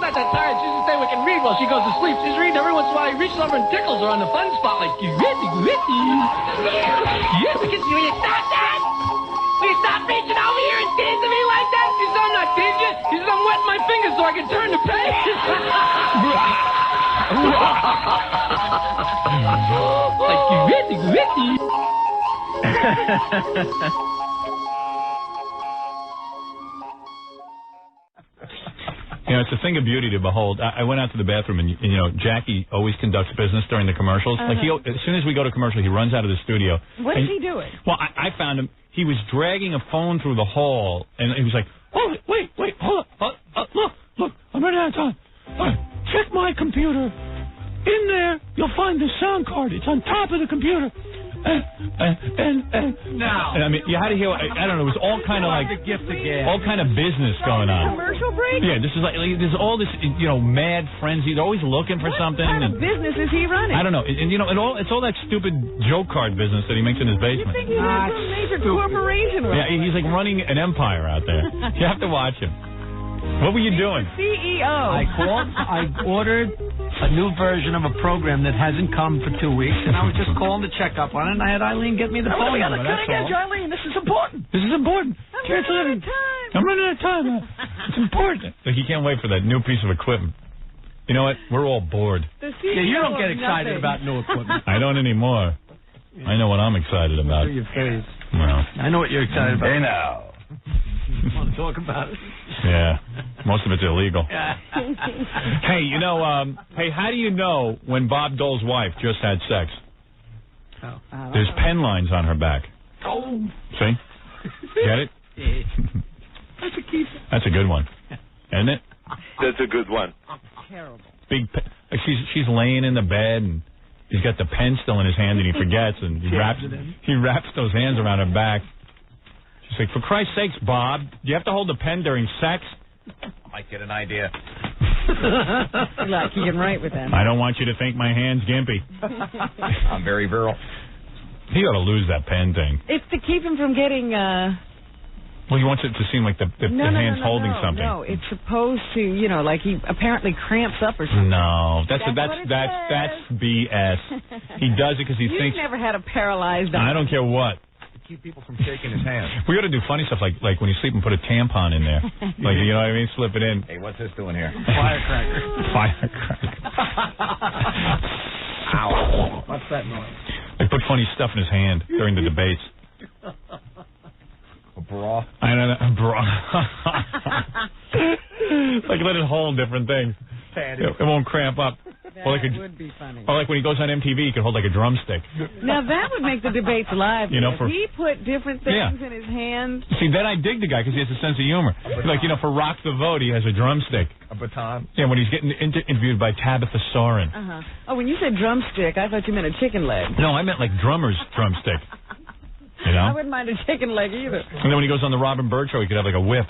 not that tired. She's just saying we can read while she goes to sleep. She's reading every once in a while. He reaches over and tickles her on the fun spot like, you ready, ready. Yes, will you stop that? Will you stop reaching over here and teasing me like that? She said, I'm not teasing you. She said, I'm wetting my fingers so I can turn the page. Like, you ready, ready. You know, it's a thing of beauty to behold. I went out to the bathroom, and you know, Jackie always conducts business during the commercials. Like as soon as we go to commercial, he runs out of the studio. What is he doing? Well, I found him. He was dragging a phone through the hall, and he was like, "Oh, wait, hold on, look, I'm running out of time. Check my computer. In there, you'll find the sound card. It's on top of the computer." Now, I mean, you had to hear. I don't know. It was all kind of like the gift again. all kind of business going on. Commercial break? Yeah, this is like there's all this, you know, mad frenzy. They're always looking for something. What kind of business is he running? I don't know. And you know, it's all that stupid joke card business that he makes in his You basement. think he has a major corporation? Yeah, he's like running an empire out there. You have to watch him. What were you doing? CEO. I ordered a new version of a program that hasn't come for 2 weeks, and I was just calling to check up on it, and I had Eileen get me the phone number. That's all. Eileen, this is important. This is important. I'm running out of time. I'm running out of time. It's important. Like, he can't wait for that new piece of equipment. You know what? We're all bored. The CEO You don't get excited nothing. about new equipment. I don't anymore. I know what I'm excited about. Your face. Well, I know what you're excited about. Hey, now. You want to talk about it? yeah. Most of it's illegal. Hey, you know, hey, how do you know when Bob Dole's wife just had sex? There's pen lines on her back. Oh. See? Get it? That's a key. That's a good one. Isn't it? That's a good one. Terrible. Big. She's laying in the bed, and he's got the pen still in his hand, and he forgets, and he wraps those hands around her back. She's like, for Christ's sakes, Bob, do you have to hold the pen during sex? I might get an idea. Like you can write with them. I don't want you to think my hand's gimpy. I'm very virile. He ought to lose that pen thing. It's to keep him from getting. Well, he wants it to seem like the hand's holding something. No, it's supposed to, you know, like he apparently cramps up or something. No, that's That's BS. He does it because he You've thinks. never had a paralyzed eye. I don't care what. Keep people from shaking his hand. We ought to do funny stuff like when you sleep and put a tampon in there. Like, you know what I mean? Slip it in. Hey, what's this doing here? Firecracker. Firecracker. Ow. What's that noise? They put funny stuff in his hand during the debates. A bra. I don't know. Bra. Like, let it hold different things. It won't cramp up. That would be funny. Or like when he goes on MTV, he can hold like a drumstick. Now that would make the debates live. You know, if he put different things in his hand. See, then I dig the guy because he has a sense of humor. Like, you know, for Rock the Vote, he has a drumstick. A baton. Yeah, when he's getting interviewed by Tabitha Soren. Oh, when you said drumstick, I thought you meant a chicken leg. No, I meant like drummer's drumstick. You know? I wouldn't mind a chicken leg either. And then when he goes on the Robin Bird show, he could have like a whip.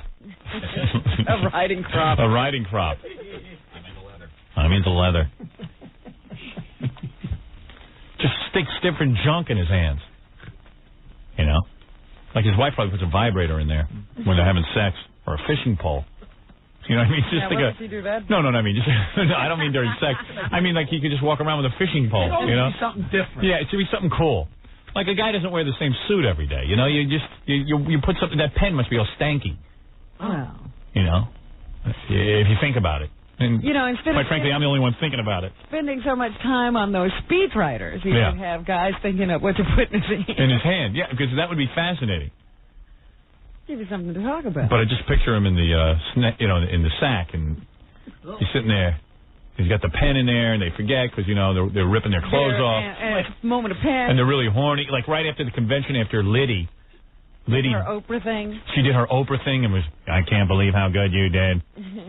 A riding crop. A riding crop. I'm into leather. Just sticks different junk in his hands. You know? Like his wife probably puts a vibrator in there when they're having sex. Or a fishing pole. You know what I mean? Just what if you do that? No, I mean, just, no, I don't mean during sex. I mean like he could just walk around with a fishing pole, you know? Something different. Yeah, it should be something cool. Like a guy doesn't wear the same suit every day. You know, you put something, that pen must be all stanky. Wow. You know? If you think about it. And you know, instead quite of frankly, I'm the only one thinking about it. spending so much time on those speech writers, you could have guys thinking of what to put in his hand. In his hand, yeah, because that would be fascinating. Give you something to talk about. But I just picture him in the, in the sack, and he's sitting there. He's got the pen in there, and they forget because, you know, they're ripping their clothes off. And it's a moment of pen. And they're really horny. Like right after the convention, after Liddy. Her Oprah thing. She did her Oprah thing and was, I can't believe how good you did.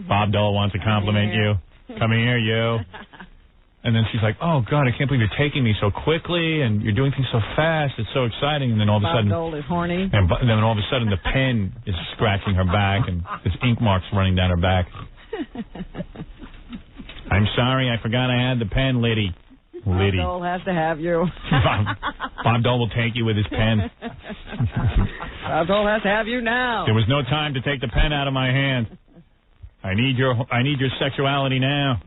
Bob Dole wants to compliment you. Come here, you. And then she's like, oh, God, I can't believe you're taking me so quickly, and you're doing things so fast. It's so exciting. And then all of a sudden... Bob Dole is horny. And then all of a sudden the pen is scratching her back, and there's ink marks running down her back. I'm sorry, I forgot I had the pen, Liddy. Bob Dole has to have you. Bob Dole will take you with his pen. Bob Dole has to have you now. There was no time to take the pen out of my hand. I need your sexuality now.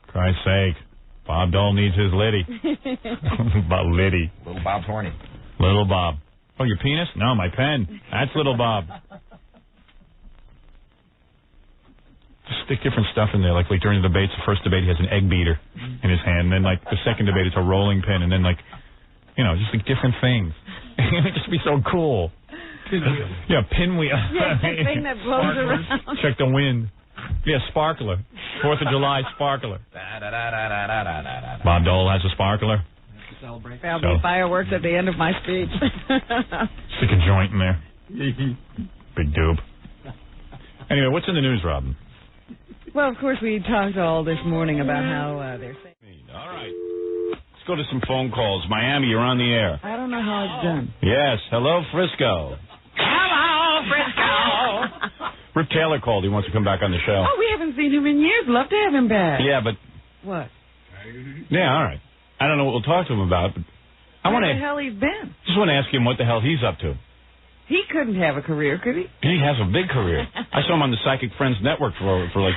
Christ's sake. Bob Dole needs his Liddy. Bob Liddy. Little Bob's horny. Little Bob. Oh, your penis? No, my pen. That's Little Bob. Just stick different stuff in there. Like during the debates, the first debate, he has an egg beater in his hand. And then, like, the second debate, it's a rolling pin. And then, like, you know, just like different things. It would just be so cool. Pinwheel. Yeah, pinwheel. Yeah, that thing that blows around. Check the wind. Yeah, sparkler. 4th of July sparkler. Bob Dole has a sparkler. There'll be fireworks at the end of my speech. Stick a joint in there. Big doob. Anyway, what's in the news, Robin? Well, of course, we talked all this morning about how they're saying. All right. Let's go to some phone calls. Miami, you're on the air. I don't know how it's done. Yes. Hello, Frisco. Hello, Frisco. Rip Taylor called. He wants to come back on the show. Oh, we haven't seen him in years. Love to have him back. Yeah, but... What? Yeah, all right. I don't know what we'll talk to him about, but... Where the hell he's been? Just want to ask him what the hell he's up to. He couldn't have a career, could he? He has a big career. I saw him on the Psychic Friends Network for like,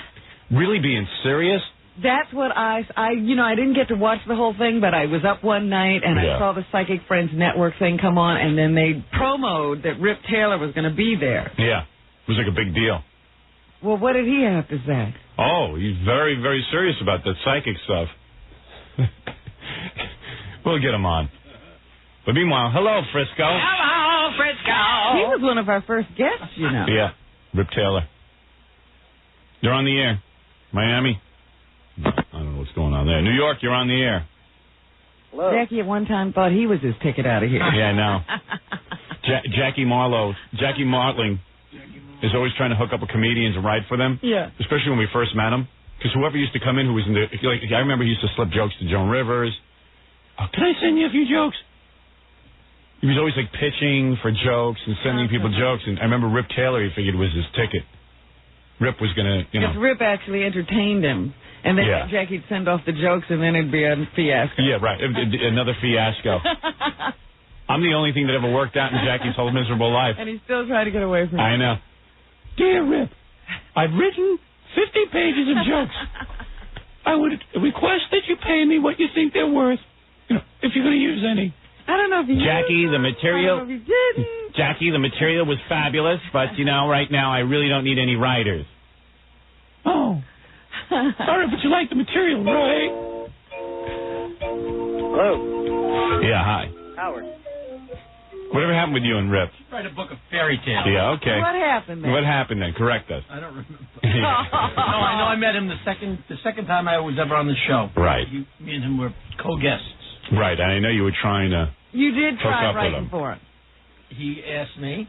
really being serious. That's what I didn't get to watch the whole thing, but I was up one night and I saw the Psychic Friends Network thing come on, and then they promoted that Rip Taylor was going to be there. Yeah. It was like a big deal. Well, what did he have to say? Oh, he's very, very serious about that psychic stuff. We'll get him on. But meanwhile, hello, Frisco. Hello, Frisco. He was one of our first guests, you know. Yeah, Rip Taylor. You're on the air. Miami? I don't know what's going on there. New York, you're on the air. Hello. Jackie at one time thought he was his ticket out of here. Yeah, I know. Jackie Martling is always trying to hook up with comedians and write for them. Yeah. Especially when we first met him. Because whoever used to come in who was in the... Like, I remember he used to slip jokes to Joan Rivers. Oh, can I send you a few jokes? He was always, like, pitching for jokes and sending people jokes. And I remember Rip Taylor, he figured, was his ticket. Rip was going to, you know... Because Rip actually entertained him. And then Jackie'd send off the jokes, and then it'd be a fiasco. Yeah, right. Another fiasco. I'm the only thing that ever worked out in Jackie's whole miserable life. And he's still trying to get away from it. I know. Dear Rip, I've written 50 pages of jokes. I would request that you pay me what you think they're worth, you know, if you're going to use any. I don't know if you Jackie, the material... I don't know if you didn't. Jackie, the material was fabulous, but, you know, right now I really don't need any writers. Oh. Sorry, but you like the material, right? Hello. Yeah, hi. Howard. Whatever happened with you and Rip? Write a book of fairy tales. Yeah, okay. What happened then? What happened then? Correct us. I don't remember. No, I know I met him the second time I was ever on the show. Right. Me and him were co-guests. Right, and I know you were trying to... You did try hook up with writing him. for him. He asked me,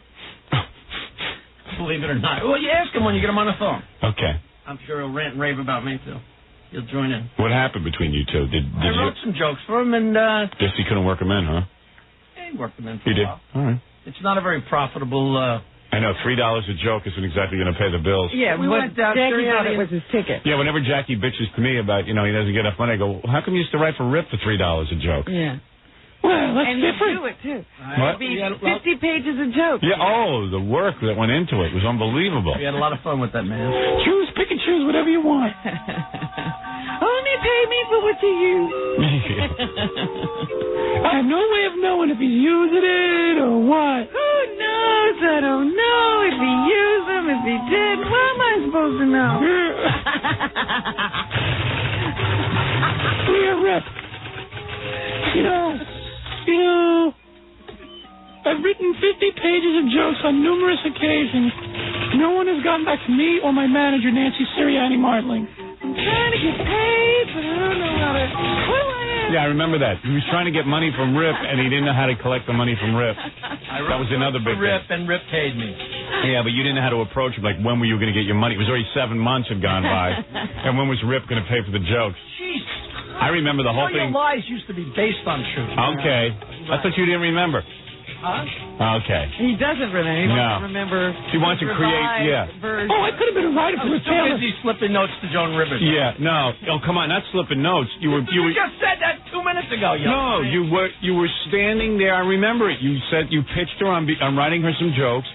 believe it or not. Well, you ask him when you get him on the phone. Okay. I'm sure he'll rant and rave about me, too. He'll join in. What happened between you two? I wrote some jokes for him, and... Guess he couldn't work them in, huh? He worked them in for He a did? while. All right. It's not a very profitable... I know, $3 a joke isn't exactly going to pay the bills. Yeah, We but went down Jackie there, thought it was his ticket. Yeah, whenever Jackie bitches to me about, you know, he doesn't get enough money, I go, well, how come you used to write for Rip for $3 a joke? Yeah. Well, that's And different. you do it, too. What? It'd be 50 pages of jokes. Yeah, the work that went into it was unbelievable. We had a lot of fun with that man. Pick and choose whatever you want. Only pay me for what you use. I have no way of knowing if he's using it or what. Who knows? I don't know if he used them, if he didn't. What am I supposed to know? Dear Rip, you know, I've written 50 pages of jokes on numerous occasions. No one has gotten back to me or my manager, Nancy Sirianni Martling. I'm trying to get paid, but I don't know how to... What do I have? Yeah, I remember that. He was trying to get money from Rip, and he didn't know how to collect the money from Rip. That was another big Rip, and Rip paid me. Yeah, but you didn't know how to approach him. Like, when were you going to get your money? It was already 7 months had gone by. And when was Rip going to pay for the jokes? Jesus. I remember the whole All thing. your lies used to be based on truth. Okay. I thought you didn't remember. Huh? Okay. He doesn't remember. He doesn't remember. He wants to create, version. Oh, I could have been a writer I for was Rip too Taylor. busy slipping notes to Joan Rivers. Yeah, no. Oh, come on, not slipping notes. You just said that 2 minutes ago, No, you were standing there. I remember it. You said you pitched her on writing her some jokes,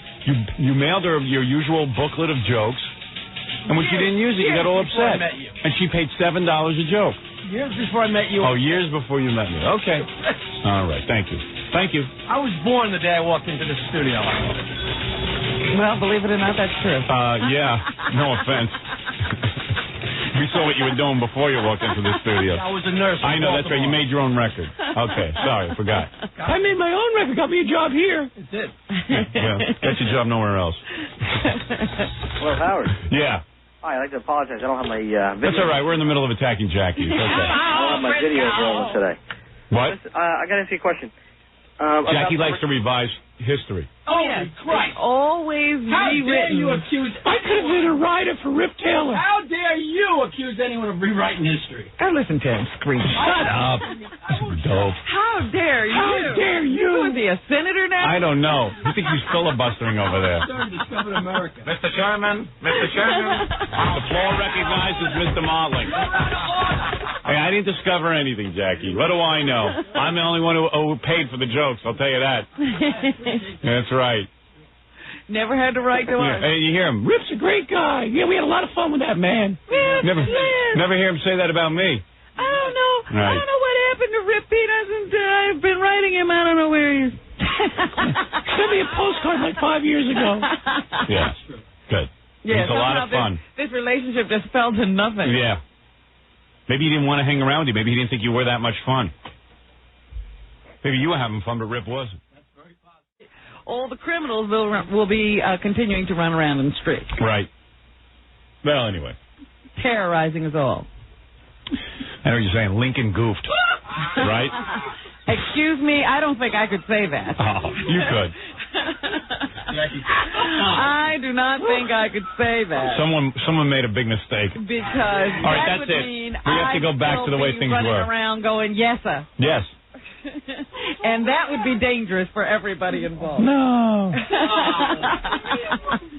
You mailed her your usual booklet of jokes, and when she didn't use it, you got all upset. I met you. And she paid $7 a joke. Years before I met you. Oh, years before you met me. Okay. All right. Thank you. Thank you. I was born the day I walked into the studio. Well, believe it or not, that's true. Yeah. No offense. We saw what you were doing before you walked into the studio. I was a nurse. I know, that's right. You made your own record. Okay. Sorry, I forgot. I made my own record. Got me a job here. It did. Well, got your job nowhere else. Hello, Howard. Yeah. Hi, I'd like to apologize. I don't have my video. That's all right. We're in the middle of attacking Jackie. It's okay. I don't have my videos rolling today. What? I got to ask you a question. Jackie likes to revise history. Holy Christ. Always How dare rewritten. you accuse... I could have been a writer for Rip Taylor. How dare you accuse anyone of rewriting history? I listen to him scream. Shut up. Dope. How dare you? How dare you? Is he a senator now? I don't know. You think he's filibustering over there? Stern discovered America. Mr. Chairman, Mr. Chairman. The floor recognizes Mr. Mottling. Hey, I didn't discover anything, Jackie. What do I know? I'm the only one who paid for the jokes, I'll tell you that. That's right. Never had to write to us. Hey, you hear him. Rip's a great guy. Yeah, we had a lot of fun with that man. Yes, Never yes. hear him say that about me. I don't know. Right. I don't know what happened to Rip. He doesn't. I've been writing him. I don't know where he is. Sent me a postcard like 5 years ago. Yeah. Good. Yeah, it's a lot of fun. This relationship just fell to nothing. Yeah. Maybe he didn't want to hang around with you. Maybe he didn't think you were that much fun. Maybe you were having fun, but Rip wasn't. All the criminals will be continuing to run around in the streets. Right. Well, anyway. Terrorizing us all. I know what you're saying. Lincoln goofed. Right? Excuse me, I don't think I could say that. Oh, you could. I do not think I could say that. Someone made a big mistake. Because all right, that that's would it. mean We have to go back to the way things running were. around going, yes, sir. Yes. And that would be dangerous for everybody involved. No.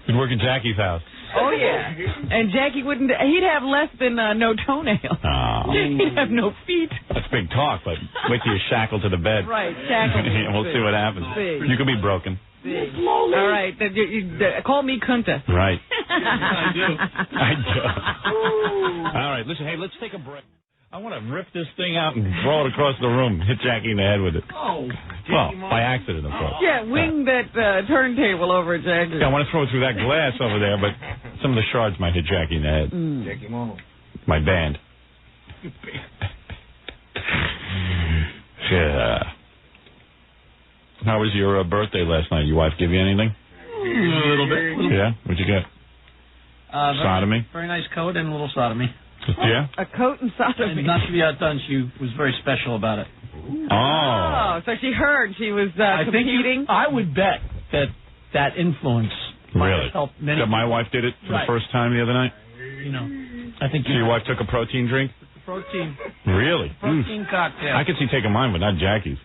You'd work at Jackie's house. Oh, yeah. And Jackie wouldn't, he'd have less than no toenails. Oh. He'd have no feet. That's big talk, but wait till you're shackled to the bed. Right, shackled. We'll see what happens. Big. You could be broken. Big. All right, call me Kunta. Right. I do. I do. All right, listen, hey, let's take a break. I want to rip this thing out and throw it across the room, hit Jackie in the head with it. Oh. Well, by accident, of course. Yeah, wing that turntable over at Jackie. Yeah, I want to throw it through that glass over there, but some of the shards might hit Jackie in the head. Jackie Mono. My band. Yeah. How was your birthday last night? Your wife give you anything? A little bit. Yeah? What'd you get? Sodomy? Very nice coat and a little sodomy. Yeah? A coat and sodomy. And not to be outdone, she was very special about it. Oh. So she heard she was competing? I would bet that influence Really? helped many. That my wife did it for the Right. first time the other night? You know, I think So your wife took a protein drink? protein Really? cocktail. I could see taking mine, but not Jackie's.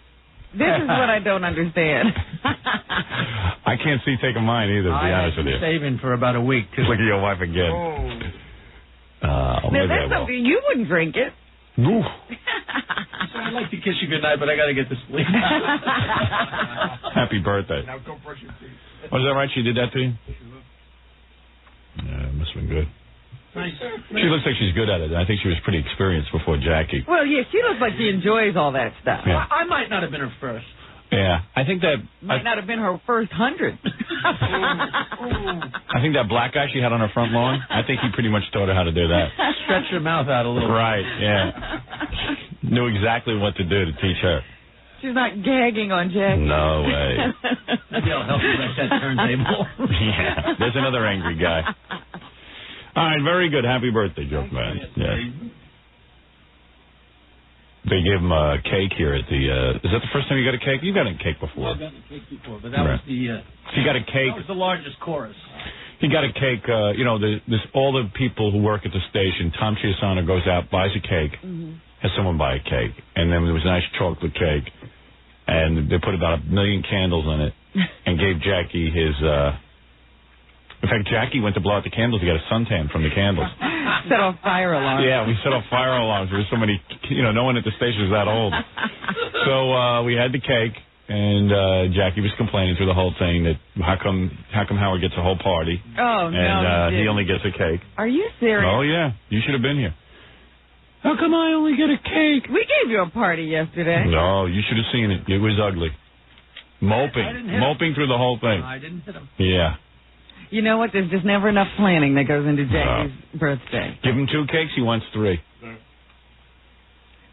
This is what I don't understand. I can't see taking mine either, to be honest with you. Saving for about a week. Look at your wife again. Now, maybe I that's will. something you wouldn't drink it. Oof. I'd like to kiss you goodnight, but I got to get to sleep. Happy birthday. Now go brush your teeth. Was that right? She did that to you? Yeah, it must have been good. Nice. She looks like she's good at it. I think she was pretty experienced before Jackie. Well, yeah, she looks like she enjoys all that stuff. Yeah. I might not have been her first. Yeah, I think that Might not have been her first 100. I think that black guy she had on her front lawn, I think he pretty much taught her how to do that. Stretch your mouth out a little. Right, yeah. Knew exactly what to do to teach her. She's not gagging on Jackie. No way. Maybe I'll help you with that turntable. Yeah, there's another angry guy. All right, very good. Happy birthday, Joke Man. Yeah. They gave him a cake here at the, is that the first time you got a cake? You got a cake before. I've gotten a cake before, but that was the, He got a cake. that was the largest chorus. He got a cake, you know, all the people who work at the station, Tom Chiasano goes out, buys a cake, has someone buy a cake, and then there was a nice chocolate cake, and they put about 1 million candles on it, and gave Jackie his, in fact, Jackie went to blow out the candles. He got a suntan from the candles. Set off fire alarms. Yeah, we set off fire alarms. There was so many, you know, no one at the station is that old. So we had the cake, and Jackie was complaining through the whole thing that how come Howard gets a whole party and he only gets a cake. Are you serious? Oh yeah, you should have been here. How come I only get a cake? We gave you a party yesterday. No, you should have seen it. It was ugly. Moping through the whole thing. I didn't hit him. Yeah. You know what? There's just never enough planning that goes into Jackie's birthday. Give him 2 cakes, he wants 3.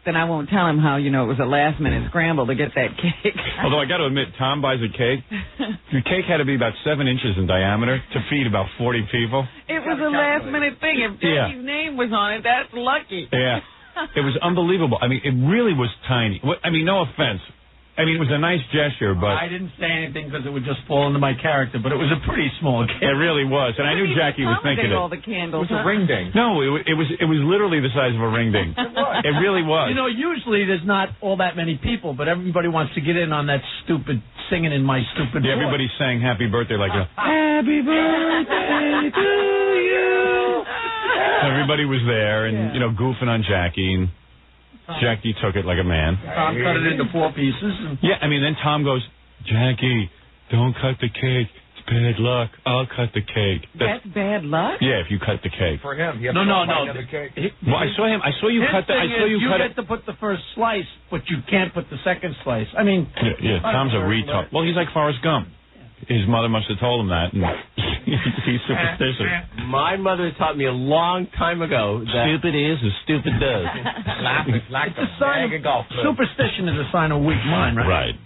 Then I won't tell him how, it was a last-minute scramble to get that cake. Although I got to admit, Tom buys a cake. The cake had to be about 7 inches in diameter to feed about 40 people. It was a last-minute thing. If Jackie's name was on it, that's lucky. Yeah. It was unbelievable. I mean, it really was tiny. I mean, no offense. I mean, it was a nice gesture, but... I didn't say anything because it would just fall into my character, but it was a pretty small cake. It really was, and I knew Jackie was thinking it. All the candles. It was a ring ding. No, it was literally the size of a ring ding. It really was. Usually there's not all that many people, but everybody wants to get in on that stupid singing in my stupid voice. Everybody sang Happy Birthday like a Happy Birthday to you. Everybody was there and, goofing on Jackie, and Jackie took it like a man. Tom cut it into 4 pieces. Yeah, I mean, then Tom goes, Jackie, don't cut the cake. It's bad luck. I'll cut the cake. That's bad luck? Yeah, if you cut the cake. For him. No. The cake. Well, I saw you cut the... You get to put the first slice, but you can't put the second slice. I mean... Yeah, Tom's a retard. Well, he's like Forrest Gump. His mother must have told him that, and he's superstitious. My mother taught me a long time ago that... Stupid is as stupid does. Superstition is a sign of weak mind, right? Right.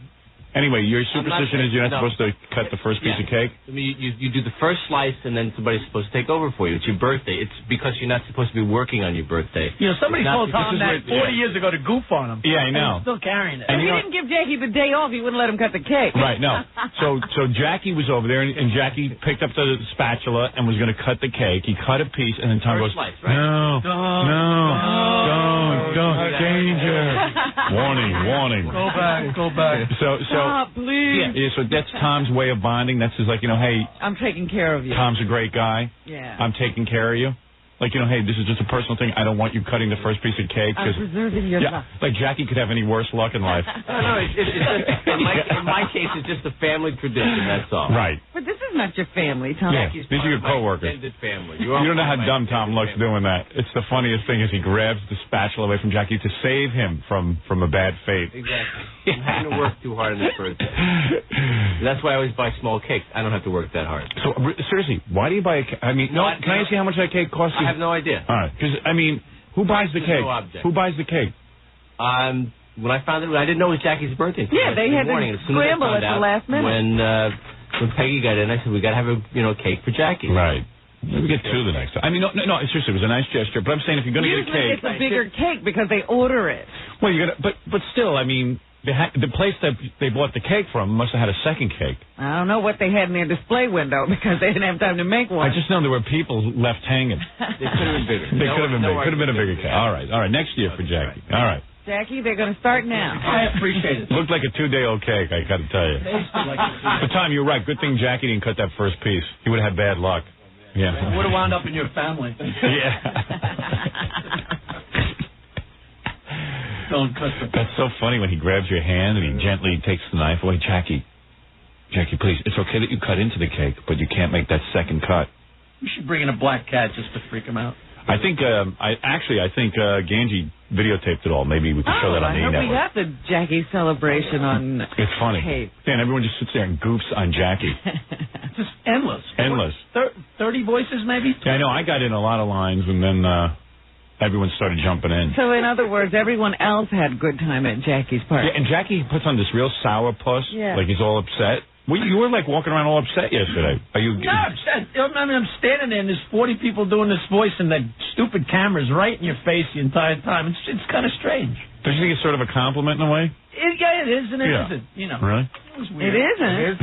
Anyway, your superstition is you're not supposed to cut the first piece of cake? I mean, you do the first slice, and then somebody's supposed to take over for you. It's your birthday. It's because you're not supposed to be working on your birthday. Somebody told Tom that 40 years ago to goof on him. Yeah, I know. And he's still carrying it. And he didn't give Jackie the day off. He wouldn't let him cut the cake. Right, no. So Jackie was over there, and Jackie picked up the spatula and was going to cut the cake. He cut a piece, and then Tom goes, slice, right? No, don't, danger. Warning. Go back. So, Stop, please. Yeah, so that's Tom's way of bonding. That's just like, hey. I'm taking care of you. Tom's a great guy. Yeah. I'm taking care of you. Like, hey, this is just a personal thing. I don't want you cutting the first piece of cake. I'm preserving your life. Like Jackie could have any worse luck in life. No, it's just, in my case, it's just a family tradition, that's all. Right. But this is not your family, Tom. Yeah, these are your coworkers. Extended family. You don't know how dumb Tom looks doing that. It's the funniest thing is he grabs the spatula away from Jackie to save him from a bad fate. Exactly. I'm having to work too hard on this birthday. That's why I always buy small cakes. I don't have to work that hard. So, seriously, why do you buy a cake? I mean, can I ask you how much that cake costs you? I have no idea. All right. Because, who buys the cake? No object. Who buys the cake? When I found it, I didn't know it was Jackie's birthday. Yeah, they had to scramble at the last minute. When Peggy got in, I said, we got to have a cake for Jackie. Right. Maybe get 2 the next time. I mean, no, seriously, it was a nice gesture. But I'm saying if you're going to get a cake... Usually it's a bigger cake because they order it. Well, but still, I mean... The place that they bought the cake from must have had a second cake. I don't know what they had in their display window because they didn't have time to make one. I just know there were people left hanging. They could have been bigger. They could have been bigger. Could have been a bigger cake. All right. Next year for Jackie. All right. Jackie, they're going to start now. I appreciate it. Looked like a 2-day-old cake, I got to tell you. But Tom, you're right. Good thing Jackie didn't cut that first piece. He would have had bad luck. Yeah. Would have wound up in your family. Yeah. Don't cut the... That's so funny when he grabs your hand and he gently takes the knife away. Jackie, please, it's okay that you cut into the cake, but you can't make that second cut. We should bring in a black cat just to freak him out. I think Ganji videotaped it all. Maybe we can show that on the network. We got the Jackie celebration on It's funny. tape. Yeah, and everyone just sits there and goofs on Jackie. Just endless. 30 voices, maybe? Yeah, I know. I got in a lot of lines, and then everyone started jumping in. So, in other words, everyone else had a good time at Jackie's party. Yeah, and Jackie puts on this real sour puss, like he's all upset. Well, you were like walking around all upset yesterday. Are you? No, I'm standing there and there's 40 people doing this voice and that stupid camera's right in your face the entire time. It's kind of strange. Don't you think it's sort of a compliment in a way? It is and it isn't. Really? It isn't.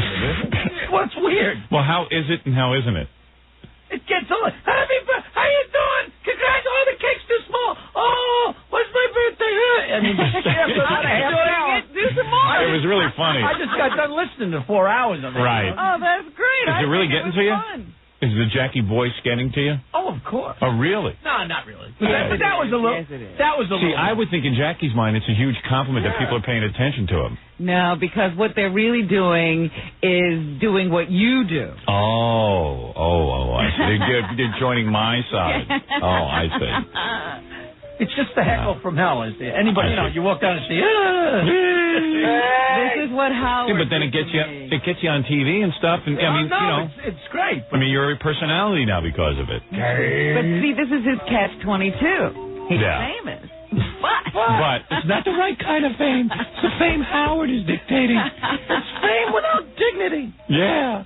Well, it's weird. Well, how is it and how isn't it? It gets on. How you doing? Congrats. Oh, the cake's too small. Oh, what's my birthday? I mean, do some more. It was really funny. I just got done listening to 4 hours of it. Right. Oh, that's great. Is it really getting to you? Fun. Is the Jackie voice getting to you? Oh, of course. Oh, really? No, not really. Yes, But that was a little. Yes, it is. That was a See, little. I would think in Jackie's mind it's a huge compliment that people are paying attention to him. No, because what they're really doing is doing what you do. Oh, I see. They're joining my side. Oh, I see. It's just the heckle from hell. Is there anybody? You walk down and see. This is what Howard. Yeah, but then it gets you on TV and stuff, and I mean, it's great. I mean, you're a personality now because of it. But see, this is his catch-22. He's famous. But it's not the right kind of fame. It's the fame Howard is dictating. It's fame without dignity. Yeah.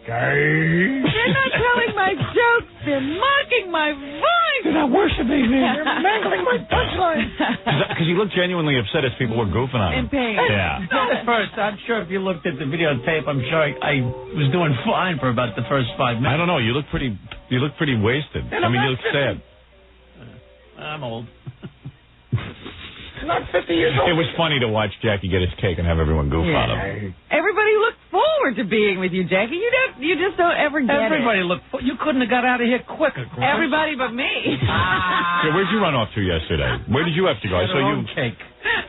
They're not telling my jokes. They're mocking my voice. They're not worshiping me. They're mangling my punchline. Because he looked genuinely upset as people were goofing on him. In pain. Yeah. At first, I'm sure if you looked at the videotape, I'm sure I was doing fine for about the first 5 minutes. I don't know. You look pretty wasted. I mean, you look sad. I'm old. Not 50 years old. It was funny to watch Jackie get his cake and have everyone goof on him. Everybody looked forward to being with you, Jackie. You just don't ever get Everybody looked. You couldn't have got out of here quicker. Chris. Everybody but me. So where'd you run off to yesterday? Where did you have to go? I saw you. Cake.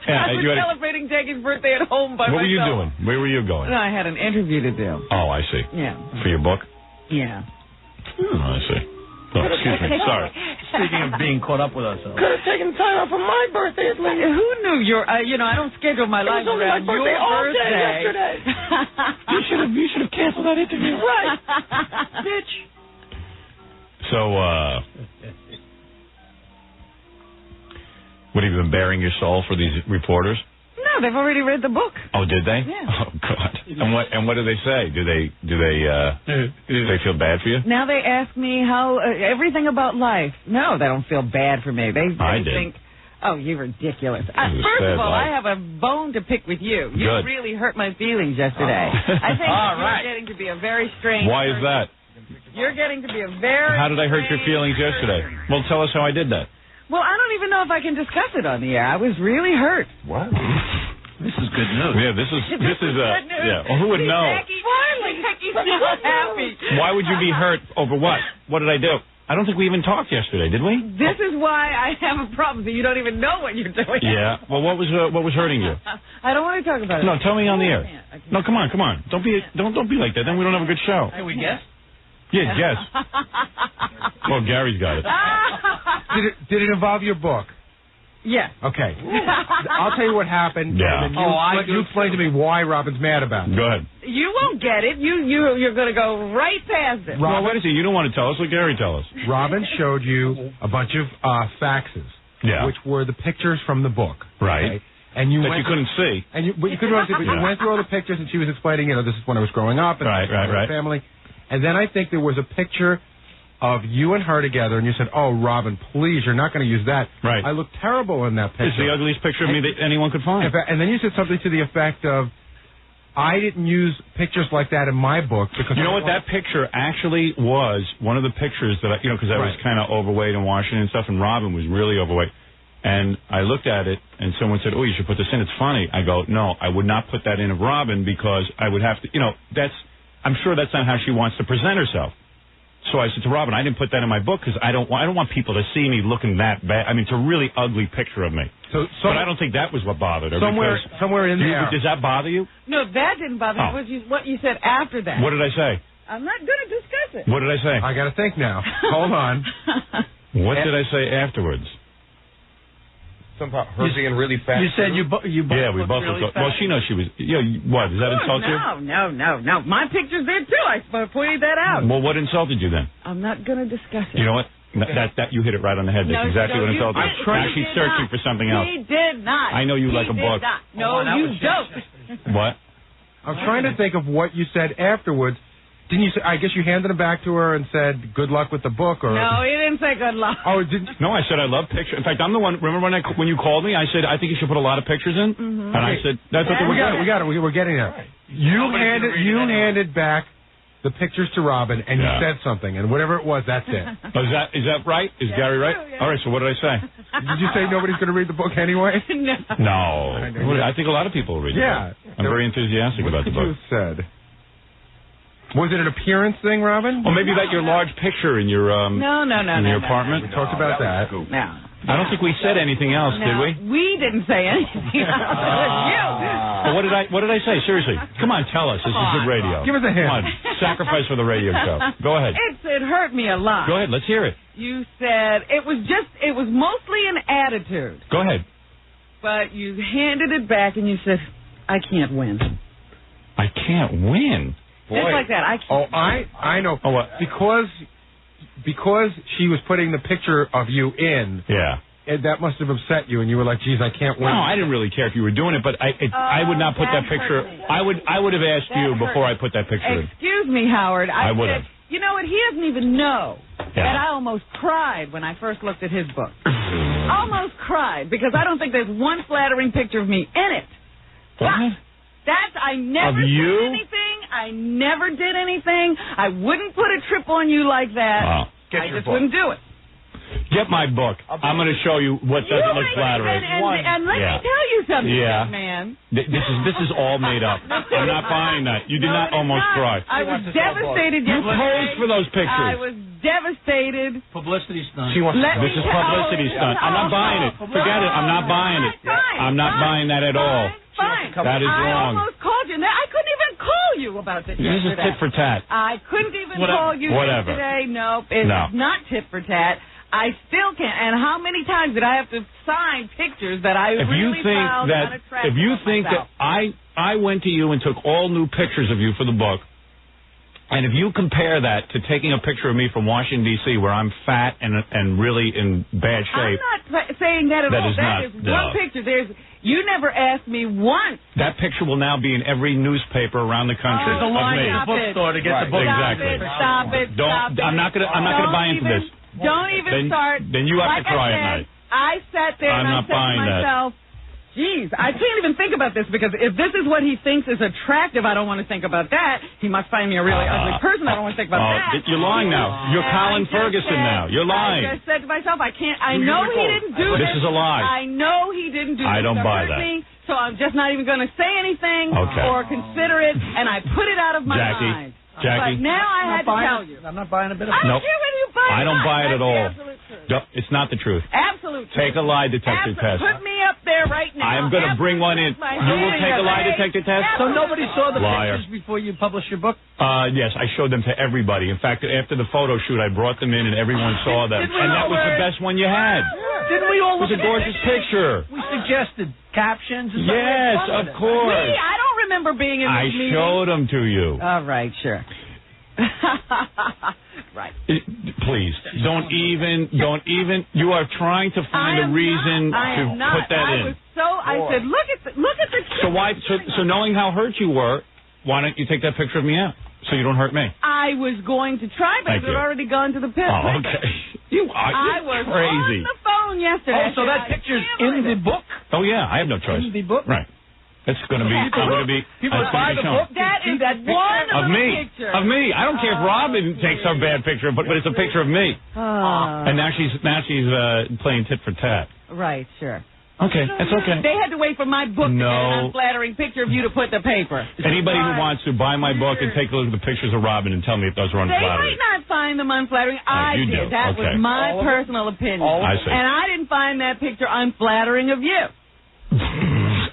I was celebrating Jackie's birthday at home by myself. What were you doing? Where were you going? No, I had an interview to do. Oh, I see. Yeah. For your book? Yeah. Oh, I see. Oh, excuse me. Sorry. Speaking of being caught up with ourselves. Could have taken time off for my birthday at least. Who knew I don't schedule my life around your birthday. Yesterday. You should have canceled that interview. Right. Bitch. So, what, have you been bearing your soul for these reporters? No, they've already read the book. Oh, did they? Yeah. Oh, God. And what do they say? Do they feel bad for you? Now they ask me how everything about life. No, they don't feel bad for me. They I did. think, oh, you're ridiculous. This is a First sad of all, life. I have a bone to pick with you. You Good. really hurt my feelings yesterday. I think you're getting to be a very strange Why is person. that? You're getting to be a very How did I hurt your feelings yesterday? Well, tell us how I did that. Well, I don't even know if I can discuss it on the air. I was really hurt. What? This is good news. Yeah, this is good news. yeah. Well, who would know? Jackie's so happy. Why would you be hurt over what? What did I do? I don't think we even talked yesterday, did we? This is why I have a problem. So you don't even know what you're doing. Yeah. Well, what was hurting you? I don't want to talk about it. No, tell me on the air. I can't. No, come on. Don't be like that. Then we don't have a good show. Can we guess? Yeah, guess. Well, Gary's got it. Did it involve your book? Yes. Okay. I'll tell you what happened. Yeah. And then you explain to me why Robin's mad about it. Go ahead. You won't get it. You're going to go right past it. Well, wait a second. You don't want to tell us. Let Gary tell us. Robin showed you a bunch of faxes, Yeah. which were the pictures from the book. Right. Okay? And you That you couldn't see. And you couldn't see, but you went through all the pictures, and she was explaining, this is when I was growing up, and Right. family. And then I think there was a picture of you and her together, and you said, "Oh, Robin, please, you're not going to use that." Right. I look terrible in that picture. It's the ugliest picture of me that anyone could find. And then you said something to the effect of, "I didn't use pictures like that in my book because." You know what? That picture actually was one of the pictures that because I was kind of overweight in Washington and stuff, and Robin was really overweight. And I looked at it, and someone said, "Oh, you should put this in. It's funny." I go, "No, I would not put that in of Robin because I would have to. I'm sure that's not how she wants to present herself." So I said to Robin, I didn't put that in my book because I don't want people to see me looking that bad. I mean, it's a really ugly picture of me. But I don't think that was what bothered her. Somewhere in there. Does that bother you? No, that didn't bother me. It was what you said after that. What did I say? I'm not going to discuss it. What did I say? I got to think now. Hold on. What did I say afterwards? Something about her being really fat. You said you both Yeah, we both really looked. fat. Well, she knows she was. What? Does that insult you? No. My picture's there too. I pointed that out. Well, what insulted you then? I'm not going to discuss it. You know what? That you hit it right on the head. That's exactly what insulted you. Now she's searching for something else. He did not. I know you like a book. No, you don't. What? I'm trying to think of what you said afterwards. Didn't you say? I guess you handed it back to her and said, "Good luck with the book," or No, he didn't say good luck. Oh, didn't? No, I said I love pictures. In fact, I'm the one. Remember when you called me? I said I think you should put a lot of pictures in, and I said that's what We got it. We're getting there. You handed back the pictures to Robin, and you said something, and whatever it was, that's it. Oh, is that right? Is Gary right? True, yeah. All right. So what did I say? Did you say nobody's going to read the book anyway? No. No. I think a lot of people will read it. Yeah. I'm very enthusiastic about the What book. you said. Was it an appearance thing, Robin? Or maybe about your large picture in your No. your apartment. We talked about that. No. I don't think we said anything else, did we? We didn't say anything else. It was you. Well, what did I say? Seriously, come on, tell us. This is good radio. Give us a hint. Come on, sacrifice for the radio show. Go ahead. It hurt me a lot. Go ahead. Let's hear it. You said it was mostly an attitude. Go ahead. But you handed it back and you said, I can't win. I can't win. Just like that. I can't. Oh, I know. Oh, what? Because she was putting the picture of you in. Yeah. That must have upset you, and you were like, "Geez, I can't win." No, I didn't really care if you were doing it, but I would not put that picture. I would have asked you before I put that picture in. Excuse me, Howard. I would have. You know what? He doesn't even know that I almost cried when I first looked at his book. Almost cried because I don't think there's one flattering picture of me in it. What? I never did anything. I never did anything. I wouldn't put a trip on you like that. Wow. I just wouldn't do it. Get my book. I'm going to show you what doesn't look flattering. And let me tell you something, man. This is all made up. I'm not buying that. You did not almost cry. I was devastated yesterday. You posed for those pictures. I was devastated. Publicity stunt. This is publicity stunt. I'm not buying it. Forget it. I'm not buying it. I'm not buying that at all. Fine. That is wrong. I almost called you. I couldn't even call you about this. This is tit for tat. I couldn't even call you yesterday. Nope. It's not tit for tat. I still can't. And how many times did I have to sign pictures that I really found unattractive? If you think that I went to you and took all new pictures of you for the book, and if you compare that to taking a picture of me from Washington, D.C., where I'm fat and really in bad shape. I'm not saying that at all. That is one picture. You never asked me once. That picture will now be in every newspaper around the country. There's a line at the bookstore to get the book. Exactly. Stop it. I'm not gonna buy into this. Don't even start. Then you have to cry at night. I sat there and I said to myself, geez, I can't even think about this because if this is what he thinks is attractive, I don't want to think about that. He must find me a really ugly person. I don't want to think about that. You're lying now. You're Colin Ferguson now. You're lying. I just said to myself, I can't. I know he didn't do this. This is a lie. I know he didn't do this. I don't buy that. So I'm just not even going to say anything or consider it, and I put it out of my mind. Jackie. But now I had to tell you. I'm not buying a bit of it. I don't care whether you buy it. I don't buy it at all. It's not the truth. Absolute truth. Take a lie detector test. Put me up there right now. I am going to bring one in. You will take a lie detector test? So nobody saw the pictures before you published your book? Yes, I showed them to everybody. In fact, after the photo shoot, I brought them in and everyone saw them. And that was the best one you had. Didn't we all look at it? It was a gorgeous picture. We suggested captions. Yes, of course. I don't remember being in this meeting. I showed them to you. All right, sure. Right. Please, don't even. You are trying to find a reason to put that in. I said, look at the. So why? So knowing how hurt you were, why don't you take that picture of me out so you don't hurt me? I was going to try, but it had already gone to the pit. Oh, okay. I was crazy. On the phone yesterday. Oh, so that picture's in the book? Oh yeah, I have no choice. In the book, right? It's going to be. I'm going to be. People buy the book. That is one of me. Of me. I don't care if Robin takes a bad picture, but it's a picture of me. And now she's playing tit for tat. Right. Sure. Okay, that's okay. They had to wait for my book to get an unflattering picture of you to put the paper. Anybody who wants to buy my book and take a look at the pictures of Robin and tell me if those are unflattering. They might not find them unflattering. I did. That was my personal opinion. I see. And I didn't find that picture unflattering of you.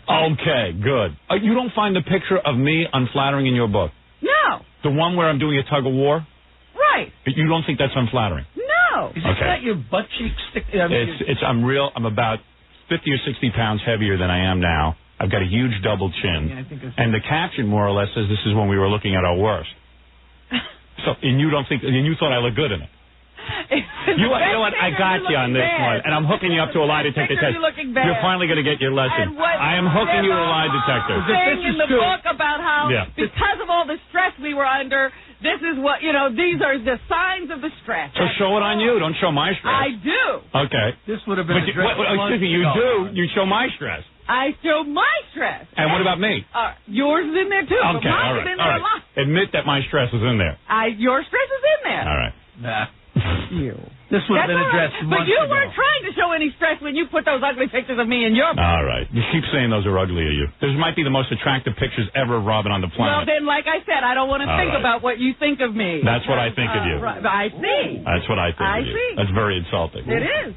Okay, good. You don't find the picture of me unflattering in your book? No. The one where I'm doing a tug of war? Right. You don't think that's unflattering? No. Is that your butt cheek stick? I'm about 50 or 60 pounds heavier than I am now. I've got a huge double chin. Yeah, and the caption more or less says this is when we were looking at our worst. And you thought I looked good in it. You know what? I got you on this one, and I'm hooking you up to a lie detector test. You're finally going to get your lesson. I am hooking you to a lie detector. Saying in the book about how because of all the stress we were under, this is what these are the signs of the stress. So show it on you. Don't show my stress. I do. Okay. This would have been. Excuse me. You do. You show my stress. I show my stress. And what about me? Yours is in there too. Okay. All right. Admit that my stress is in there. Your stress is in there. All right. Nah. you. This would have been That's all addressed right. months But you ago. weren't trying to show any stress when you put those ugly pictures of me in your book. All right. You keep saying those are ugly of you. Those might be the most attractive pictures ever of Robin on the Well, planet. then, like I said, I don't want to All think right. about what you think of me. That's what I think of you. Right. I see. That's what I think I of you. see. That's very insulting. It is.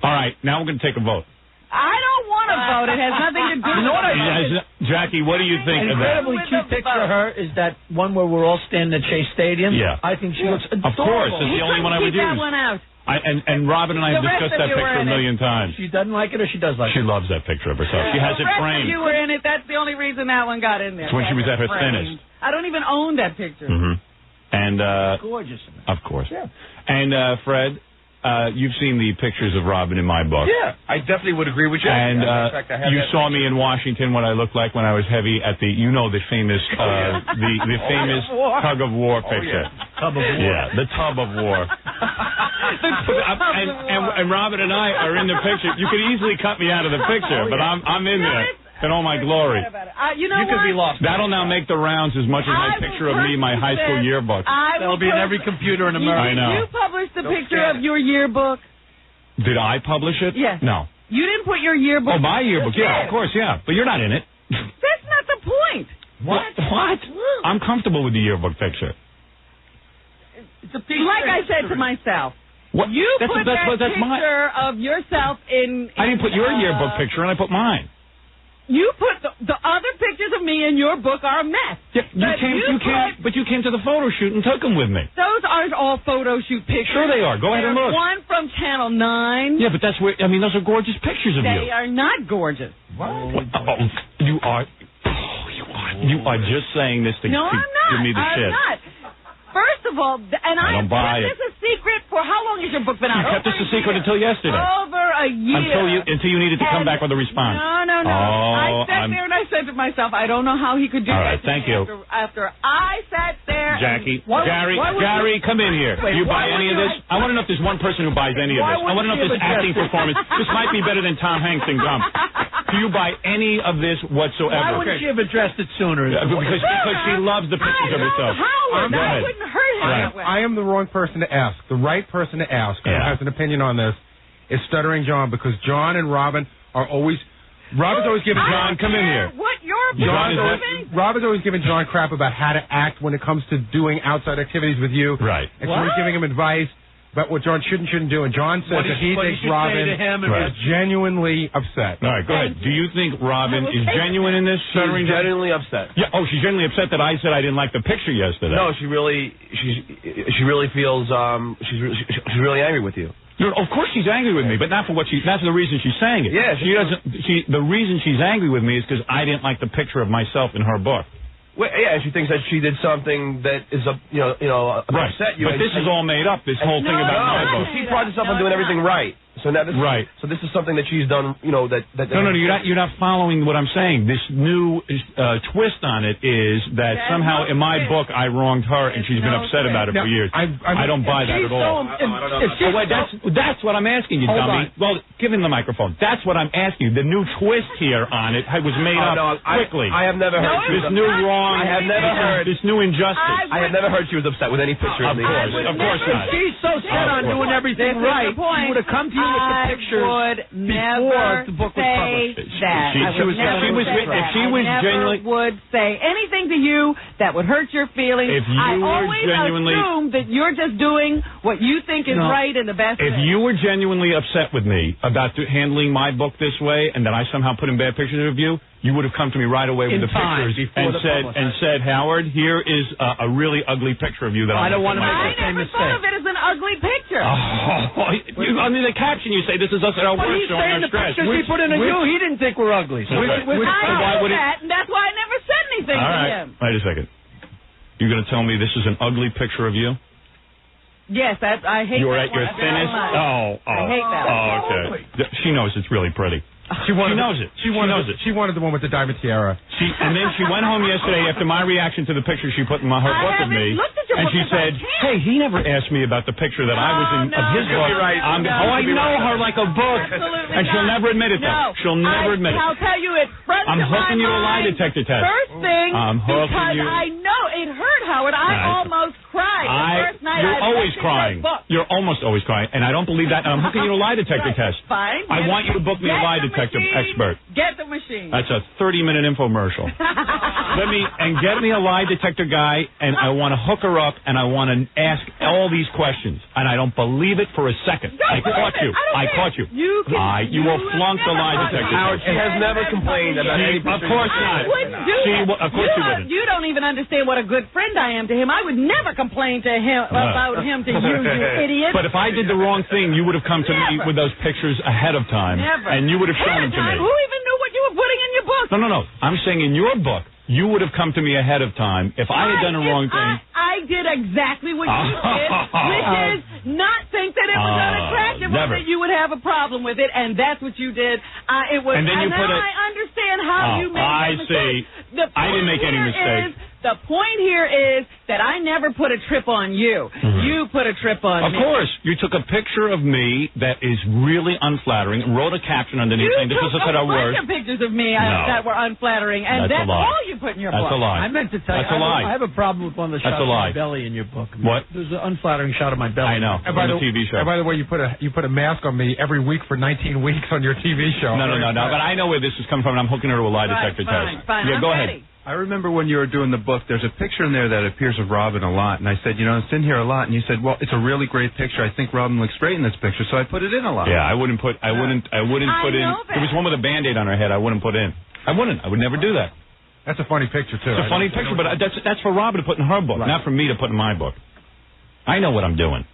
All right. Now we're going to take a vote. I don't want to vote. It has nothing to do with You know what I Jackie, what do you think An of that? incredibly cute picture of her is that one where we're all standing at Chase Stadium. Yeah. I think she looks adorable. Of course. It's the only one I would Keep that use. one out. And Robin and I have The rest discussed of that you were picture a in it. million times. She doesn't like it or she does like She it? loves that picture of herself. She has The it rest of framed. you were in it. That's the only reason that one got in there. It's when she was at her Framed. thinnest. I don't even own that picture. Mm-hmm. And, Gorgeous. of course. Yeah. And, Fred, you've seen the pictures of Robin in my book. Yeah, I definitely would agree with you. And In fact, I have you that saw me in Washington what I looked like when I was heavy at the, the famous, the famous tug of war picture. Tub of war. Yeah, the tub of war. And Robin and I are in the picture. You could easily cut me out of the picture, but I'm in there in all my glory. You know You could be lost. That'll now make the rounds as much as my picture of me, my high school yearbook. That'll be in every computer in America. I know. You published the picture of your yearbook. Did I publish it? Yes. No. You didn't put your yearbook. Oh, my yearbook. Yeah, of course, yeah. But you're not in it. That's not the point. What? I'm comfortable with the yearbook picture. It's a piece Like I said to myself, What? you that's, put that's, that that's my. picture of yourself in. I didn't put your yearbook picture, and I put mine. You put the other pictures of me in your book are a mess. Yeah, but you came to the photo shoot and took them with me. Those aren't all photo shoot pictures. Sure they are. Go ahead and There's look. one from Channel 9. Yeah, but that's where. I mean, those are gorgeous pictures of They you. are not gorgeous. You are. You are just saying this to No, I'm not. give me the I'm shit. not. First of all, I don't buy this a secret for how long has your book been out? You kept this a secret until yesterday. Over a year. Until you needed to come back with a response. No. I sat there and I said to myself, I don't know how he could do All that. right, thank you. After I sat there. Jackie, and, Gary, come in here. Wait, you buy why any of would this? you- I want to know if there's one person who buys any of this. I want to know if this acting performance. This might be better than Tom Hanks in Gump. Do you buy any of this whatsoever? Why wouldn't she have addressed it sooner? Because she loves the pictures of herself. Howard, Go that ahead. wouldn't hurt him that way. I am the wrong person to ask. The right person to ask, who Yeah. has an opinion on this, is Stuttering John, because John and Robin's always giving John, come in here. What your John, Robin's always giving John crap about how to act when it comes to doing outside activities with you. Right. And she's always giving him advice about what John shouldn't do. And John says that he thinks Robin to him is genuinely upset. All right, go ahead. Do you think Robin is genuine in this? Stuttering John? Genuinely upset. Yeah. Oh, she's genuinely upset that I said I didn't like the picture yesterday. No, she really feels she's really angry with you. Of course she's angry with me, but not for what that's the reason she's saying it. Yeah, she doesn't. The reason she's angry with me is because I didn't like the picture of myself in her book. Well, yeah, she thinks that she did something that is Right. upset you. But this is all made up. This whole thing about my book. She prides herself on doing everything right. So now this Right. So this is something that she's done. No. You're not following what I'm saying. This new twist on it is that somehow in my book I wronged her and she's been upset about it for years. I don't buy that at all. That's what I'm asking you, dummy. Well, give him the microphone. That's what I'm asking you. The new twist here on it was made up quickly. I have never heard this new wrong. I have never heard this new injustice. I have never heard she was upset with any picture of me. Of course not. She's so set on doing everything right. She would have come to you with the pictures before the book was published. If she was genuinely would say anything to you that would hurt your feelings. If you I were always genuinely assume that you're just doing what you think is right and the best. If you were genuinely upset with me about handling my book this way and that I somehow put in bad pictures of you, you would have come to me right away with the pictures and said, Howard, here is a really ugly picture of you that I don't want to make I the same never thought of mistake. it as an ugly picture. Under the caption you say this is us at our Well, worst he's showing saying our the stress. pictures he put in of you, he didn't think were ugly. So I why know would it- that, and that's why I never said anything All to right, him. wait a second. You're going to tell me this is an ugly picture of you? Yes, I hate You were that at your one thinnest? very much. I hate that one. Okay. She knows it's really pretty. She knows it. She wanted the one with the diamond tiara. And then she went home yesterday after my reaction to the picture she put in her book of me, and she said, "Hey, he never asked me about the picture that I was in of his book." I know her like a book, and she'll never admit it. Though she'll never admit it. I'll tell you, it's front I'm of my hooking you to a lie mind. detector test. First thing, I'm hooking because you. I know it hurt, Howard. I almost cried the first night You're I always looked at crying. that book. You're almost always crying, and I don't believe that. And I'm hooking you to a lie detector test. Fine. I want you to book me a lie detector expert. Get the machine. That's a 30-minute infomercial. Get me a lie detector guy, and I want to hook her up, and I want to ask all these questions, and I don't believe it for a second. I caught you. I caught you. You will flunk the lie detector. Howard, she has never complained about any. Of course not. I wouldn't do that. Of course you wouldn't. You don't even understand what a good friend I am to him. I would never complain to him about him to you, you idiot. But if I did the wrong thing, you would have come to me with those pictures ahead of time, and you would have shown them to me. Who even knew what you were putting in your book? No. I'm saying in your book, you would have come to me ahead of time if I had done the wrong thing. I did exactly what you did, which is not think that it was unattractive or that you would have a problem with it, and that's what you did. It was. And then you put it. I understand how you made that mistake. I didn't make any mistake. The point here is that I never put a trip on you. Mm-hmm. You put a trip on me. Of course. You took a picture of me that is really unflattering and wrote a caption underneath saying, this is a set of words. You took a bunch of pictures of me that were unflattering, and that's all you put in your book. That's a lie. I meant to tell you, I have a problem with one of the shots of my belly in your book. What? There's an unflattering shot of my belly. I know. And by the TV show. And by the way, you put a mask on me every week for 19 weeks on your TV show. No. But I know where this is coming from, and I'm hooking her to a lie detector test. Fine. Yeah, go ahead. I remember when you were doing the book, there's a picture in there that appears of Robin a lot, and I said, it's in here a lot, and you said, well, it's a really great picture. I think Robin looks great in this picture, so I put it in a lot. Yeah, I wouldn't put in. There was one with a Band-Aid on her head. I wouldn't put in. I would never do that. That's a funny picture too. It's a funny picture, but that's for Robin to put in her book, not for me to put in my book. I know what I'm doing.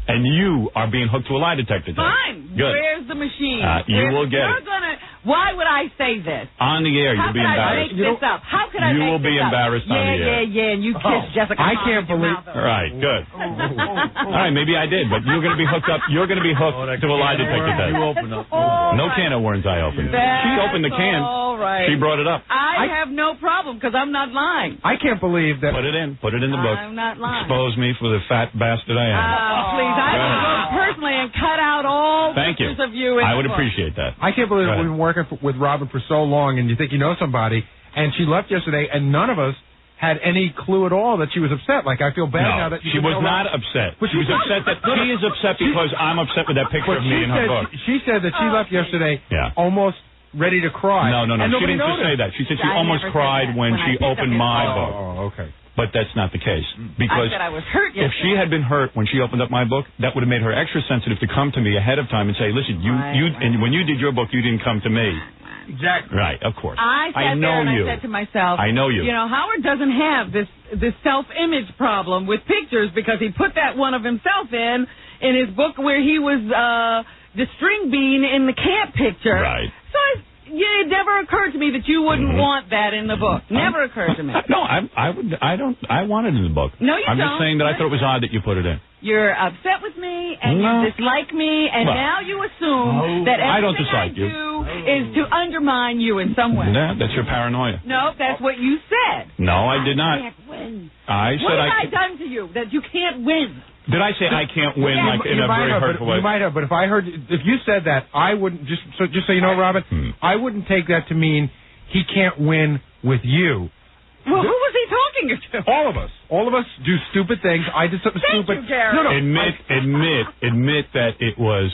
And you are being hooked to a lie detector test. Fine. Good. Where's the machine? You will get it. Why would I say this? On the air, you'll be embarrassed. How could I make this up? You will be embarrassed on the air. Yeah, and you kissed Jessica. I can't believe. All right, good. All right, maybe I did, but you're going to be hooked up. You're going to be hooked to a lie detector test. You open up. No can of worms I opened. She opened the can. All right. She brought it up. I have no problem because I'm not lying. I can't believe that. Put it in. Put it in the book. I'm not lying. Expose me for the fat bastard I am. Please, I would go personally and cut out all pictures of you. I would appreciate that. I can't believe we've been working with Robin for so long, and you think you know somebody, and she left yesterday, and none of us had any clue at all that she was upset. Like, I feel bad now that she was not upset. But she was upset that she is upset because I'm upset with that picture of me in her book. She said that she left yesterday almost ready to cry. No. She didn't just say that. She said she almost cried when she opened my book. Oh, okay. But that's not the case. Because I said I was hurt yesterday. If she had been hurt when she opened up my book, that would have made her extra sensitive to come to me ahead of time and say, listen, and when you did your book, you didn't come to me. Exactly. Right, of course. I said to myself, I know you. Howard doesn't have this self-image problem with pictures because he put that one of himself in his book where he was the string bean in the camp picture. Right. So it never occurred to me that you wouldn't want that in the book. Never occurred to me. No, I want it in the book. No, you I'm don't. just saying that I thought it was odd that you put it in. You're upset with me, and you dislike me, and now you assume that everything I do is to undermine you in some way. Yeah, that's your paranoia. No, that's what you said. No, I did not. I can't win. I said what have I done to you that you can't win? Did I say I can't win in a very hurtful way? You might have, but if you said that, I wouldn't, just so you know, Robin, I wouldn't take that to mean he can't win with you. Well, who was he talking to? All of us. All of us do stupid things. I did something stupid. You, Gary. No. Admit that it was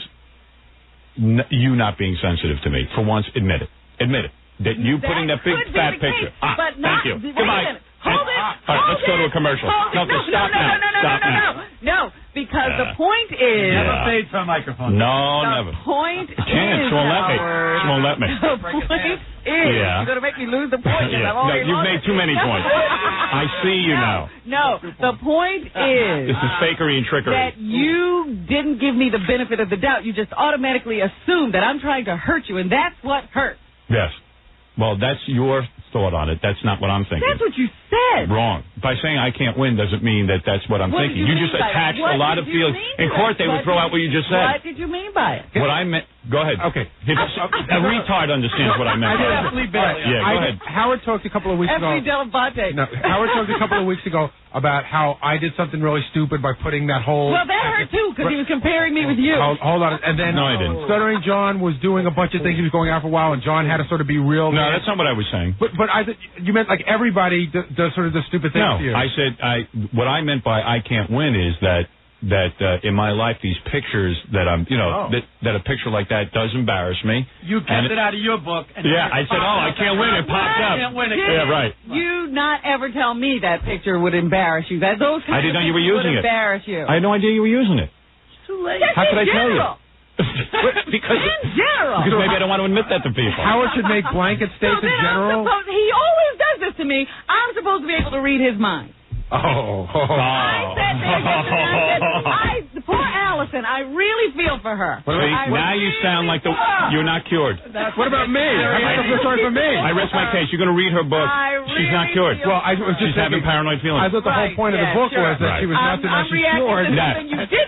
you not being sensitive to me. For once, admit it. Admit it. That you putting that big fat picture. But thank you. Goodbye. Hold it. All right, let's go to a commercial. Stop now. No, because the point is... Never fades from a microphone. No, never. The point is... She won't let me. The point is... You're going to make me lose the point. No, you've made too many points. I see you now. No, the point is... This is fakery and trickery. That you didn't give me the benefit of the doubt. You just automatically assumed that I'm trying to hurt you, and that's what hurts. Yes. Well, that's your thought on it. That's not what I'm thinking. That's what you said. Wrong. By saying I can't win doesn't mean that that's what I'm thinking. You just attached a lot of feelings. In court, they would throw out what you just said. What did you mean by it? What I meant... Go ahead. Okay. A retard understands what I meant. Yeah, go ahead. Howard talked a couple of weeks ago. Every Delabate. No, Howard talked a couple of weeks ago about how I did something really stupid by putting that whole... Well, that hurt, too, because he was comparing me with you. Hold on. And then No, I didn't. Stuttering John was doing a bunch of things. He was going out for a while, and John had to sort of be real. No, that's not what I was saying. But you meant like everybody does sort of the stupid things No, to you. I said what I meant by I can't win is that in my life these pictures that I'm that a picture like that does embarrass me. You kept it out of your book. And I said, I can't win. It popped up. I can't win it. Yeah, right. You not ever tell me that picture would embarrass you. That those kind I didn't of know you were pictures using would it. embarrass you. I had no idea you were using it. Too late. How could I tell you? because in general. Because maybe I don't want to admit that to people. Howard should make blanket statements in general. He always does this to me. I'm supposed to be able to read his mind. I said that. Poor Allison. I really feel for her. Now you sound like you're not cured. What about me? I'm so sorry for me. I rest my case. You're going to read her book. She's not cured. Well, I was just She's having paranoid feelings. I thought the whole point of the book was that she was nuts and now she's cured.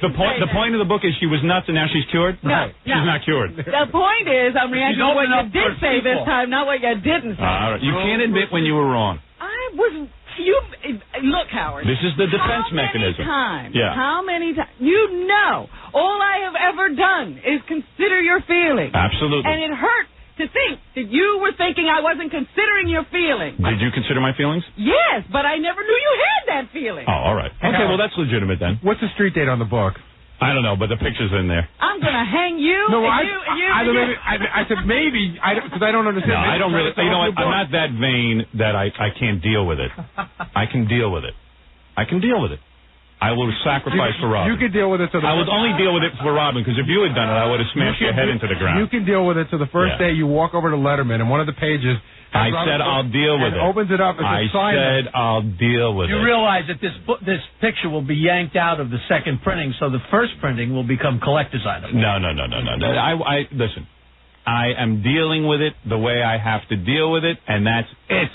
The point of the book is she was nuts and now she's cured? No. She's not cured. The point is I'm reacting to what you did say this time, not what you didn't say. All right. You can't admit when you were wrong. Look, Howard. This is the defense mechanism. How many times? You know, all I have ever done is consider your feelings. Absolutely. And it hurts to think that you were thinking I wasn't considering your feelings. Did you consider my feelings? Yes, but I never knew you had that feeling. Oh, all right. Okay, well, that's legitimate then. What's the street date on the book? I don't know, but the picture's in there. I'm going to hang you. No, I said maybe, because I don't understand. No, I don't really. You know what? I'm not that vain that I can't deal with it. I can deal with it. I can deal with it. I will sacrifice for Robin. You can deal with it. I would only deal with it for Robin, because if you had done it, I would have smashed your head into the ground. You can deal with it to the first day you walk over to Letterman, and one of the pages... I said I'll deal with it. Opens it up as a sign. I said I'll deal with it. You realize that this picture will be yanked out of the second printing, so the first printing will become collector's item. No. Listen, I am dealing with it the way I have to deal with it, and that's it.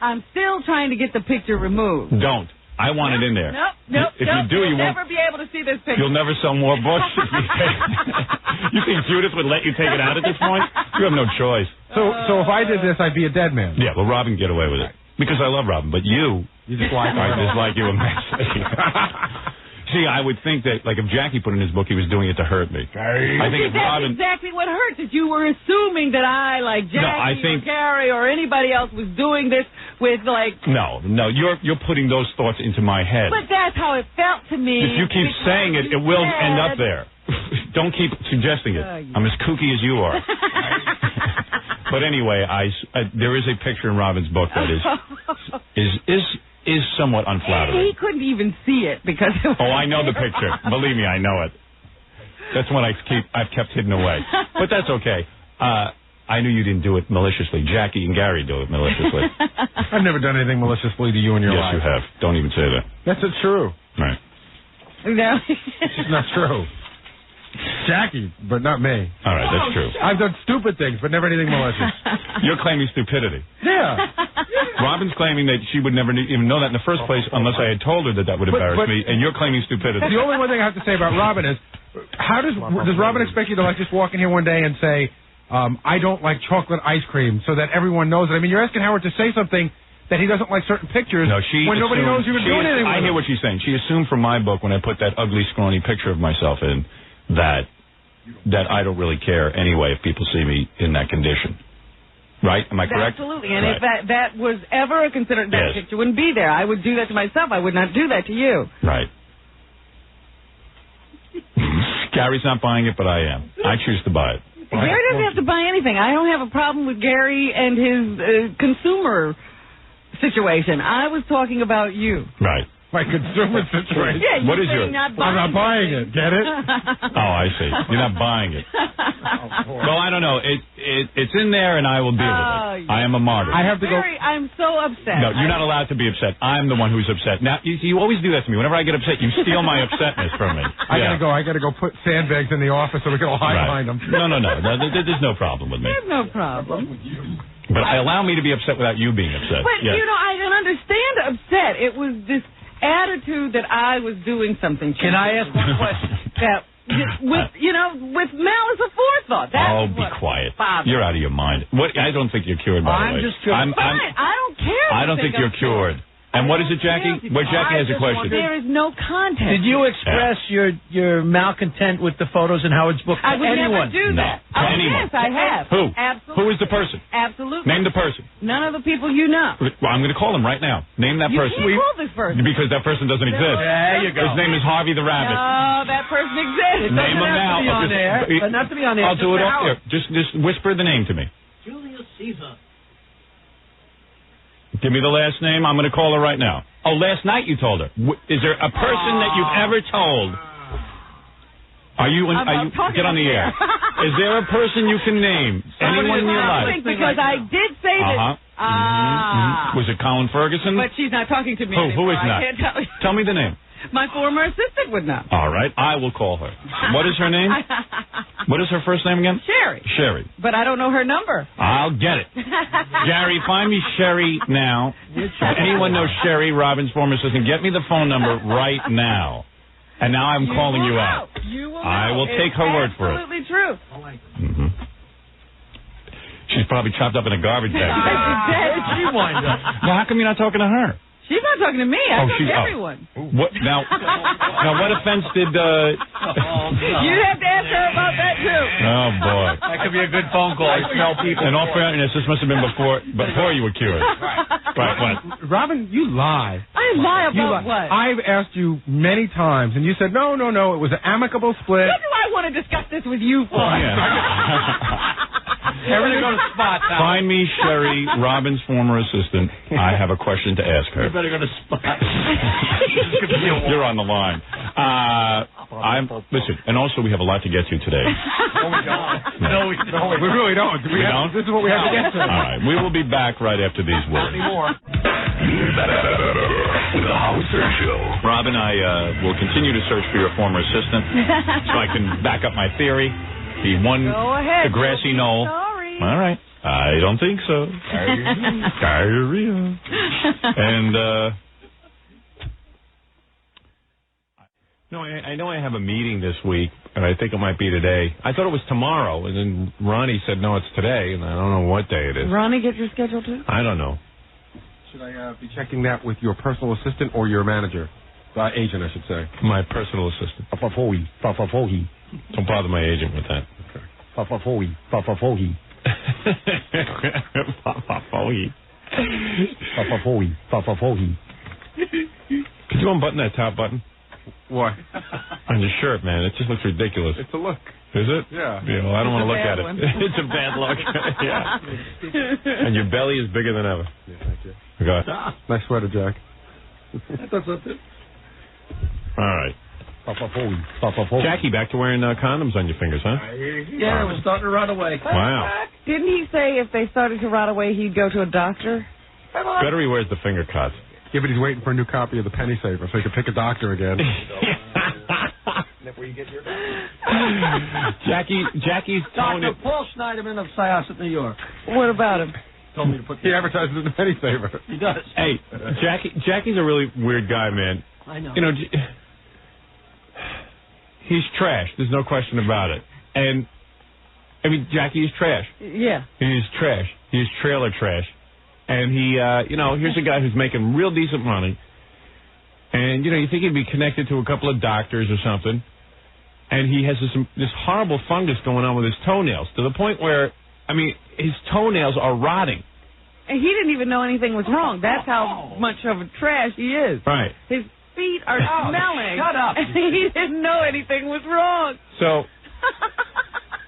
I'm still trying to get the picture removed. Don't. I want it in there. Nope. If you do, you'll you won't. never be able to see this picture. You'll never sell more books. You think Judith would let you take it out at this point? You have no choice. So if I did this, I'd be a dead man. Yeah, well, Robin can get away with it. Because I love Robin. But you just like I dislike you immensely. See, I would think that, like, if Jackie put in his book, he was doing it to hurt me. I think if Robin... That's exactly what hurts, is you were assuming that I, like Jackie or Gary or anybody else, was doing this with, like... No, you're putting those thoughts into my head. But that's how it felt to me. If you keep saying it, it will end up there. Don't keep suggesting it. I'm as kooky as you are. But anyway, there is a picture in Robin's book that is somewhat unflattering. He couldn't even see it because... I know the picture. Believe me, I know it. That's one I've kept hidden away. But that's okay. I knew you didn't do it maliciously. Jackie and Gary do it maliciously. I've never done anything maliciously to you in your life. Yes, you have. Don't even say that. That's true. Right. No. It's just not true. Jackie, but not me. All right, that's true. I've done stupid things, but never anything malicious. You're claiming stupidity. Yeah. Robin's claiming that she would never even know that in the first place unless I had told her that would embarrass me, and you're claiming stupidity. The only one thing I have to say about Robin is, does Robin expect you to just walk in here one day and say, I don't like chocolate ice cream, so that everyone knows it? I mean, you're asking Howard to say something that he doesn't like certain pictures when nobody knows you were doing anything with it. I hear what she's saying. She assumed from my book, when I put that ugly, scrawny picture of myself in, that I don't really care anyway if people see me in that condition. Right? Am I correct? Absolutely. And if that was ever considered, that picture wouldn't be there. I would do that to myself. I would not do that to you. Right. Gary's not buying it, but I am. I choose to buy it. Gary doesn't have to buy anything. I don't have a problem with Gary and his consumer situation. I was talking about you. Right. My consumer situation. Yeah, what is yours? I'm not buying it. Get it? Oh, I see. You're not buying it. Well, I don't know. It's in there, and I will deal with it. I am a martyr. I have to go. I'm so upset. No, you're not allowed to be upset. I'm the one who's upset. Now, you always do that to me. Whenever I get upset, you steal my upsetness from me. I gotta go put sandbags in the office so we can all hide behind them. No. There's no problem with me. There's no problem. But allow me to be upset without you being upset. But, I can understand upset. It was this attitude that I was doing something. Can I ask one question? That with malice aforethought. That's be quiet. bothers. You're out of your mind. I don't think you're cured, by the way. I'm just cured. I don't care. I don't think you're cured. And what is it, Jackie? Well, Jackie has a question. There is no context. Did you express your malcontent with the photos in Howard's book to I would anyone? never do that. No. To anyone. Yes, I have. Who? Absolutely. Who is the person? Absolutely. Name the person. None of the people you know. Well, I'm going to call him right now. Name that person. You can't call this person. Because that person doesn't exist. There you go. His name is Harvey the Rabbit. No, that person exists. Name him now. But not to be on air. I'll do it off air. Just whisper the name to me. Julius Caesar. Give me the last name. I'm going to call her right now. Oh, last night you told her. Is there a person that you've ever told? Are you get on the air? Is there a person you can name? Anyone in your life? Because I did say that. Was it Colin Ferguson? But she's not talking to me anymore. Who is not? I can't tell you. Tell me the name. My former assistant would know. All right, I will call her. What is her name? What is her first name again? Sherry. Sherry. But I don't know her number. I'll get it. Gary, find me Sherry now. If anyone knows Sherry, Robin's former assistant, get me the phone number right now. And now I'm calling you out. You will know. I will take her word for it. Absolutely true. Mm-hmm. She's probably chopped up in a garbage bag. She winds up. Well, how come you're not talking to her? She's not talking to me. I talk to everyone. What now? What offense did? You'd have to ask her about that too. Oh boy, that could be a good phone call. I smell people. In all fairness, this must have been before you were cured. Right. What? Robin, you lie. I lie about what? I've asked you many times, and you said no. It was an amicable split. What do I want to discuss this with you for? Everything go to Spot now. Find me Sherry, Robin's former assistant. I have a question to ask her. You better go to Spot. You're on the line. Listen, and also we have a lot to get to today. No, we don't. We really don't. This is what we have to get to. All right, we will be back right after these words. With the Howard Stern Show. Robin, I will continue to search for your former assistant so I can back up my theory. The one, the grassy knoll. Sorry. All right. I don't think so. Diarrhea. And, I know I have a meeting this week, and I think it might be today. I thought it was tomorrow, and then Ronnie said, no, it's today, and I don't know what day it is. Ronnie get your schedule too? I don't know. Should I be checking that with your personal assistant or your manager? Agent, I should say. My personal assistant. Don't bother my agent with that. Could you unbutton that top button? What? On your shirt, man. It just looks ridiculous. It's a look. Is it? Yeah. Well, I don't want to look at it. One. It's a bad look. Yeah. And your belly is bigger than ever. Yeah, thank you. Okay. Nice sweater, Jack. All right. Jackie, back to wearing condoms on your fingers, huh? Yeah, we're starting to run away. Wow. Didn't he say if they started to rot away, he'd go to a doctor? Better he wears the finger cuts. Yeah, but he's waiting for a new copy of the Penny Saver so he can pick a doctor again. Jackie's Dr. Paul Schneiderman of Syosset, New York. What about him? Told me to put. He advertises in the Penny Saver. He does. Hey, Jackie's a really weird guy, man. I know. You know, he's trash. There's no question about it. And I mean, Jackie is trash. Yeah. He's trash. He's trailer trash. And he, here's a guy who's making real decent money. And, you think he'd be connected to a couple of doctors or something. And he has this horrible fungus going on with his toenails to the point where, his toenails are rotting. And he didn't even know anything was wrong. That's how much of a trash he is. Right. His feet are smelling. Shut up. And he didn't know anything was wrong. So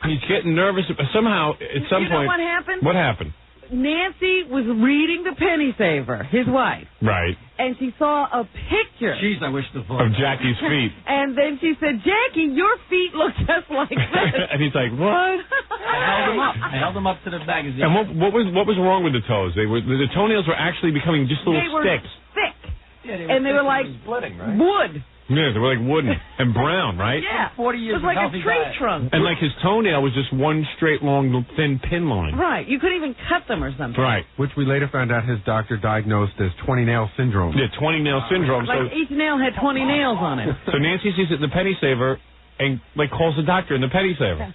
he's getting nervous. Somehow, at some point. You know what happened? What happened? Nancy was reading the Penny Saver, his wife. Right. And she saw a picture. Jeez, I wish the phone. Of Jackie's feet. And then she said, Jackie, your feet look just like this. And he's like, what? I held them up to the magazine. And what was wrong with the toes? The toenails were actually becoming just little sticks. Thick. Yeah, they were like splitting, right? wood. Yeah, they were like wooden and brown, right? Yeah. 40 years it was like a tree trunk. And like his toenail was just one straight, long, thin pin line. Right. You couldn't even cut them or something. Right. Which we later found out his doctor diagnosed as 20-nail syndrome. Yeah, 20-nail syndrome. Like each nail had 20 nails on it. So Nancy sees it in the Penny Saver, and like calls the doctor in the penny saver.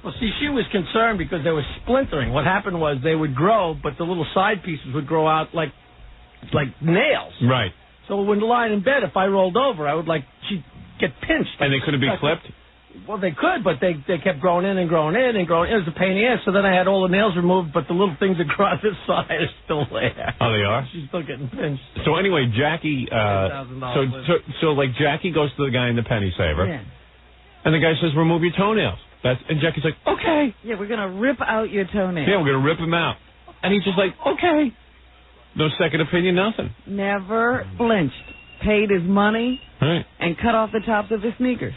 Well, see, she was concerned because they were splintering. What happened was they would grow, but the little side pieces would grow out like nails. Right. So when lying in bed, if I rolled over, I would she'd get pinched. And they couldn't be clipped? Well, they could, but they kept growing in and growing in and growing in. It was a pain in the ass. So then I had all the nails removed, but the little things that grow on this side are still there. Oh, they are? She's still getting pinched. So anyway, Jackie, so like Jackie goes to the guy in the penny saver, and the guy says, remove your toenails. And Jackie's like, okay. Yeah, we're going to rip out your toenails. Yeah, we're going to rip them out. And he's just like, okay. No second opinion, nothing. Never flinched. Paid his money Right. and cut off the tops of his sneakers.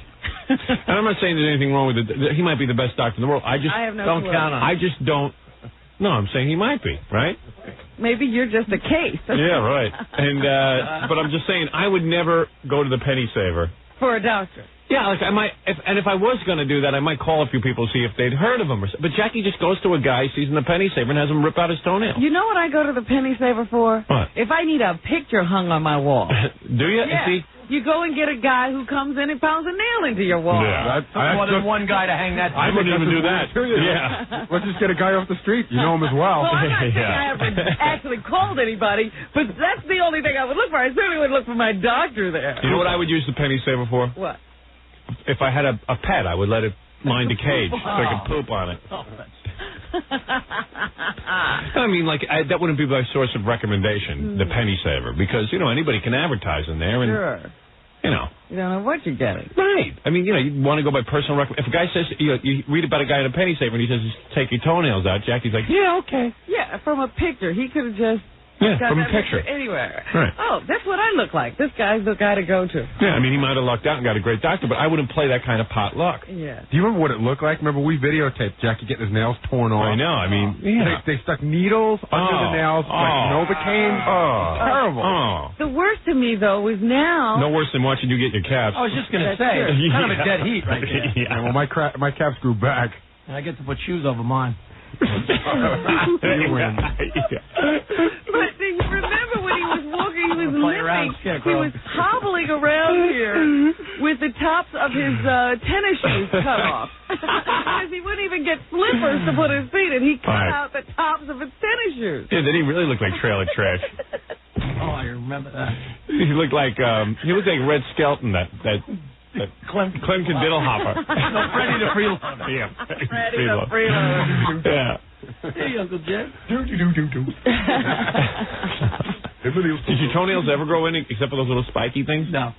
And I'm not saying there's anything wrong with it. He might be the best doctor in the world. I have no don't clue. count on it. I just don't. No, I'm saying he might be, right? Maybe you're just a case. Yeah, right. And but I'm just saying I would never go to the penny saver. For a doctor. Yeah, like I might, if I was going to do that, I might call a few people to see if they'd heard of him. But Jackie just goes to a guy, sees in the penny saver, and has him rip out his toenails. You know what I go to the penny saver for? What? If I need a picture hung on my wall. Do you? Yeah. See? You go and get a guy who comes in and pounds a nail into your wall. Yeah. More than one guy to hang that. I wouldn't even do that. Yeah. Let's just get a guy off the street. You know him as well. Well, I'm not saying I haven't actually called anybody, but that's the only thing I would look for. I certainly would look for my doctor there. You know what I would use the penny saver for? What? If I had a pet, I would let it mind a cage so I could poop on it. I mean, that wouldn't be my source of recommendation, the penny saver, because, anybody can advertise in there. And, sure. You don't know what you're getting. Right. I mean, you want to go by personal recommendation. If a guy says, you read about a guy in a penny saver and he says, take your toenails out, Jackie's like, yeah, okay. Yeah, from a picture. He could have just... Yeah, got from that a picture. Anywhere. Right. Oh, that's what I look like. This guy's the guy to go to. Yeah, I mean, he might have lucked out and got a great doctor, but I wouldn't play that kind of pot luck. Yeah. Do you remember what it looked like? Remember, we videotaped Jackie getting his nails torn off. I know. I mean, they stuck needles under the nails, like Novocaine. Terrible. The worst to me, though, is now... No worse than watching you get your calves. I was just going to say, it's kind of a dead heat right there. Yeah, well, my calves grew back. And I get to put shoes over mine. But do you remember when he was walking, he was limping, he was hobbling around here with the tops of his tennis shoes cut off. Because he wouldn't even get slippers to put his feet in. He cut out the tops of his tennis shoes. Yeah, then he really looked like trailer trash. Oh, I remember that. He looked like Red Skelton, that Clemson Diddlehopper. No, Freddie the Freeloader. Yeah, Freddie the Freeloader. Yeah. Hey, Uncle Jed. Did your toenails ever grow in except for those little spiky things? No.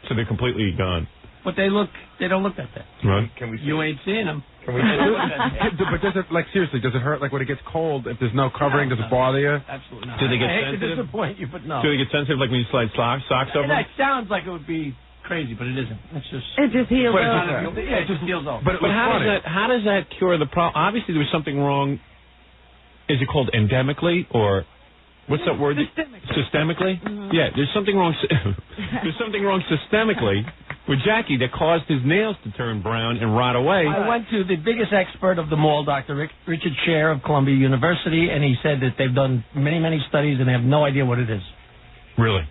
So they're completely gone. But they don't look that bad. Right. You ain't seeing them. But does it, seriously, does it hurt, when it gets cold, if there's no covering, does it bother you? Absolutely not. Do they get I hate sensitive? to disappoint you, but no. Do they get sensitive like when you slide socks over? That sounds like it would be crazy, but it isn't. It just heals over. Yeah, it just heals over. But how does that cure the problem? Obviously, there was something wrong. Is it called endemically or what's that word? Systemically. Mm-hmm. Yeah, there's something wrong. There's something wrong systemically with Jackie that caused his nails to turn brown and rot away. I went to the biggest expert of them all, Dr. Richard Scher of Columbia University, and he said that they've done many, many studies and they have no idea what it is. Really?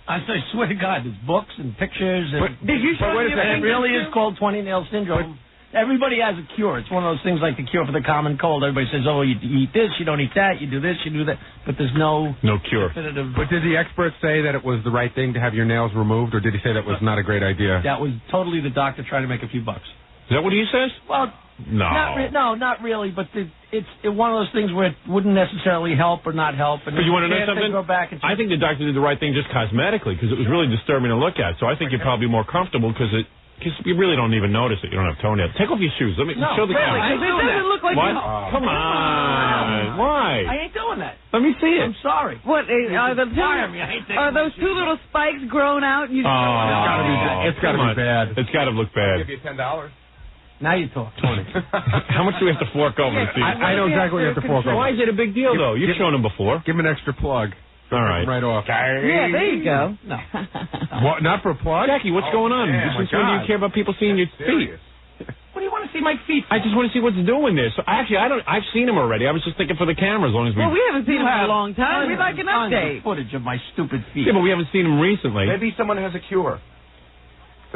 I swear to God, there's books and pictures. And did you show me it really is called 20-nail syndrome. Everybody has a cure. It's one of those things like the cure for the common cold. Everybody says, oh, you eat this, you don't eat that, you do this, you do that. But there's no cure. Definitive. But did the experts say that it was the right thing to have your nails removed, or did he say that was not a great idea? That was totally the doctor trying to make a few bucks. Is that what he says? Well, no. Not really, but it's one of those things where it wouldn't necessarily help or not help. And but you want to know something? Go back and I think the doctor did the right thing just cosmetically because it was really disturbing to look at. So I think you're probably more comfortable because you really don't even notice it. You don't have toenails. Take off your shoes. Let me show the camera. It doesn't look like what? Come on. Why? I ain't doing that. Let me see it. I'm sorry. What are those two little spikes grown out? It's got to be bad. It's got to look bad. I'll give you $10. Now you talk. 20. How much do we have to fork over to see? I know exactly what you have to fork over. Why is it a big deal, though? You've shown him before. Give him an extra plug. All right. Right off. Yeah, there you go. No. What? Not for a plug? Jackie, what's going on? Since when do you care about people seeing your feet? What do you want to see my feet for? I just want to see what's doing there. So actually, I've seen him already. I was just thinking for the camera as long as we... Well, we haven't seen him in a long time. We'd like an update. Footage of my stupid feet. Yeah, but we haven't seen him recently. Maybe someone has a cure.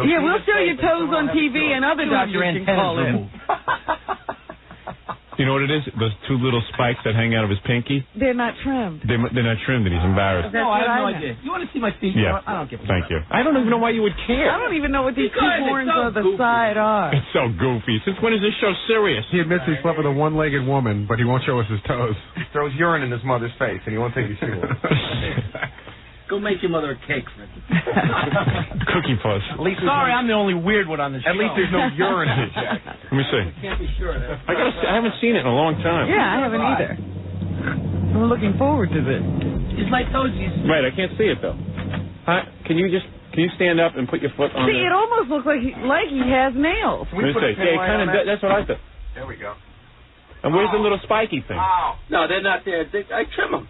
Yeah, we'll show your toes on TV, and other doctors can call in. You know what it is? Those two little spikes that hang out of his pinky? They're not trimmed. They're not trimmed, and he's embarrassed. No, I have no idea. You want to see my feet? Yeah. I don't give a Thank you. I don't even know why you would care. I don't even know what these two horns so on the side are. It's so goofy. Since when is this show serious? He admits he slept with a one-legged woman, but he won't show us his toes. He throws urine in his mother's face, and he won't take you serious. Go make your mother a cake, Fred. Cookie puss. Sorry, I'm the only weird one on the show. At least there's no urine in it, Jack. Let me see. Can't be sure of that. I haven't seen it in a long time. Yeah, I haven't either. I'm looking forward to this. It's my toesies. Right, I can't see it though. Can you stand up and put your foot on See, it almost looks like he has nails. Let me see. Yeah, kind of. That's what I thought. There we go. And where's the little spiky thing? No, they're not there. I trim them.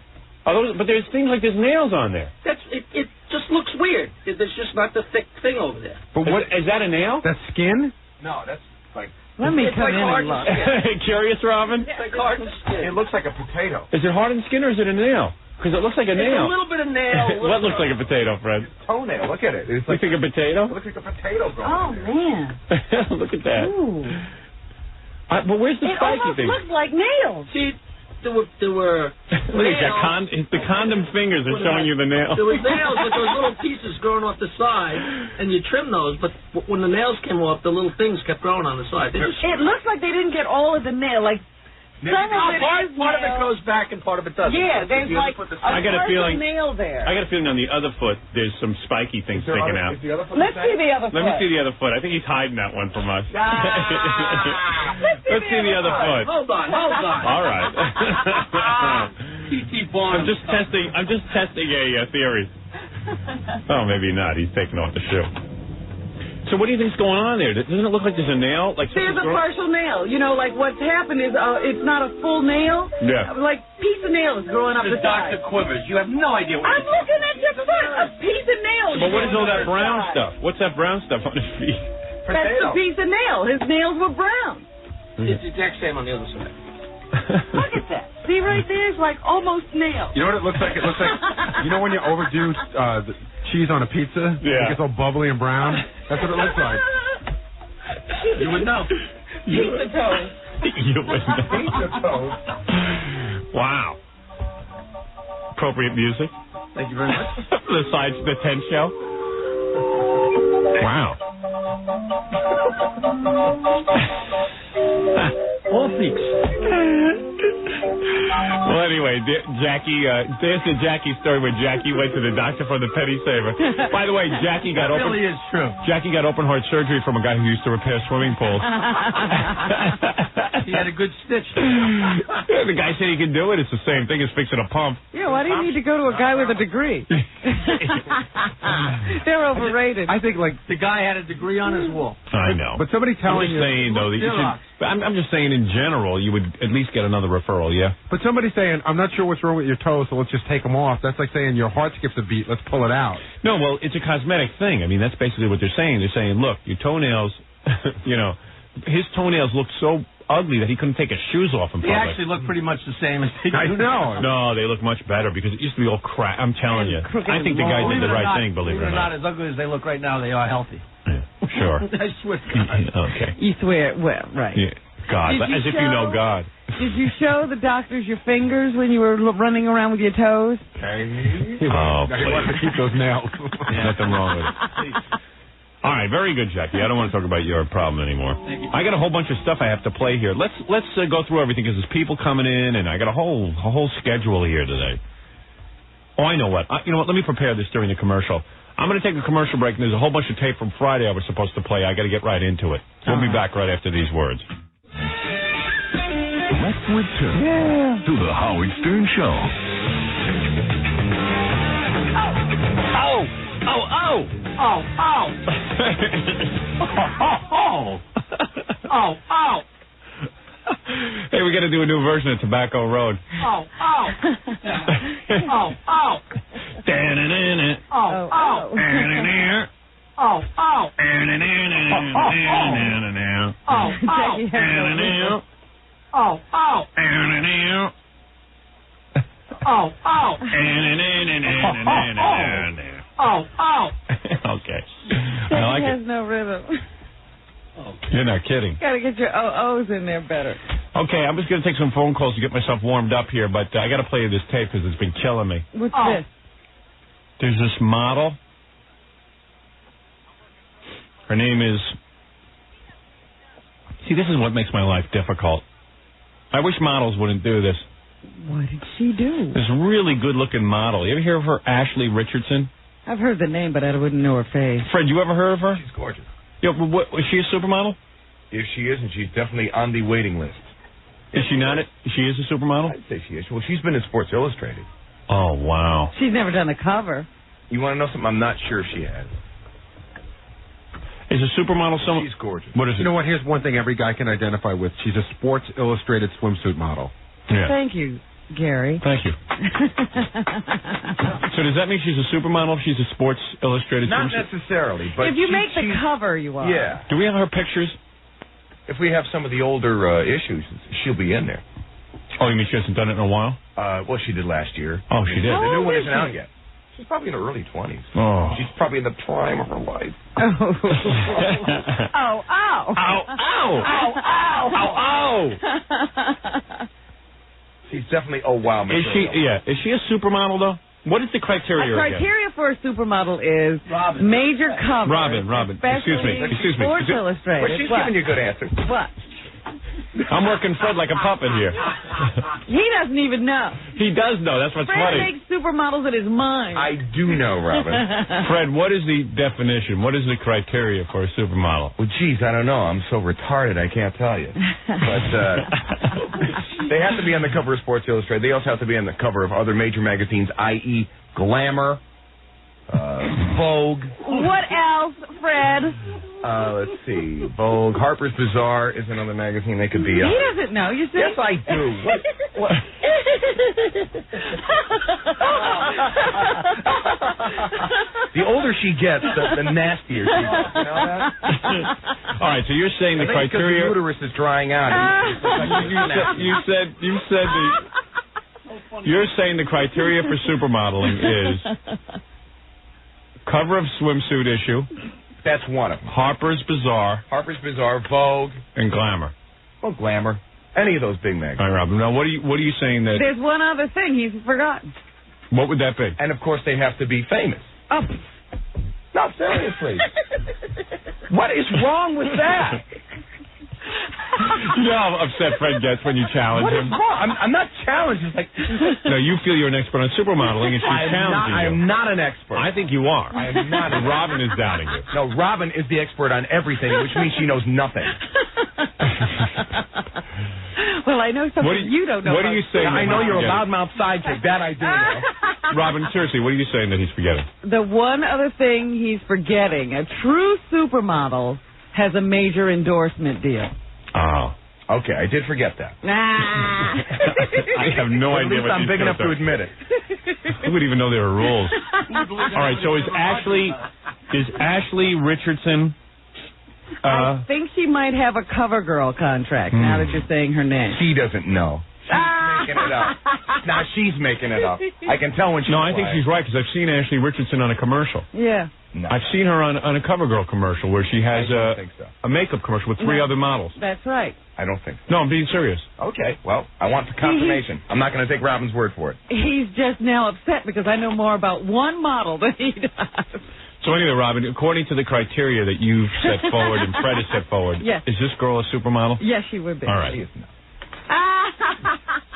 But there's things like there's nails on there. It just looks weird. There's just not the thick thing over there. But what is that a nail? That's skin? No, that's like... Let me It's come like in hard and look. skin. Curious, Robin? It's like hardened skin. It looks like a potato. Is it hardened skin or is it a nail? Because it looks like a It's nail. a little bit of nail. What looks like a potato, Fred? Toenail. Look at it. It's like Looks like a potato? It looks like a potato growing. Oh, man. Look at that. Ooh. But where's the It spiky almost thing? looks like nails. See, there were Look at nails. the condom fingers are showing you the nail. There was nails with those little pieces growing off the side, and you trim those, but when the nails came off, the little things kept growing on the side. They just, It looks like they didn't get all of the nail. Like, some of it is part of it nail. goes back and part of it doesn't. Yeah, there's like a I got a feeling- nail there. I got a feeling on the other foot there's some spiky things sticking out. Let's see the other foot. Let me see the other foot. I think he's hiding that one from us. Let's see the other foot. Hold on. All right. T.T. Barnes. I'm just testing a theory. Oh, maybe not. He's taking off the shoe. So what do you think's going on there? Doesn't it look like there's a nail? Like there's a partial nail. You know, like what's happened is it's not a full nail. Yeah. Like piece of nail is growing up the side. Dr. Quivers. You have no idea what I'm looking at your foot. A piece of nail. But what is all that brown stuff? What's that brown stuff on his feet? That's the piece of nail. His nails were brown. It's the exact same on the other side. Look at that. See right there? It's like almost nail. You know what it looks like? It looks like, you know when you overdo the cheese on a pizza? Yeah. It gets all bubbly and brown? That's what it looks like. You would know. Pizza toes. You would know. Pizza toes. Wow. Appropriate music. Thank you very much. Besides the 10 show. Wow. All freaks. Well, anyway, Jackie, there's the Jackie story where Jackie went to the doctor for the penny saver. By the way, Jackie got That really is true. Jackie got open heart surgery from a guy who used to repair swimming pools. He had a good stitch. The guy said he could do it. It's the same thing as fixing a pump. Yeah, why do you need to go to a guy with a degree? They're overrated. I think, like, The guy had a degree on his wall. I know. but somebody I'm telling just you... saying, though, that you should... I'm just saying, in general, you would at least get another referral, yeah? But somebody saying, I'm not sure what's wrong with your toes, so let's just take them off. That's like saying your heart skips a beat, let's pull it out. No, well, it's a cosmetic thing. I mean, that's basically what they're saying. They're saying, look, your toenails, his toenails look so ugly that he couldn't take his shoes off in They public. actually look pretty much the same as they do. I know. No, they look much better because it used to be all crap. I'm telling you. Crooked I think the guy and did the Believe it or right not, thing, believe it or not, not. as ugly as they look right now, they are healthy. Yeah, sure. I swear to God. Okay. You swear, well, right. Yeah. God, Did you as if you know show- God. Did you show the doctors your fingers when you were running around with your toes? Oh, He wants to keep those nails. Nothing wrong with it. All right, very good, Jackie. I don't want to talk about your problem anymore. I got a whole bunch of stuff I have to play here. Let's go through everything because there's people coming in, and I got a whole schedule here today. Oh, I know what. You know what? Let me prepare this during the commercial. I'm going to take a commercial break, and there's a whole bunch of tape from Friday I was supposed to play. I got to get right into it. We'll be back right after these words. Let's return to the Howard Stern Show. Oh! Oh! Oh! Oh, oh. Oh, oh. Hey, we got to do a new version of Tobacco Road. Oh, oh. Oh, oh. Da-na-na-na. Oh, oh. Da-na-na. Oh, oh. Da-na-na-na-na-na-na-na. Oh, oh. Da-na-na. Oh, oh. Da-na-na. Oh, oh. Da-na-na-na-na-na-na-na. Oh, oh. Okay. I like He has it. no no rhythm. You're not kidding. Got to get your O's in there better. Okay, I'm just going to take some phone calls to get myself warmed up here, but I got to play you this tape because it's been killing me. What's this? There's this model. Her name is... See, this is what makes my life difficult. I wish models wouldn't do this. What did she do? This really good-looking model. You ever hear of her, Ashley Richardson? I've heard the name, but I wouldn't know her face. Fred, you ever heard of her? She's gorgeous. Yeah, is she a supermodel? If she isn't, she's definitely on the waiting list. Is she not? She is a supermodel? I'd say she is. Well, she's been in Sports Illustrated. Oh, wow. She's never done a cover. You want to know something? I'm not sure if she has. Is a supermodel someone? She's gorgeous. What is it? You know what? Here's one thing every guy can identify with. She's a Sports Illustrated swimsuit model. Yeah. Thank you, Gary. Thank you. So does that mean she's a supermodel if she's a Sports Illustrated Not swimsuit? necessarily, but if you make the cover, you are. Yeah. Do we have her pictures? If we have some of the older issues, she'll be in there. Oh, you mean she hasn't done it in a while? Well, she did last year. Oh, she did? The new one is isn't out yet. She's probably in her early 20s. Oh. She's probably in the prime of her life. Oh. Ow, ow. Ow, ow. Ow, ow. Ow, ow. She's definitely, oh, wow, Is she, is she a supermodel, though? What is the criteria The criteria for a supermodel is major cover. Robin. Excuse me. Sports Illustrated. Well, she's giving you a good answer. What? I'm working Fred like a puppet here. He doesn't even know. He does know. That's what's Fred funny. makes supermodels in his mind. I do know, Robin. Fred, what is the definition? What is the criteria for a supermodel? Well, geez, I don't know. I'm so retarded, I can't tell you. But they have to be on the cover of Sports Illustrated. They also have to be on the cover of other major magazines, i.e. Glamour, Vogue. What else, Fred? Let's see. Vogue, Harper's Bazaar is another magazine they could be on. He doesn't know. You see? Yes, I do. What? The older she gets, the nastier she gets. You know that? All right, so you're saying the criteria... The uterus is drying out. You're saying the criteria for supermodeling is cover of swimsuit issue. That's one of them. Harper's Bazaar, Vogue, and Glamour. Well, Glamour. Any of those big magazines. All right, Robin. Now, what are you saying that... There's one other thing he's forgotten. What would that be? And, of course, they have to be famous. Oh. No, seriously. What is wrong with that? You know how upset Fred gets when you challenge him? What is wrong? I'm not challenged. It's like... No, you feel you're an expert on supermodeling, and she's challenging you. I am not an expert. I think you are. I am not. Robin is doubting you. No, Robin is the expert on everything, which means she knows nothing. Well, I know something you don't know. What are you saying? I know you're a loudmouth sidekick. That I do know. Robin, seriously, what are you saying that he's forgetting? The one other thing he's forgetting, a true supermodel has a major endorsement deal. Oh. Okay, I did forget that. I have no idea what I'm big enough to admit it. Who would even know there are rules? All right, so is Ashley Richardson... I think she might have a CoverGirl contract now that you're saying her name. She doesn't know. She's making it up. Now she's making it up. I can tell when she's I think she's right, because I've seen Ashley Richardson on a commercial. Yeah. No. I've seen her on a CoverGirl commercial where she has a makeup commercial with three other models. That's right. I don't think so. No, I'm being serious. Okay, well, I want the confirmation. I'm not going to take Robin's word for it. He's just now upset because I know more about one model than he does. So anyway, Robin, according to the criteria that you've set forward and Fred has set forward, yes. Is this girl a supermodel? Yes, she would be. All right. She is not.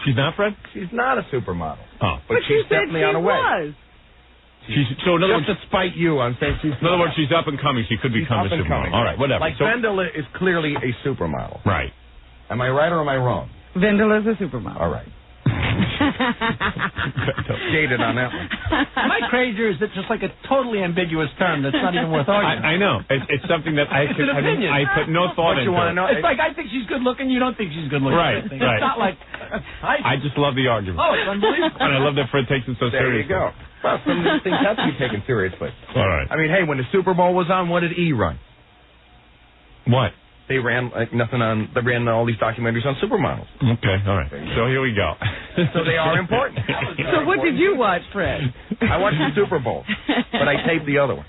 She's not, Fred? She's not a supermodel. Oh. But she's definitely on her way. So in other words, to spite you, I'm saying she's... In other words, she's up and coming. She could become a supermodel. All right, whatever. Like Vendel is clearly a supermodel. Right. Am I right or am I wrong? Vendel is a supermodel. All right. Dated on that one. My crazier is it's just like a totally ambiguous term that's not even worth arguing. I know. It's something that I put no thought into. You want to know? It's like I think she's good looking, you don't think she's good looking. Right, It's right. not like... I just love the argument. Oh, it's unbelievable. And I love that Fred takes it so There seriously. you go. Well, some of these things have to be taken seriously. All right. I mean, hey, when the Super Bowl was on, what did E run? What? They ran nothing on. They ran all these documentaries on supermodels. Okay, all right. So here we go. So they are important. So what did you watch, Fred? I watched the Super Bowl, but I taped the other one.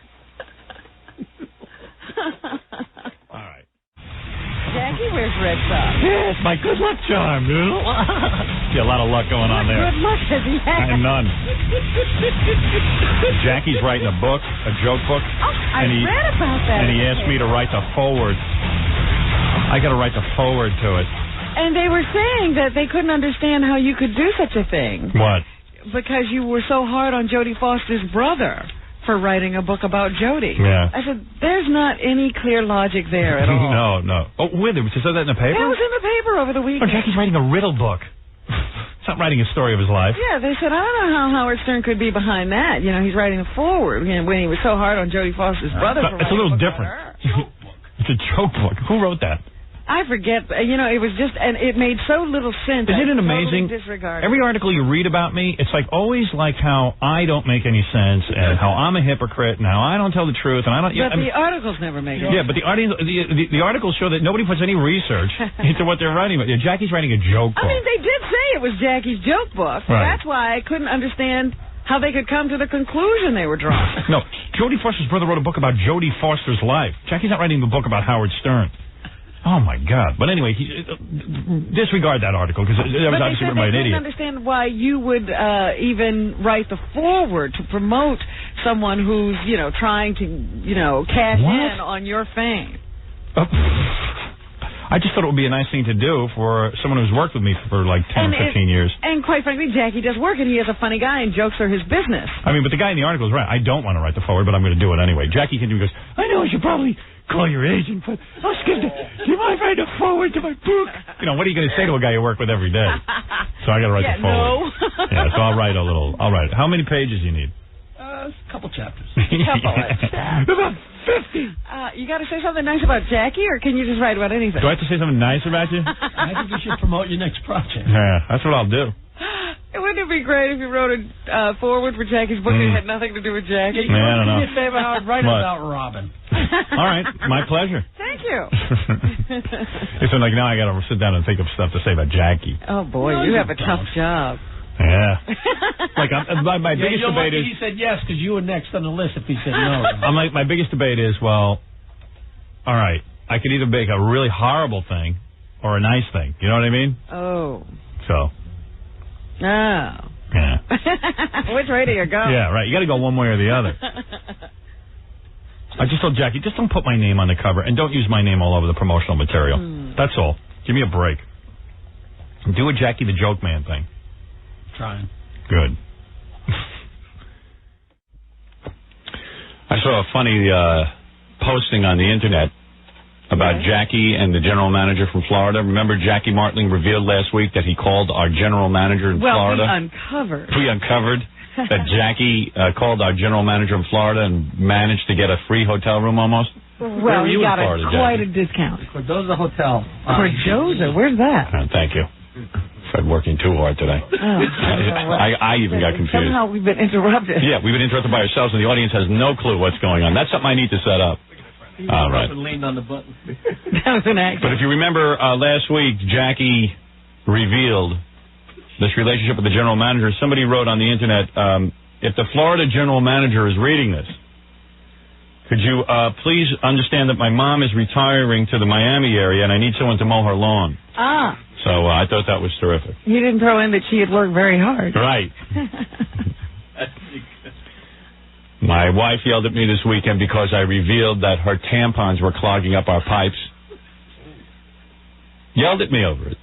Jackie wears red socks. Yeah, it's my good luck charm, dude. See, a lot of luck going on there. Good luck has he had? And none. Jackie's writing a book, a joke book. Oh, I read about that. And he asked me to write the forward. I got to write the forward to it. And they were saying that they couldn't understand how you could do such a thing. What? Because you were so hard on Jodie Foster's brother for writing a book about Jodie. Yeah. I said, there's not any clear logic there at all. No. Oh, wait, was that in the paper? It was in the paper over the Oh, weekend. Jackie's writing a riddle book. He's not writing a story of his life. Yeah, they said, I don't know how Howard Stern could be behind that. You know, he's writing a forward when he was so hard on Jodie Foster's brother. It's a little different. It's a joke book. Who wrote that? I forget. You know, it was just, and it made so little sense. Isn't it amazing? Disregarded. Every article you read about me, it's like always like how I don't make any sense and how I'm a hypocrite and how I don't tell the truth and I don't. But the articles never make sense. Yeah, but the articles show that nobody puts any research into what they're writing. Jackie's writing a joke book. I mean, they did say it was Jackie's joke book. Right. That's why I couldn't understand how they could come to the conclusion they were drawing. No, Jodie Foster's brother wrote a book about Jodie Foster's life. Jackie's not writing a book about Howard Stern. Oh, my God. But anyway, disregard that article, because that was obviously written by an idiot. I couldn't understand why you would even write the forward to promote someone who's, you know, trying to, you know, cash in on your fame. I just thought it would be a nice thing to do for someone who's worked with me for like 10 or 15 years. And quite frankly, Jackie does work, and he is a funny guy, and jokes are his business. I mean, but the guy in the article is right. I don't want to write the forward, but I'm going to do it anyway. Jackie can do it. Goes, I know I should probably call your agent, but I was scared. Do you mind writing a forward to my book? You know, what are you going to say to a guy you work with every day? So I got to write the forward. No. Yeah, so I'll write a little. I'll write. How many pages you need? A couple chapters. About 50. You got to say something nice about Jackie, or can you just write about anything? Do I have to say something nice about you? I think you should promote your next project. Yeah, that's what I'll do. Wouldn't it be great if you wrote a forward for Jackie's book that had nothing to do with Jackie? Man, I don't know. Do me a favor, Howard, write about Robin. All right, my pleasure. Thank you. It's like now I got to sit down and think of stuff to say about Jackie. Oh, boy, you have a tough job. Yeah. Like my biggest you're debate lucky is. He said yes because you were next on the list. If he said no, I'm like, my biggest debate is, well, all right, I could either make a really horrible thing or a nice thing. You know what I mean? Oh. So. Oh. Yeah. Which way do you go? Yeah, right. You got to go one way or the other. I just told Jackie, just don't put my name on the cover and don't use my name all over the promotional material. That's all. Give me a break. Do a Jackie the Joke Man thing. Trying. Good. I saw a funny posting on the internet about Jackie and the general manager from Florida. Remember Jackie Martling revealed last week that he called our general manager in Florida? We uncovered that Jackie called our general manager in Florida and managed to get a free hotel room almost. Well, he got quite a discount. Cordoza Hotel. Cordoza? Where's that? Thank you. Fred working too hard today. I even got confused. Somehow we've been interrupted. Yeah, we've been interrupted by ourselves, and the audience has no clue what's going on. That's something I need to set up. All right. Leaned on the button. That was an accident. But if you remember last week, Jackie revealed this relationship with the general manager. Somebody wrote on the internet, if the Florida general manager is reading this, could you please understand that my mom is retiring to the Miami area, and I need someone to mow her lawn. Ah. So I thought that was terrific. You didn't throw in that she had worked very hard. Right. My wife yelled at me this weekend because I revealed that her tampons were clogging up our pipes. Yelled at me over it.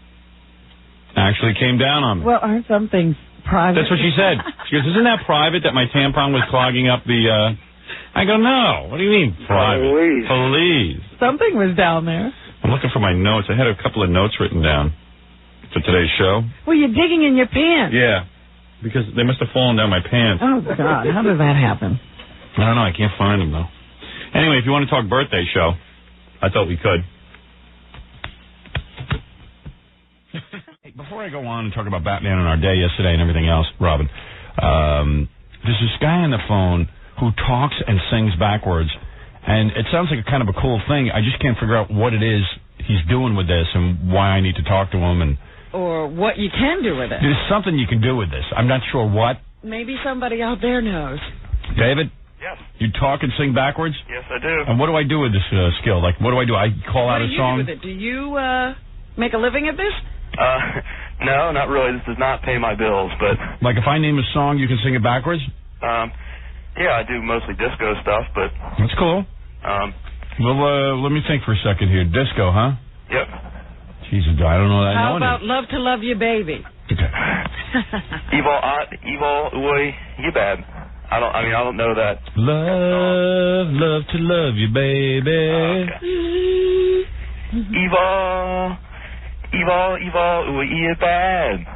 Actually came down on me. Well, aren't some things private? That's what she said. She goes, isn't that private that my tampon was clogging up the... I go, no. What do you mean private? Police. Something was down there. I'm looking for my notes. I had a couple of notes written down for today's show. Well, you're digging in your pants. Yeah, because they must have fallen down my pants. Oh, God. How does that happen? I don't know. I can't find them, though. Anyway, if you want to talk birthday show, I thought we could. Hey, before I go on and talk about Batman and our day yesterday and everything else, Robin, there's this guy on the phone who talks and sings backwards, and it sounds like a kind of a cool thing. I just can't figure out what it is he's doing with this and why I need to talk to him. And or what you can do with it. There's something you can do with this. I'm not sure what. Maybe somebody out there knows. David? Yes. You talk and sing backwards? Yes, I do. And what do I do with this skill? Like, what do? I call out a song? What do you do with it? Do you make a living at this? No, not really. This does not pay my bills, but... Like, if I name a song, you can sing it backwards? Yeah, I do mostly disco stuff, but... That's cool. Well, let me think for a second here. Disco, huh? Yep. Jesus, I don't know that. How about Love to Love You Baby? Okay. Evil, Uy, you bad. I don't know that. Love to love you, baby. Okay. Evil, Uy, you bad.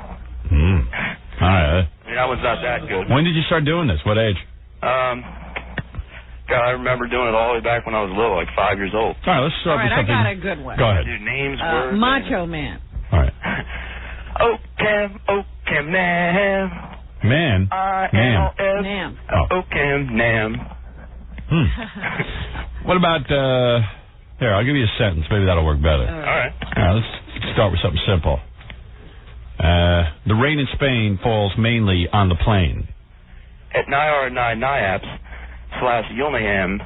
All right. That one's not that good. When did you start doing this? What age? God, I remember doing it all the way back when I was little, like 5 years old. All right, let's start with something. I got a good one. Go ahead. Do names, words. Macho Man. All right. Okay, man. Man. Nam. Okay, Nam. What about, here, I'll give you a sentence. Maybe that'll work better. All right. Let's start with something simple. The rain in Spain falls mainly on the plain. At Niaps / Yulnayam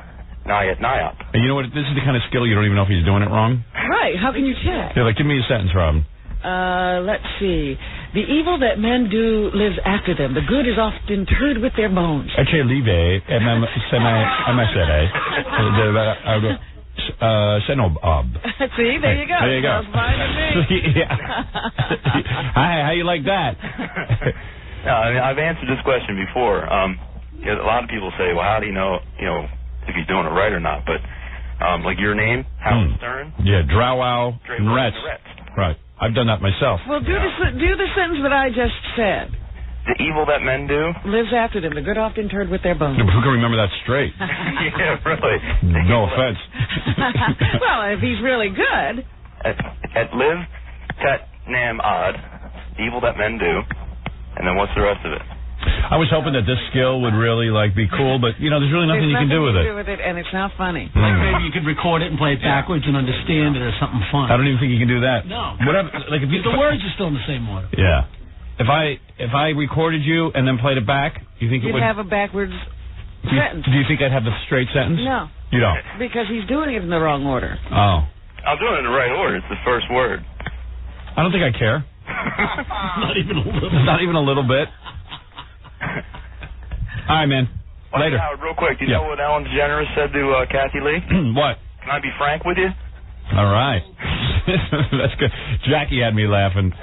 Nayat Niap. And you know what? This is the kind of skill you don't even know if he's doing it wrong. Right. How can you check? Yeah, like, give me a sentence, Robin. Let's see. The evil that men do lives after them. The good is often interred with their bones. Se no ob. See, there you go. There you go. Sounds fine to me. Yeah. Hi, how you like that? No, I mean, I've answered this question before. A lot of people say, well, how do you know, if he's doing it right or not? But, like your name, Howard Stern. Yeah, Drowow Retz. Right. I've done that myself. Well, do the sentence that I just said. The evil that men do lives after them. The good often interred with their bones. Who can remember that straight? Yeah, really. No offense. Well, if he's really good. At live tet nam odd, the evil that men do, and then what's the rest of it? I was hoping that this skill would really be cool, but there's really nothing you can do with it. And it's not funny. Maybe you could record it and play it backwards and understand it or something fun. I don't even think you can do that. No. Whatever. Like if the words are still in the same order. Yeah. If I recorded you and then played it back, you think You'd it would have a backwards sentence? Do you think I'd have the straight sentence? No. You don't? Because he's doing it in the wrong order. Oh. I'm doing it in the right order. It's the first word. I don't think I care. Not even a little. Not even a little bit. All right, man. Later. Howard, real quick, do you know what Ellen DeGeneres said to Kathy Lee? What? Can I be frank with you? All right. That's good. Jackie had me laughing.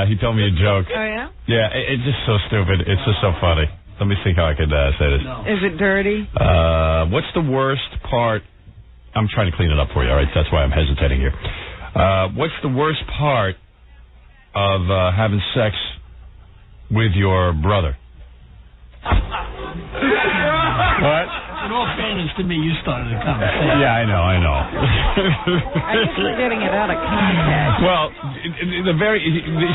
He told me a joke. Oh, yeah? Yeah, it's just so stupid. It's just so funny. Let me think how I could say this. No. Is it dirty? What's the worst part? I'm trying to clean it up for you, all right? That's why I'm hesitating here. What's the worst part of having sex with your brother? What? In all fairness to me, you started the conversation. Yeah, I know. I guess we're getting it out of context. Well,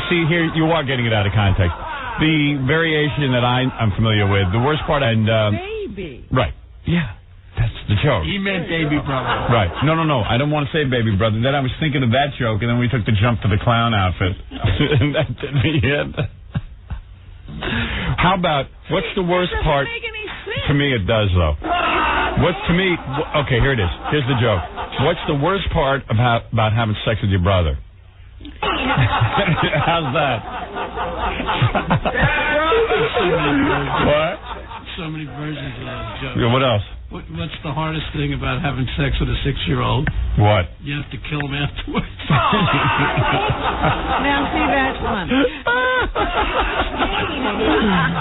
see here, you are getting it out of context. The variation that I'm familiar with, the worst part, and baby. Right. Yeah. That's the joke. He meant baby brother. Right. No. I don't want to say baby brother. Then I was thinking of that joke, and then we took the jump to the clown outfit. And that didn't mean it. How about, what's the worst part? Make any sense. To me, it does, though. Okay, here it is. Here's the joke. What's the worst part about having sex with your brother? How's that? What? So many versions of that joke. Yeah, what else? What's the hardest thing about having sex with a 6-year-old? What? You have to kill him afterwards. Now, see, that's fun.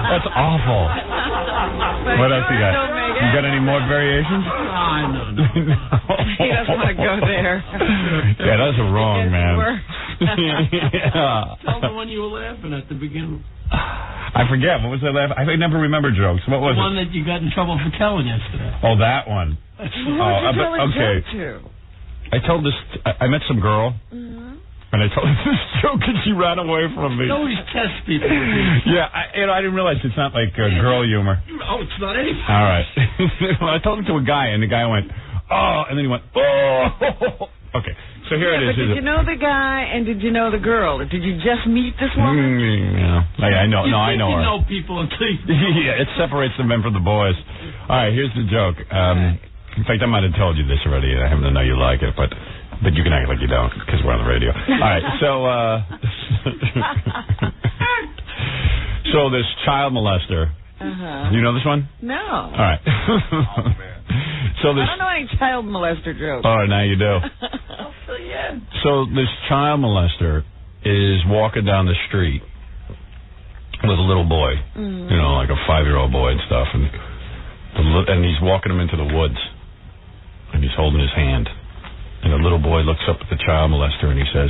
That's awful. What else you got? You got any more variations? No. He doesn't want to go there. Yeah, that's wrong, man. Yeah. Tell the one you were laughing at the beginning. I forget. What was that laugh? I never remember jokes. What was the one that you got in trouble for telling yesterday. Oh, that one. Who did you tell a joke to? I told this. I met some girl, and I told her this joke, and she ran away from me. You always test people. Yeah, I didn't realize it's not like girl humor. Oh, it's not anything. All right. Well, I told it to a guy, and the guy went, oh, and then he went, oh. Okay. So here it is. But did you know the guy and did you know the girl? Or did you just meet this woman? Yeah. I know. No, I know her. You know people until you... Yeah, it separates the men from the boys. All right, here's the joke. In fact, I might have told you this already, and I happen to know you like it, but you can act like you don't because we're on the radio. All right, so so this child molester. You know this one? No. All right. So I don't know any child molester jokes. All right, now you do. I'll fill you in. So this child molester is walking down the street with a little boy, you know, like a 5-year-old boy and stuff, and he's walking him into the woods, and he's holding his hand, and the little boy looks up at the child molester and he says,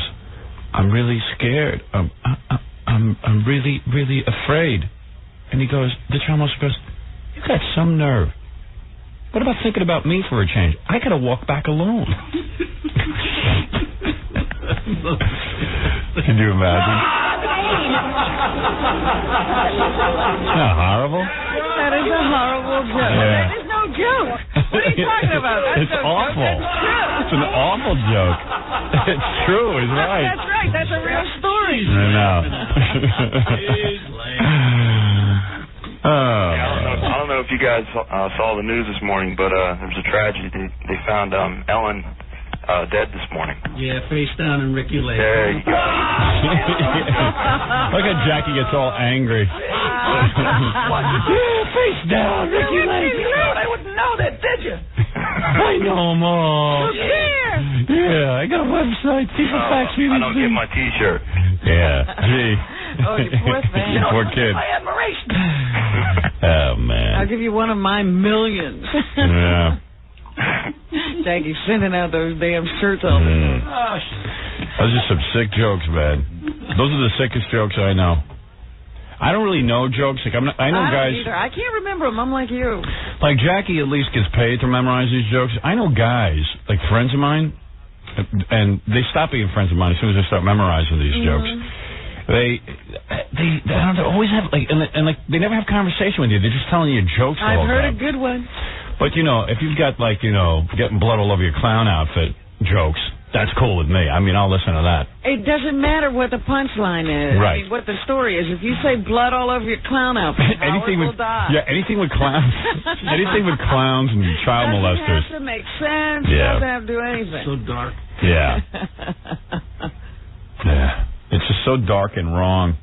"I'm really scared. I'm really, really afraid." And he goes, the child molester goes, "You got some nerve. What about thinking about me for a change? I gotta walk back alone." Can you imagine? Isn't that horrible? That is a horrible joke. Yeah. That is no joke. What are you talking about? That's It's no awful. Joke. That's true. It's an awful joke. It's true. He's right. That's right. That's a real story. I know. I don't know if you guys saw the news this morning, but there was a tragedy. They found Ellen dead this morning. Yeah, face down in Ricky Lake. There you go. Look at Jackie gets all angry. Yeah, face down, Ricky Lake. You know, I wouldn't know that, did you? I know, Mom. Look here. Yeah, I got a website. People fax me I these don't get my T-shirt. Yeah, gee. Oh, you poor thing. You poor kid. My admiration. Oh, man. I'll give you one of my millions. Yeah. Jackie's sending out those damn shirts all the time. Those are some sick jokes, man. Those are the sickest jokes I know. I don't really know jokes. Like I know guys. Either. I can't remember them. I'm like you. Like Jackie at least gets paid to memorize these jokes. I know guys, like friends of mine, and they stop being friends of mine as soon as they start memorizing these jokes. They always have like and like they never have conversation with you. They're just telling you jokes. I've heard a good one. But you know, if you've got like getting blood all over your clown outfit jokes, that's cool with me. I mean, I'll listen to that. It doesn't matter what the punchline is. Right. I mean, what the story is. If you say blood all over your clown outfit, anything Howard with will die. yeah, anything with clowns, anything with clowns and child molesters. Doesn't have to make sense. Yeah. Doesn't have to do anything. So dark. Yeah. Yeah. It's just so dark and wrong.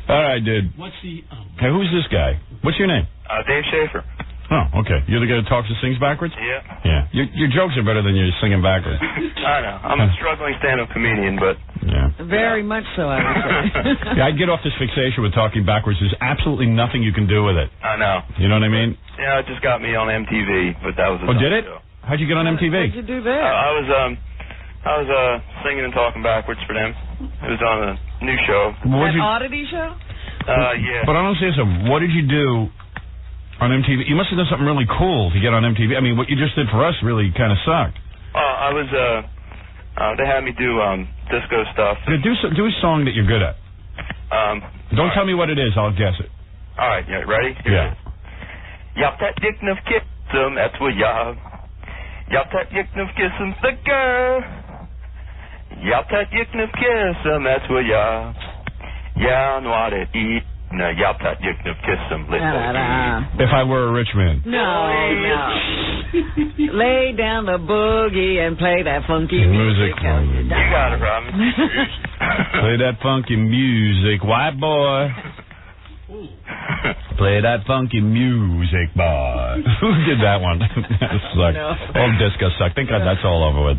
All right, dude. What's the... Hey, who's this guy? What's your name? Dave Schaefer. Oh, okay. You're the guy that talks and sings backwards? Yeah. Yeah. Your jokes are better than your singing backwards. I know. I'm a struggling stand-up comedian, but... Yeah. Very much so, I would say. Yeah, I'd get off this fixation with talking backwards. There's absolutely nothing you can do with it. I know. You know what I mean? Yeah, it just got me on MTV, but that was a did it? show. How'd you get on MTV? What'd you do there? I was singing and talking backwards for them. It was on a new show. An oddity show? Yeah. But I don't say so. What did you do on MTV? You must have done something really cool to get on MTV. I mean, what you just did for us really kind of sucked. I was, they had me do disco stuff. Yeah, do a song that you're good at. Don't tell me what it is. I'll guess it. All right, you ready? Yeah. Japp that dick nuff kissum, that's what jag. Japp that dick nuff kissum, thicker. Japp that dick nuff kissum, that's what jag. Ja, nu har det i när japp that dick nuff kissum, If I were a rich man. No. Lay down the boogie and play that funky music. You got it, Robin. Play that funky music, white boy. Play that funky music, boy. Who did that one? That sucked. No. All disco sucked. Thank God that's all over with.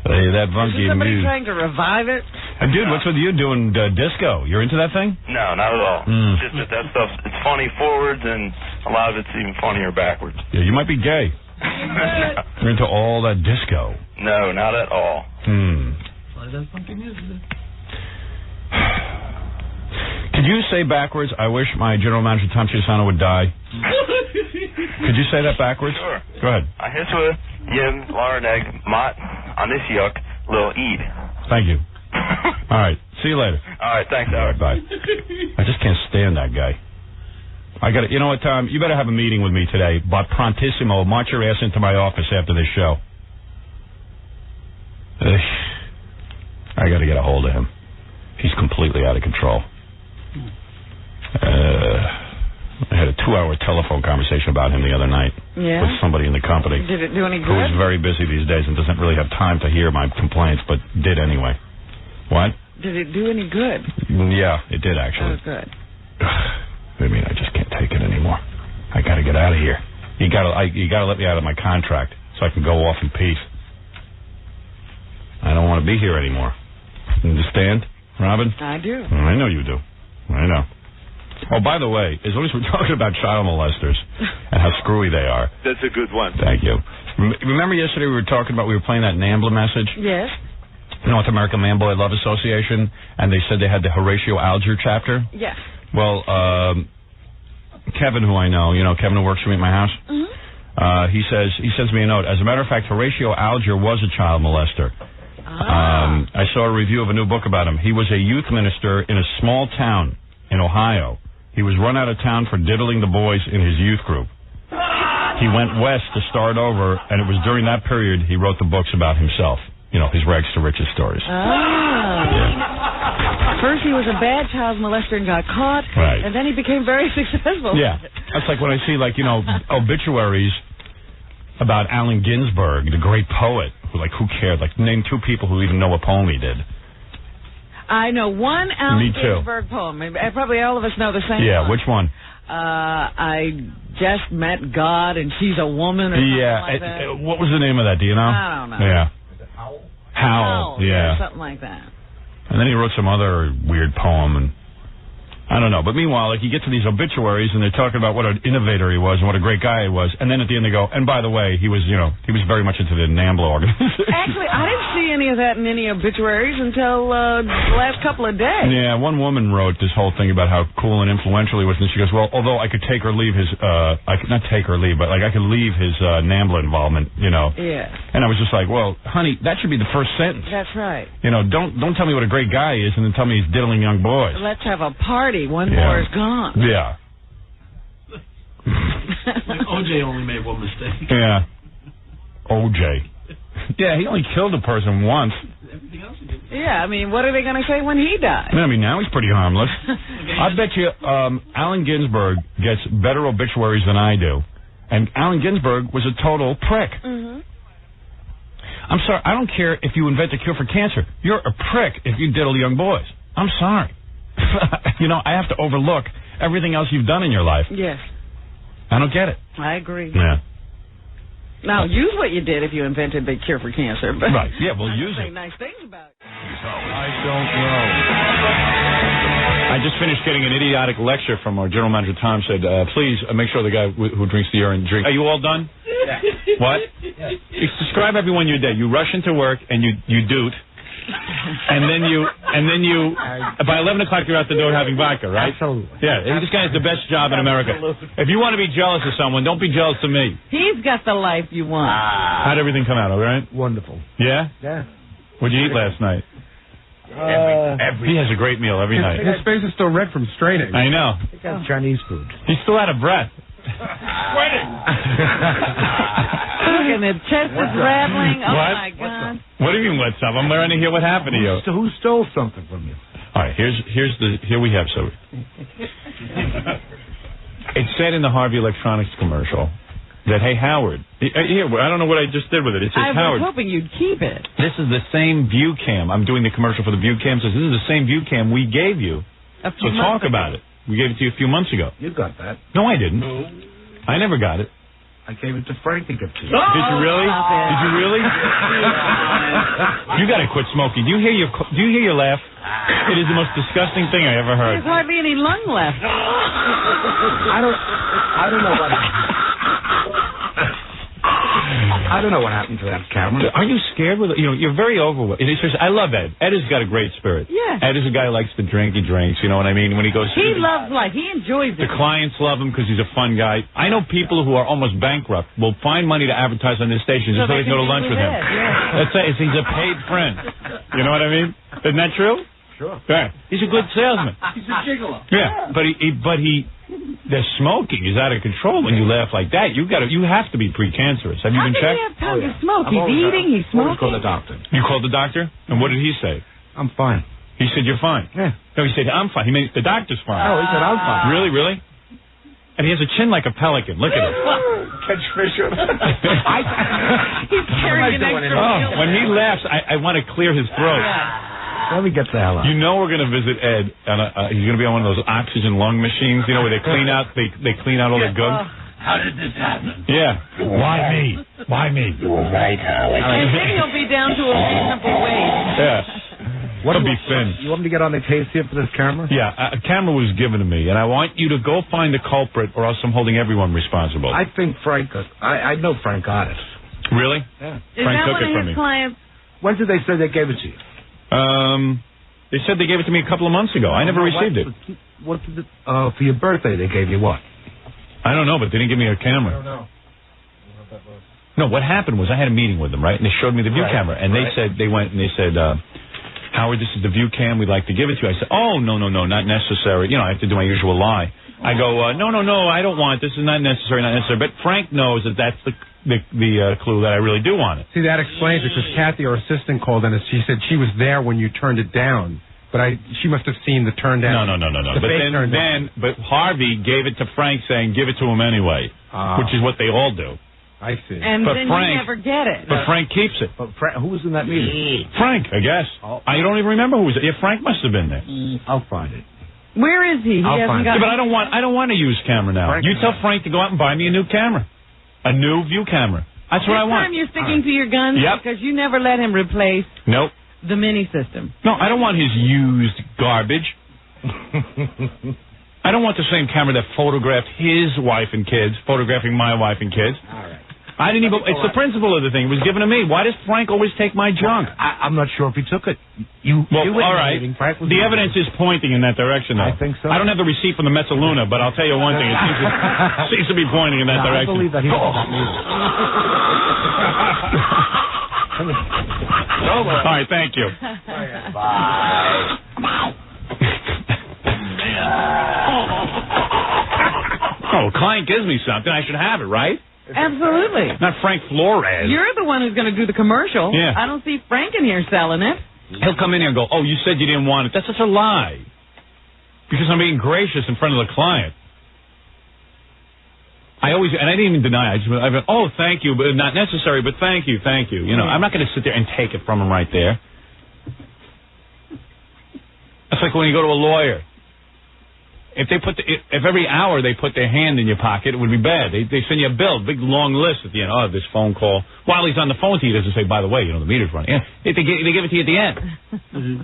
Play that funky Is somebody music. trying to revive it? Dude, what's with you doing disco? You're into that thing? No, not at all. It's just that stuff, it's funny forwards, and a lot of it's even funnier backwards. Yeah, you might be gay. You're into all that disco. No, not at all. Play that funky music. Could you say backwards, I wish my general manager Tom Chiusano would die? Could you say that backwards? Sure. Go ahead. I hiswa yim larneg mat anisyuk lil eid. Thank you. All right. See you later. All right, thanks, Howard. Bye. I just can't stand that guy. I got it. You know what, Tom? You better have a meeting with me today. But prontissimo, march your ass into my office after this show. I got to get a hold of him. He's completely out of control. I had a 2-hour telephone conversation about him the other night with somebody in the company. Did it do any good? Who's very busy these days and doesn't really have time to hear my complaints, but did anyway. What? Did it do any good? Yeah, it did actually. Oh, good. I mean, I just can't take it anymore. I got to get out of here. You got to let me out of my contract so I can go off in peace. I don't want to be here anymore. Understand, Robin? I do. I know you do. I know. Oh, by the way, as long as we're talking about child molesters and how screwy they are. That's a good one. Thank you. Remember yesterday we were playing that NAMBLA message? Yes. North American Man Boy Love Association, and they said they had the Horatio Alger chapter. Yes. Well, Kevin, who I know, Kevin who works for me at my house, he sends me a note. As a matter of fact, Horatio Alger was a child molester. I saw a review of a new book about him. He was a youth minister in a small town in Ohio. He was run out of town for diddling the boys in his youth group. He went west to start over, and it was during that period he wrote the books about himself. His rags to riches stories. Yeah. First he was a bad child molester and got caught, right. And then he became very successful. Yeah. That's like when I see, obituaries about Allen Ginsberg, the great poet, who cared? Name 2 people who even know a poem he did. I know one Allen Ginsberg poem. Probably all of us know the same one. Yeah, which one? I just met God and she's a woman or something like that. What was the name of that? Do you know? I don't know. Yeah. Howl. Yeah. Something like that. And then he wrote some other weird poem, and I don't know. But meanwhile, you get to these obituaries, and they're talking about what an innovator he was and what a great guy he was, and then at the end they go, and by the way, he was very much into the NAMBLA organization. Actually, I didn't see any of that in any obituaries until the last couple of days. Yeah, one woman wrote this whole thing about how cool and influential he was, and she goes, well, although I could take or leave his, I could not take or leave, but I could leave his NAMBLA involvement, Yeah. And I was just like, well, honey, that should be the first sentence. That's right. Don't tell me what a great guy is, and then tell me he's diddling young boys. Let's have a party. One more is gone. Yeah. OJ only made one mistake. Yeah. OJ. Yeah, he only killed a person once. Everything else he did. Yeah, I mean, what are they going to say when he dies? I mean, now he's pretty harmless. I bet you Allen Ginsberg gets better obituaries than I do. And Allen Ginsberg was a total prick. Mm-hmm. I'm sorry, I don't care if you invent a cure for cancer. You're a prick if you diddle young boys. I'm sorry. I have to overlook everything else you've done in your life. Yes. I don't get it. I agree. Yeah. Now, use what you did if you invented the cure for cancer. But right. Yeah, we'll use it. Say nice things about it. I don't know. I just finished getting an idiotic lecture from our general manager, Tom, said, please make sure the guy who drinks the urine drinks. Are you all done? Yeah. What? Yeah. Describe everyone your day. You rush into work and you doot. And then you by 11 o'clock you're out the door having vodka, right? Absolutely. Yeah, this guy has the best job in America. If you want to be jealous of someone, don't be jealous of me. He's got the life you want. How'd everything come out, all right? Wonderful. Yeah? Yeah. What'd you eat last night? He has a great meal every night. His face is still red from straining. I know. He got Chinese food. He's still out of breath. Sweating. Look, and the chest is rattling. Oh, what? my God. What do you mean, what's up? I'm learning to hear what happened to you. Who stole something from you? All right, here we have so. It said in the Harvey Electronics commercial that, hey, Howard, here, I don't know what I just did with it. It says, I was Howard, hoping you'd keep it. this is the same view cam. I'm doing the commercial for the view cam. It says, this is the same view cam we gave you. So talk about it. We gave it to you a few months ago. You got that. No, I didn't. No. I never got it. I gave it to Frank to give to you. Did you really? Did you really? You got to quit smoking. Do you hear your laugh? It is the most disgusting thing I ever heard. There's hardly any lung left. I don't know what I don't know what happened to that camera. Are you scared with it? You're very overwhelmed. I love Ed. Ed has got a great spirit. Yeah. Ed is a guy who likes to drink. He drinks. You know what I mean? When he goes, he loves life. He enjoys it. The clients love him because he's a fun guy. I know people who are almost bankrupt will find money to advertise on this station just so they can go to lunch with him. Yeah. Let's say he's a paid friend. You know what I mean? Isn't that true? Sure. Yeah. He's a good salesman. He's a gigolo. Yeah, but he The smoking is out of control when you laugh like that. You have to be precancerous. Have you been checked? How can he have time to smoke? He's eating, he's smoking. Call the doctor. You called the doctor? And what did he say? I'm fine. He said, you're fine. Yeah. No, he said, I'm fine. He meant the doctor's fine. Oh, he said, I'm fine. Really, really? And he has a chin like a pelican. Look at him. Catch fish. He's carrying an extra meal. When he laughs, I want to clear his throat. Let me get the hell out. You know we're going to visit Ed. He's going to be on one of those oxygen lung machines, you know, where they clean out they clean out all the gunk. How did this happen? Yeah. Why me? Why me? You were right, Howard. And then he'll be down to a reasonable weight. Yeah. What'll be thin? You want me to get on the case here for this camera? Yeah, a camera was given to me, and I want you to go find the culprit, or else I'm holding everyone responsible. I think Frank. I know Frank got it. Really? Yeah. Is Frank that took one it of from his me. clients? When did they say they gave it to you? They said they gave it to me a couple of months ago. I never received it. What did for your birthday they gave you what? I don't know, but they didn't give me a camera. I don't know. No, what happened was I had a meeting with them, right? And they showed me the view camera, and they said Howard, this is the view cam. We'd like to give it to you. I said, oh, no, not necessary. You know, I have to do my usual lie. I go, no, I don't want it. This is not necessary. But Frank knows that that's the clue that I really do want it. See, that explains it, because Kathy, our assistant, called in and she said she was there when you turned it down. But she must have seen the turn down. No. But Harvey gave it to Frank, saying, give it to him anyway, which is what they all do. I see. And but then Frank, you never get it. But Frank keeps it. But who was in that meeting? Frank, I guess. I don't even remember who was there. Yeah, Frank must have been there. I'll find it. Where is he? But I don't want to use camera now. You tell Frank to go out and buy me a new camera, a new view camera. That's what I want. This time you're sticking to your guns because you never let him replace the mini system. No, I don't want his used garbage. I don't want the same camera that photographed his wife and kids, photographing my wife and kids. All right. I didn't even. It's the principle of the thing. It was given to me. Why does Frank always take my junk? I'm not sure if he took it. All right. The evidence is pointing in that direction, though. I think so. I don't have the receipt from the Mezzaluna, but I'll tell you one thing. It seems to be pointing in that direction. I believe that he was that All right. Thank you. Bye. Oh, a client gives me something. I should have it, right? Absolutely. Not Frank Flores. You're the one who's going to do the commercial. Yeah. I don't see Frank in here selling it. He'll come in here and go, oh, you said you didn't want it. That's such a lie. Because I'm being gracious in front of the client. I didn't even deny it. I went, oh, thank you, but not necessary, but thank you. You know, I'm not going to sit there and take it from him right there. That's like when you go to a lawyer. If every hour they put their hand in your pocket, it would be bad. They send you a bill, big long list at the end. Oh, this phone call. While he's on the phone to you, he doesn't say, by the way, the meter's running. Yeah, they give it to you at the end.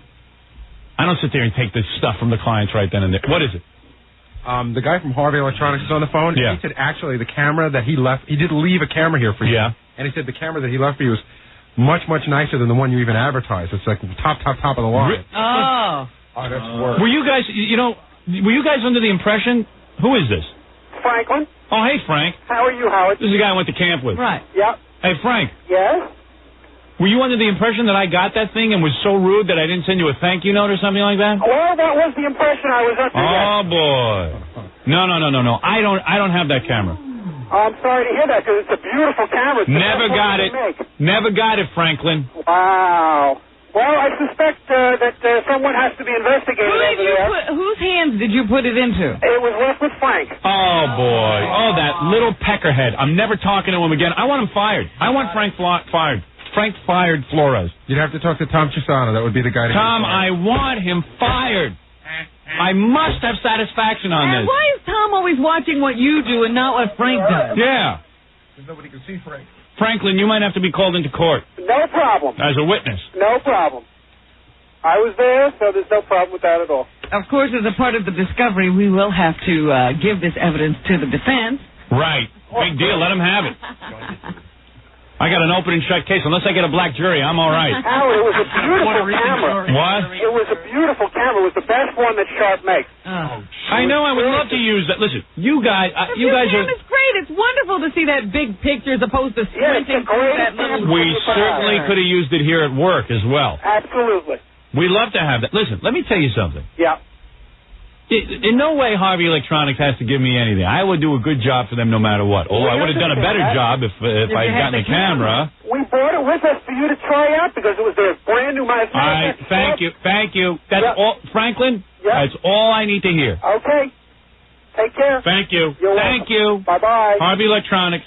I don't sit there and take this stuff from the clients right then and there. What is it? The guy from Harvey Electronics is on the phone. Yeah. He said actually the camera that he left, he did leave a camera here for you. Yeah. And he said the camera that he left for you was much nicer than the one you even advertised. It's like top of the line. Oh, that's worse. Were you guys, were you guys under the impression, who is this? Franklin. Oh, hey, Frank. How are you, Howard? This is the guy I went to camp with. Right. Yep. Hey, Frank. Yes? Were you under the impression that I got that thing and was so rude that I didn't send you a thank you note or something like that? Well, that was the impression I was under. Oh, boy. No. I don't have that camera. I'm sorry to hear that, because it's a beautiful camera. Never got it. Never got it, Franklin. Wow. Well, I suspect that someone has to be investigated over there. Whose hands did you put it into? It was left with Frank. Oh, boy. Oh, that little peckerhead. I'm never talking to him again. I want him fired. I want Frank fired. Frank fired Flores. You'd have to talk to Tom Chisano. That would be the guy to Tom, I want him fired. I must have satisfaction on And this. why is Tom always watching what you do and not what Frank does? Yeah. Nobody can see Frank. Franklin, you might have to be called into court. No problem. As a witness. No problem. I was there, so there's no problem with that at all. Of course, as a part of the discovery, we will have to give this evidence to the defense. Right. Big deal. Let him have it. I got an open and shut case. Unless I get a black jury, I'm all right. Howard, it was a beautiful camera. What? It was a beautiful camera. It was the best one that Sharp makes. I know. I would love to use that. Listen, you guys are... It's great. It's wonderful to see that big picture as opposed to squinting through that little... We certainly could have used it here at work as well. Absolutely. We love to have that. Listen, let me tell you something. Yeah. In no way Harvey Electronics has to give me anything. I would do a good job for them no matter what. Although I would have done a better job if I had gotten a camera. We brought it with us for you to try out because it was their brand new All right, thank you. That's all, Franklin. That's all I need to hear. Okay. Take care. Thank you. Thank you. Bye-bye. Harvey Electronics.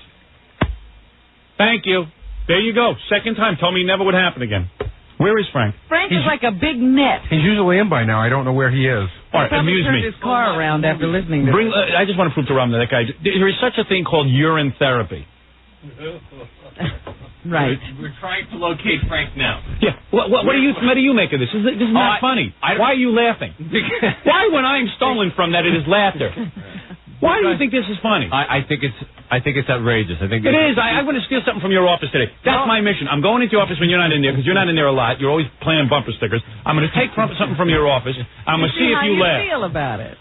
Thank you. There you go. Second time. Told me it never would happen again. Where is Frank? Frank is like a big net. He's usually in by now. I don't know where he is. All right, amuse me. Turned his car around after listening to it. I just want to prove to Rob that guy. There is such a thing called urine therapy. Right. We're trying to locate Frank now. Yeah. What do you make of this? This is not funny. Why are you laughing? Why, when I'm stolen from that, it is laughter? Why do you think this is funny? I think it's outrageous. I think it is. I want to steal something from your office today. That's my mission. I'm going into your office when you're not in there because you're not in there a lot. You're always playing bumper stickers. I'm going to take something from your office. I'm going to see if you laugh. How you feel about it?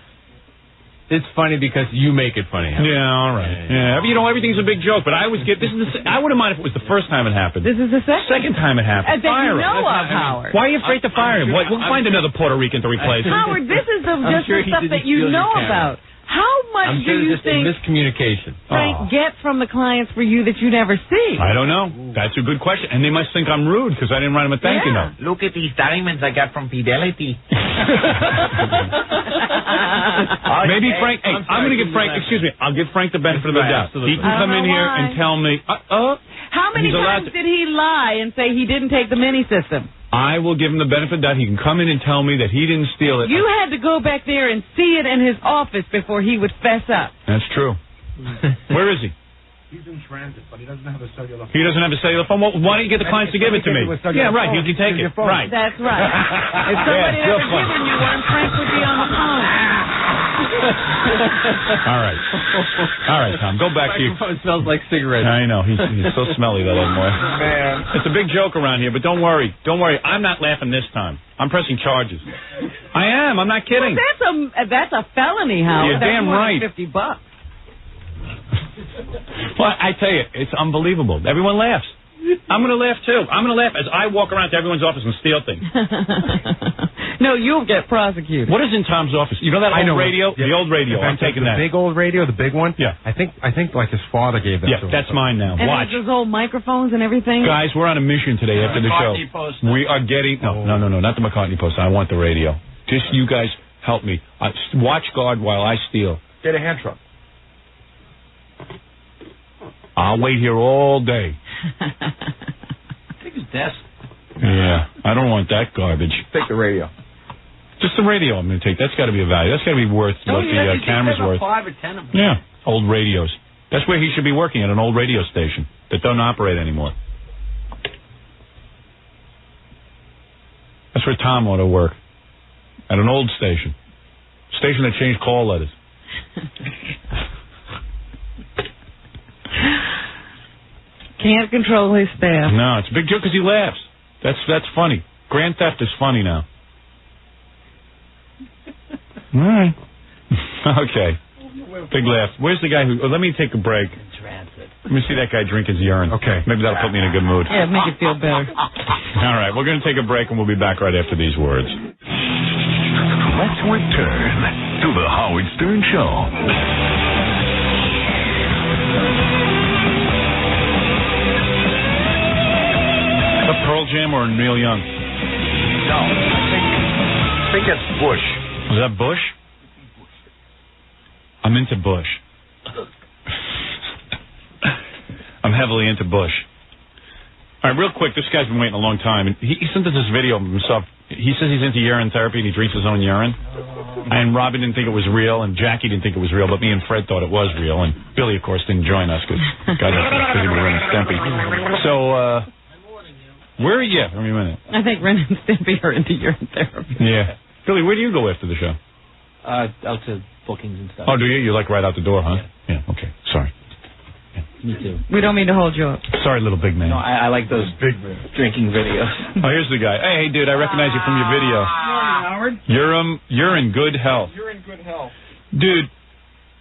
It's funny because you make it funny. Yeah, all right. Yeah, you know, everything's a big joke, but I always get this. I wouldn't mind if it was the first time it happened. This is the second time it happened. That you know of, Howard. Why are you afraid to fire him? We'll find another Puerto Rican to replace him. Howard, this is just the stuff that you know about. How much do you think miscommunication Frank gets from the clients for you that you never see? I don't know. That's a good question. And they must think I'm rude because I didn't write him a thank you note. Look at these diamonds I got from Fidelity. Maybe Frank. Hey, I'm going to give Frank. Excuse me. I'll give Frank the benefit of the doubt. He can come in here and tell me. How many times did he lie and say he didn't take the mini system? I will give him the benefit of the doubt. He can come in and tell me that he didn't steal it. You had to go back there and see it in his office before he would fess up. That's true. Where is he? He's in transit, but he doesn't have a cellular phone. He doesn't have a cellular phone? Well, why don't you get the clients to give it to me? Yeah, right. He can take it. Right. That's right. If somebody had ever given you one, Frank would be on the phone. All right. All right, Tom. Go back to you. It smells like cigarettes. I know. He's so smelly, that old boy. Man. It's a big joke around here, but don't worry. Don't worry. I'm not laughing this time. I'm pressing charges. I am. I'm not kidding. Well, that's a felony, Howard. You're damn right. $50. Well, I tell you, it's unbelievable. Everyone laughs. I'm going to laugh, too. I'm going to laugh as I walk around to everyone's office and steal things. No, you'll get prosecuted. What is in Tom's office? You know that old radio? Yeah. The old radio. I'm taking that. The big old radio, the big one? Yeah. I think like his father gave that to him. That's mine now. And watch. those old microphones and everything? Guys, we're on a mission today after the show. Post. We are getting... No, not the McCartney Post. I want the radio. Just you guys help me. Watch guard while I steal. Get a hand truck. I'll wait here all day. Take his desk. Yeah, I don't want that garbage. Take the radio. Just the radio I'm going to take. That's got to be a value. That's got to be worth what the camera's worth. 5 or 10 of them. Yeah, old radios. That's where he should be working, at an old radio station that don't operate anymore. That's where Tom ought to work. At an old station. Station that changed call letters. Can't control his staff. No, it's a big joke because he laughs. That's funny. Grand theft is funny now. All right. Okay. Big laugh. Where's the guy who... let me take a break. Let me see that guy drink his urine. Okay. Maybe that'll put me in a good mood. Yeah, make it feel better. All right. We're going to take a break, and we'll be back right after these words. Let's return to the Howard Stern Show. Pearl Jam or Neil Young? No, I think that's Bush. Was that Bush? I'm into Bush. I'm heavily into Bush. All right, real quick, this guy's been waiting a long time. And he sent us this video of himself. He says he's into urine therapy and he drinks his own urine. And Robin didn't think it was real, and Jackie didn't think it was real, but me and Fred thought it was real. And Billy, of course, didn't join us because God knows he's busy with Ren and Stimpy. So, where are you? Give me a minute. I think Ren and Stimpy are into urine therapy. Yeah. Billy, where do you go after the show? Out to bookings and stuff. Oh, do you? You like right out the door, huh? Yeah, okay. Sorry. Me too. We don't mean to hold you up. Sorry, little big man. No, I like those big drinking videos. Oh, here's the guy. Hey, dude, I recognize you from your video. Morning, Howard. You're in good health. You're in good health. Dude,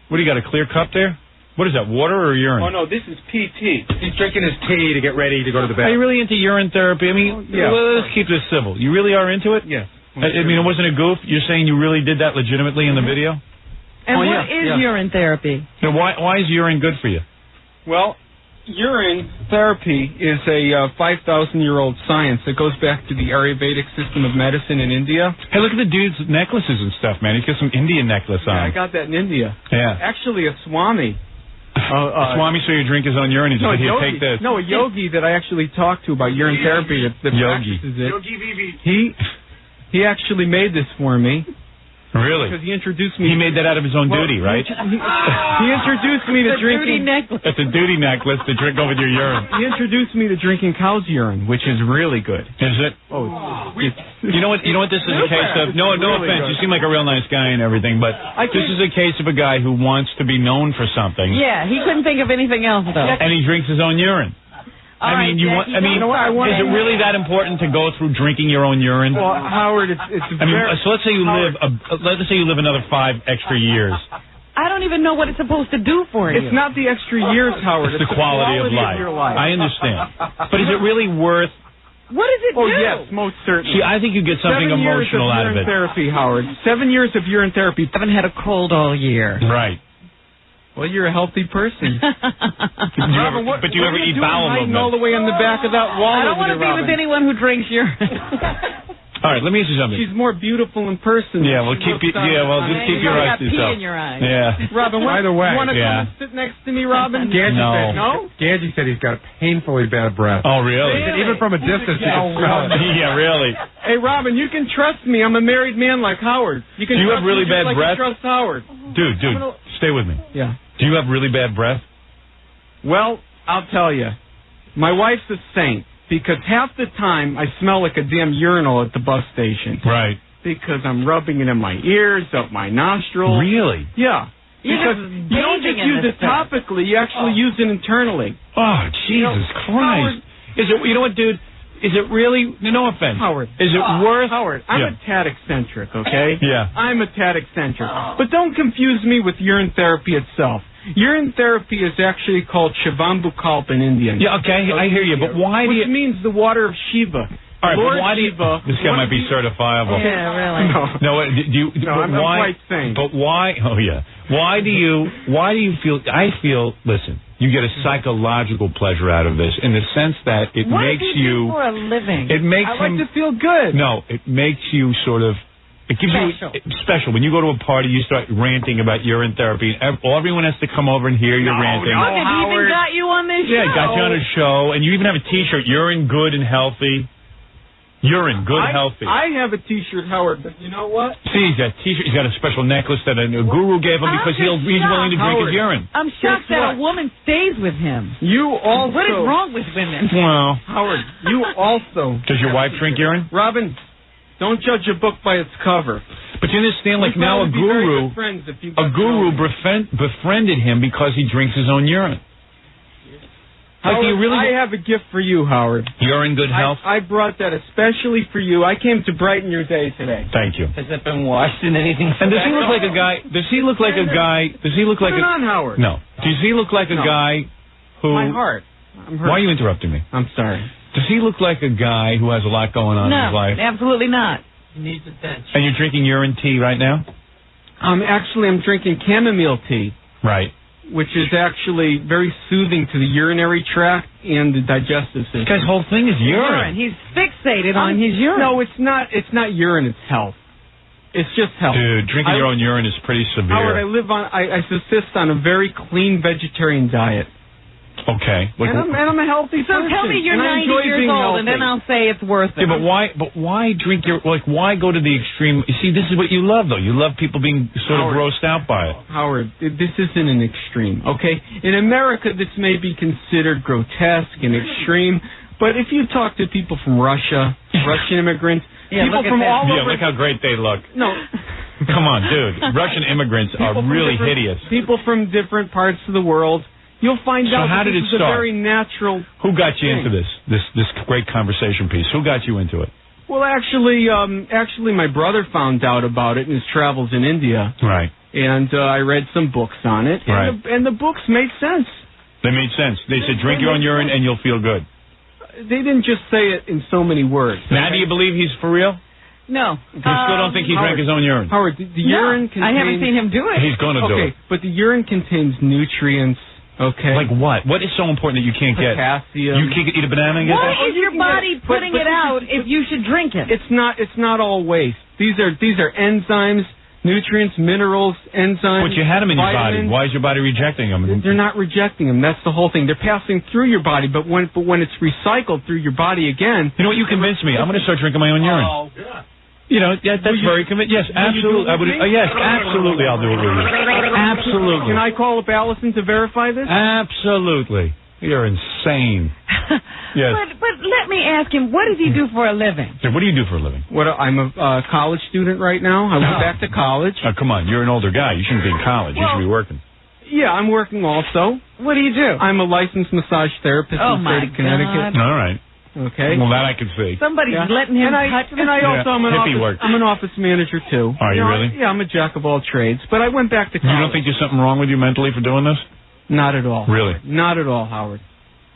what do you got, a clear cup there? What is that, water or urine? Oh, no, this is PT. He's drinking his tea to get ready to go to the Are you bed. really into urine therapy? I mean, yeah, well, let's keep this civil. You really are into it? Yes. I mean, it wasn't a goof? You're saying you really did that legitimately in the video? And what is urine therapy? Now, why is urine good for you? Well, urine therapy is a 5,000-year-old science that goes back to the Ayurvedic system of medicine in India. Hey, look at the dude's necklaces and stuff, man. He's got some Indian necklace on. Yeah, I got that in India. Yeah. Actually, a Swami. Swami, so you drink his own urine. He said, here, take this. No, a yogi that I actually talked to about urine therapy that practices it. Yogi Vivi. He actually made this for me. Really? Because he introduced me. He made that out of his own duty, right? He introduced me to drinking. That's a duty necklace to drink over your urine. He introduced me to drinking cow's urine, which is really good. Is it? Oh, you know what? You know what this is a case of? No offense. You seem like a real nice guy and everything, but this is a case of a guy who wants to be known for something. Yeah, he couldn't think of anything else though. And he drinks his own urine. Is it really that important to go through drinking your own urine? Well, Howard, it's so let's say you live another 5 extra years. I don't even know what it's supposed to do for you. It's not the extra years, Howard. It's the quality of life. Your life. I understand. But is it really worth... What does it do? Oh, yes, most certainly. See, I think you get something emotional out of it. 7 years of urine therapy, Howard. 7 years of urine therapy. I haven't had a cold all year. Right. Well, you're a healthy person. Do you ever eat bowel movement? All the way on the back of that wall. I don't want to be with anyone who drinks urine. All right, let me ask you something. She's more beautiful in person. Yeah, well, just keep your eyes to yourself. Pee in your eyes. Yeah. Robin, by the way, you want to come and sit next to me, Robin? Ganji said he's got a painfully bad breath. Oh, really? Even from a distance, you can smell it. Yeah, really. Hey, Robin, you can trust me. I'm a married man like Howard. You can. Do you have really bad breath? Trust Howard. Dude, stay with me. Yeah. Do you have really bad breath? Well, I'll tell you. My wife's a saint because half the time I smell like a damn urinal at the bus station. Right. Because I'm rubbing it in my ears, up my nostrils. Really? Yeah. Because you don't just use it topically, you actually use it internally. Oh, Jesus Christ. Is it, you know what, dude? Is it really, no offense, Howard, is it worth... Howard, I'm a tad eccentric, okay? Yeah. I'm a tad eccentric. But don't confuse me with urine therapy itself. Urine therapy is actually called Shivambukalpa in Indian. Yeah, okay, I hear you, but why do you... Which means the water of Shiva. All right, Lord but why do you... Shiva, This guy might be certifiable. Yeah, really. I'm quite sane. But why... Oh, yeah. Why do you feel... I feel... Listen. You get a psychological pleasure out of this in the sense that it makes you... What do for a living? It makes I like to feel good. No, it makes you sort of... It gives you special. When you go to a party, you start ranting about urine therapy. Everyone has to come over and hear your ranting. Look, he even got you on this show. Yeah, got you on a show, and you even have a T-shirt, urine good and healthy. Urine good, healthy. I have a T-shirt, Howard, but you know what? See, he's got a T-shirt. He's got a special necklace that a guru gave him because he's willing to drink his urine. I'm shocked that a woman stays with him. You also... What is wrong with women? Well... Howard, you also... Does your wife drink urine? Robin, don't judge a book by its cover. But you understand, like now a guru befriended him because he drinks his own urine. Howard, I have a gift for you, Howard. You're in good health? I brought that especially for you. I came to brighten your day today. Thank you. Has it been washed in anything? And does he look like a guy... Does he look like a guy... Does he look like Put it on, Howard. No. Does he look like a guy who... My heart. I'm hurt. Why are you interrupting me? I'm sorry. Does he look like a guy who has a lot going on in his life? No, absolutely not. He needs attention. And you're drinking urine tea right now? I'm drinking chamomile tea. Right. Which is actually very soothing to the urinary tract and the digestive system. This guy's whole thing is urine. He's fixated on his urine. No, it's not. It's not urine. It's health. It's just health. Dude, drinking your own urine is pretty severe. Howard, I subsist on a very clean vegetarian diet. Okay. And I'm a healthy person. So tell me you're and 90 years old, and then I'll say it's worth it. Yeah, but why drink why go to the extreme? You see, this is what you love, though. You love people being sort of grossed out by it. Howard, this isn't an extreme, okay? In America, this may be considered grotesque and extreme, but if you talk to people from Russia, Russian immigrants, people from all over... Yeah, look how great they look. No. Come on, dude. Russian immigrants are really hideous. People from different parts of the world... You'll find out how that did this it is start? a very natural Who got you thing. into this great conversation piece? Who got you into it? Well, actually, my brother found out about it in his travels in India. Right. And I read some books on it. Right. And the books made sense. They made sense. They said, drink your own urine and you'll feel good. They didn't just say it in so many words. Now, do you believe he's for real? No. You still don't think he drank his own urine? Howard, the urine contains... I haven't seen him do it. He's going to do it. Okay, but the urine contains nutrients, okay? Like what? What is so important that you can't get? Potassium. You can't eat a banana and get Why that? is your body putting it out if you should drink it? It's not all waste. These are enzymes, nutrients, minerals, enzymes. But you had them in your body. vitamins. Why is your body rejecting them? They're not rejecting them. That's the whole thing. They're passing through your body, but when it's recycled through your body again... You know what? You convinced me. I'm going to start drinking my own urine. Oh. You know, that's very convincing. Yes, absolutely. Yes, absolutely. I'll do it with you. Absolutely. Can I call up Allison to verify this? Absolutely. You're insane. Yes. But let me ask him, what does he do for a living? So what do you do for a living? I'm a college student right now. I went back to college. Oh, come on. You're an older guy. You shouldn't be in college. You should be working. Yeah, I'm working also. What do you do? I'm a licensed massage therapist in the state of Connecticut. All right. Okay. Well, that I can see. Somebody's letting him touch and I also am an office manager too. Are you really? Yeah, I'm a jack of all trades. But I went back to college. You don't think there's something wrong with you mentally for doing this? Not at all. Really? Not at all, Howard.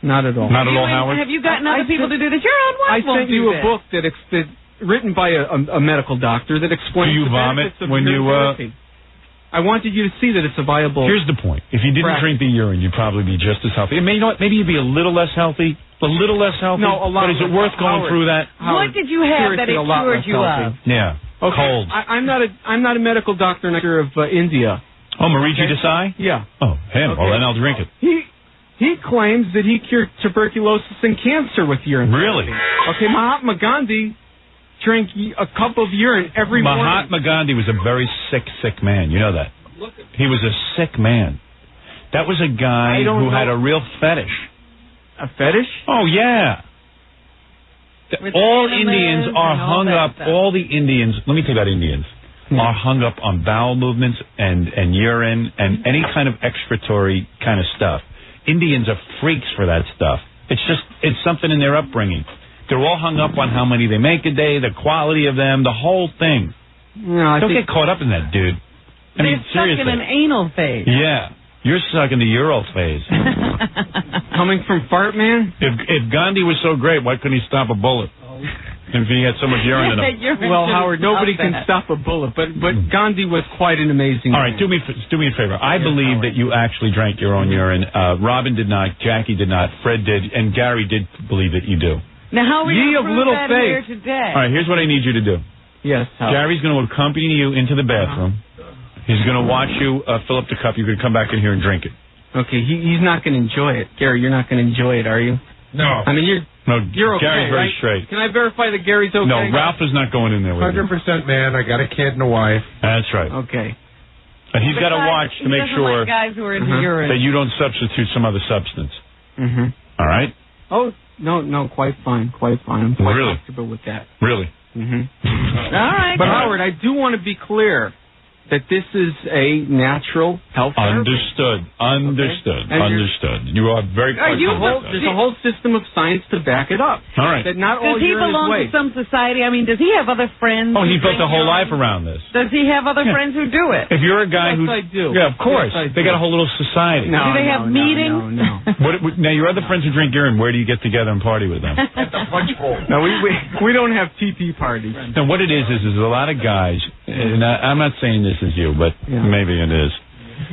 Not at all. Not at all, Howard? Have you gotten other people to do this? Your own wife I won't sent do you this. a book that written by a medical doctor that explains Do you the vomit benefits of when you therapy. I wanted you to see that it's a viable... Here's the point. If you didn't drink the urine, you'd probably be just as healthy. You know what? Maybe you'd be a little less healthy. A little less healthy. No, a lot. But is it worth going through that? What did you have that it cured you of? Yeah. Okay. Colds. I'm not a medical doctor in India. Oh, Mariji Desai? Yeah. Oh, him. Well, then I'll drink it. He claims that he cured tuberculosis and cancer with urine. Really? Okay, Mahatma Gandhi drank a cup of urine every morning. Mahatma Gandhi was a very sick man. You know that? He was a sick man. That was a guy who had a real fetish. A fetish? Oh, yeah. All Indians are hung up. All the Indians, let me tell you about Indians, are hung up on bowel movements and urine and any kind of excretory kind of stuff. Indians are freaks for that stuff. It's something in their upbringing. They're all hung up on how many they make a day, the quality of them, the whole thing. No, Don't get caught up in that, dude. I mean, They're stuck seriously. in an anal phase. Yeah. You're stuck in the Euro phase. Coming from Fart Man? If Gandhi was so great, why couldn't he stop a bullet? If he had so much urine in him. Well, Howard, nobody can stop a bullet, but Gandhi was quite an amazing All right, do me a favor. I believe that you actually drank your own urine. Robin did not, Jackie did not, Fred did, and Gary did believe that you do. Now, how are Ye you of prove little that faith. here today? All right, here's what I need you to do. Yes, Howard. Gary's going to accompany you into the bathroom. He's going to watch you fill up the cup. You're going to come back in here and drink it. Okay, he's not going to enjoy it. Gary, you're not going to enjoy it, are you? No. I mean, you're okay, Gary's very right? straight. Can I verify that Gary's okay? No, Ralph is not going in there with you. 100% man. I got a kid and a wife. That's right. Okay. And he's got to watch to make sure guys who are into urine. that you don't substitute some other substance. Mm-hmm. All right? Oh, no, quite fine. I'm quite Really? comfortable with that. Really? Mm-hmm. All right. But, Howard, I do want to be clear that this is a natural health therapy. Understood. You are very There's a whole system of science to back it up. All right. That not all Does he urine belong is to waste. some society? I mean, does he have other friends? Oh, he who built a drink whole urine? life around this. Does he have other friends who do it? If you're a guy Yes, who... I do. Yeah, of course. Yes, I They do. got a whole little society. No, Do they have meetings? No. Now, your other friends who drink urine, where do you get together and party with them? No, we don't have TP parties. Now, what it is a lot of guys, and I'm not saying this is you, but maybe it is.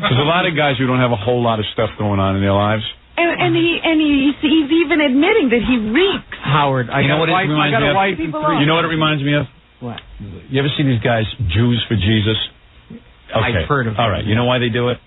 There's a lot of guys who don't have a whole lot of stuff going on in their lives. And he's even admitting that he reeks. Howard, I got a wife and three. You know what it reminds me of? What? You ever see these guys, Jews for Jesus? Okay. I've heard of All right. You know why they do it?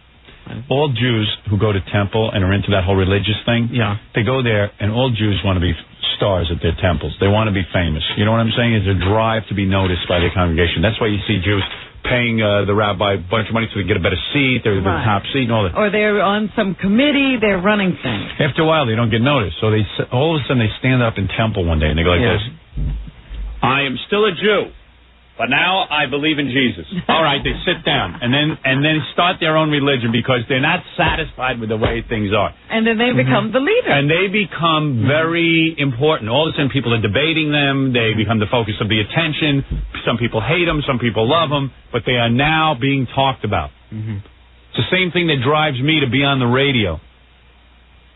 All Jews who go to temple and are into that whole religious thing, they go there, and all Jews want to be stars at their temples. They want to be famous. You know what I'm saying? It's a drive to be noticed by their congregation. That's why you see Jews paying the rabbi a bunch of money so they get a better seat, they're the top seat and all that. Or they're on some committee, they're running things. After a while, they don't get noticed. So all of a sudden, they stand up in temple one day, and they go like this. I am still a Jew, but now I believe in Jesus. All right, they sit down, and then start their own religion because they're not satisfied with the way things are. And then they become the leader. And they become very important. All of a sudden, people are debating them. They become the focus of the attention. Some people hate them. Some people love them. But they are now being talked about. It's the same thing that drives me to be on the radio.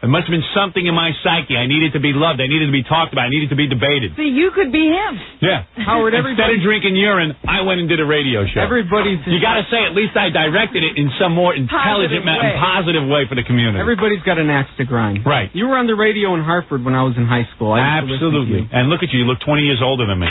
It must have been something in my psyche. I needed to be loved. I needed to be talked about. I needed to be debated. See, you could be him. Yeah. Howard, instead of drinking urine, I went and did a radio show. You got to say, at least I directed it in some more intelligent and positive way for the community. Everybody's got an axe to grind. Right. You were on the radio in Hartford when I was in high school. Absolutely. And look at you. You look 20 years older than me.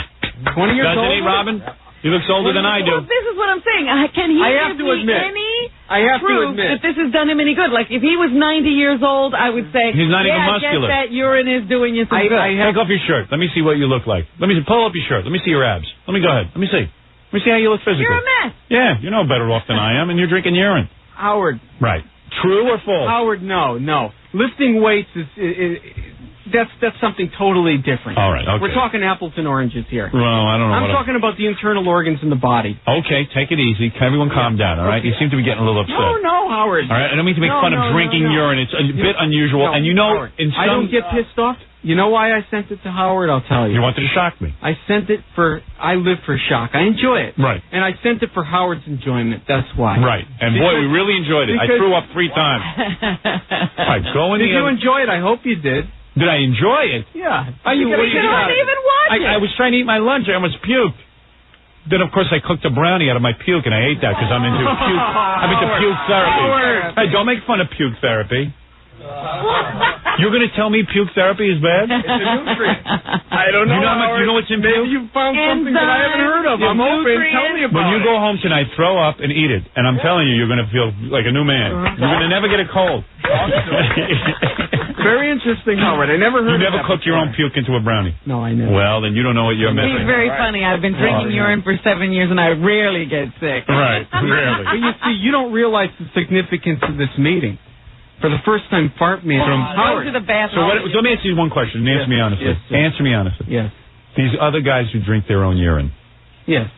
20 years Doesn't older? he, Robin? He looks older than I do. Well, this is what I'm saying. Can he give me any proof that this has done him any good? Like, if he was 90 years old, I would say, he's not even I muscular. guess that urine is doing you some good. Take off your shirt. Let me see what you look like. Let me pull up your shirt. Let me see your abs. Let me go ahead. Let me see. Let me see how you look physically. You're a mess. Yeah, you're no better off than I am, and you're drinking urine. Howard. Right. True or false? Howard, no. Lifting weights is that's something totally different. All right, okay. We're talking apples and oranges here. Well, I don't know. I'm talking about the internal organs in the body. Okay, take it easy. Everyone calm down, all right? Okay. You seem to be getting a little upset. No, Howard. All right, I don't mean to make fun of drinking urine. It's a bit unusual. And you know, Howard, in some... I don't get pissed off. You know why I sent it to Howard? I'll tell you. You wanted to shock me. I sent it I live for shock. I enjoy it. Right. And I sent it for Howard's enjoyment. That's why. Right. And boy, we really enjoyed it. I threw up 3 times. All right, go in Did you enjoy it? I hope you did. Did I enjoy it? Yeah. You couldn't even watch it. I was trying to eat my lunch. I almost puked. Then, of course, I cooked a brownie out of my puke, and I ate that because I'm into puke. I'm into puke therapy. Hey, don't make fun of puke therapy. You're going to tell me puke therapy is bad? It's a nutrient. I don't know. You know what's in puke? You found something that I haven't heard of. I'm open. Tell me about it. When you go home tonight, throw up and eat it. And I'm telling you, you're going to feel like a new man. You're going to never get a cold. Very interesting, Howard. I never heard of that. You never cooked your own puke into a brownie? No, I never. Well, then you don't know what you're missing. He's very funny. I've been drinking urine for 7 years, and I rarely get sick. Right, rarely. But you see, you don't realize the significance of this meeting. For the first time, Fart Man from Howard. Go to the bathroom. So let me ask you one question. Answer me honestly. Yes, yes. Answer me honestly. Yes. These other guys who drink their own urine. Yes.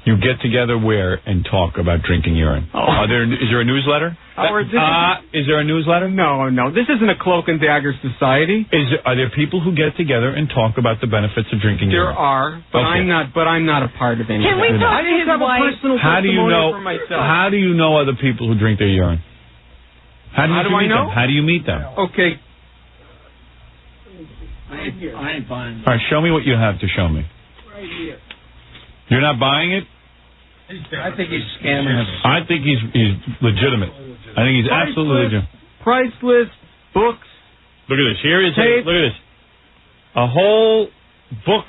You get together where and talk about drinking urine. Oh. Is there a newsletter? Howard, is there a newsletter? No. This isn't a cloak and dagger society. Are there people who get together and talk about the benefits of drinking urine? There are, but Okay. I'm not a part of any. Can we talk I to his have a wife? personal How do you testimonial know? for myself. How do you know other people who drink their urine? How do you meet them? How do you meet them? Okay. I ain't buying. All right, show me what you have to show me. Right here. You're not buying it? I think he's scamming us. I think he's legitimate. I think he's absolutely legitimate. Price list, books. Look at this. Here is tape. look at this. A whole book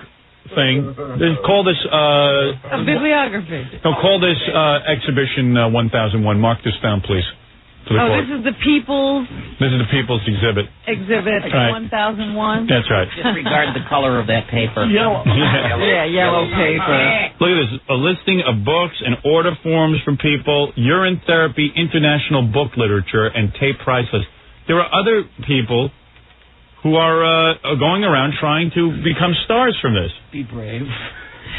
thing. Call this A bibliography. no, call this exhibition 1001. Mark this down, please. For the court. This is the People's This is the People's Exhibit. Exhibit Right. 1001. That's right. Disregard the color of that paper. Yeah, yellow paper. Look at this. A listing of books and order forms from people, urine therapy, international book literature, and tape price list. There are other people who are going around trying to become stars from this. Be brave.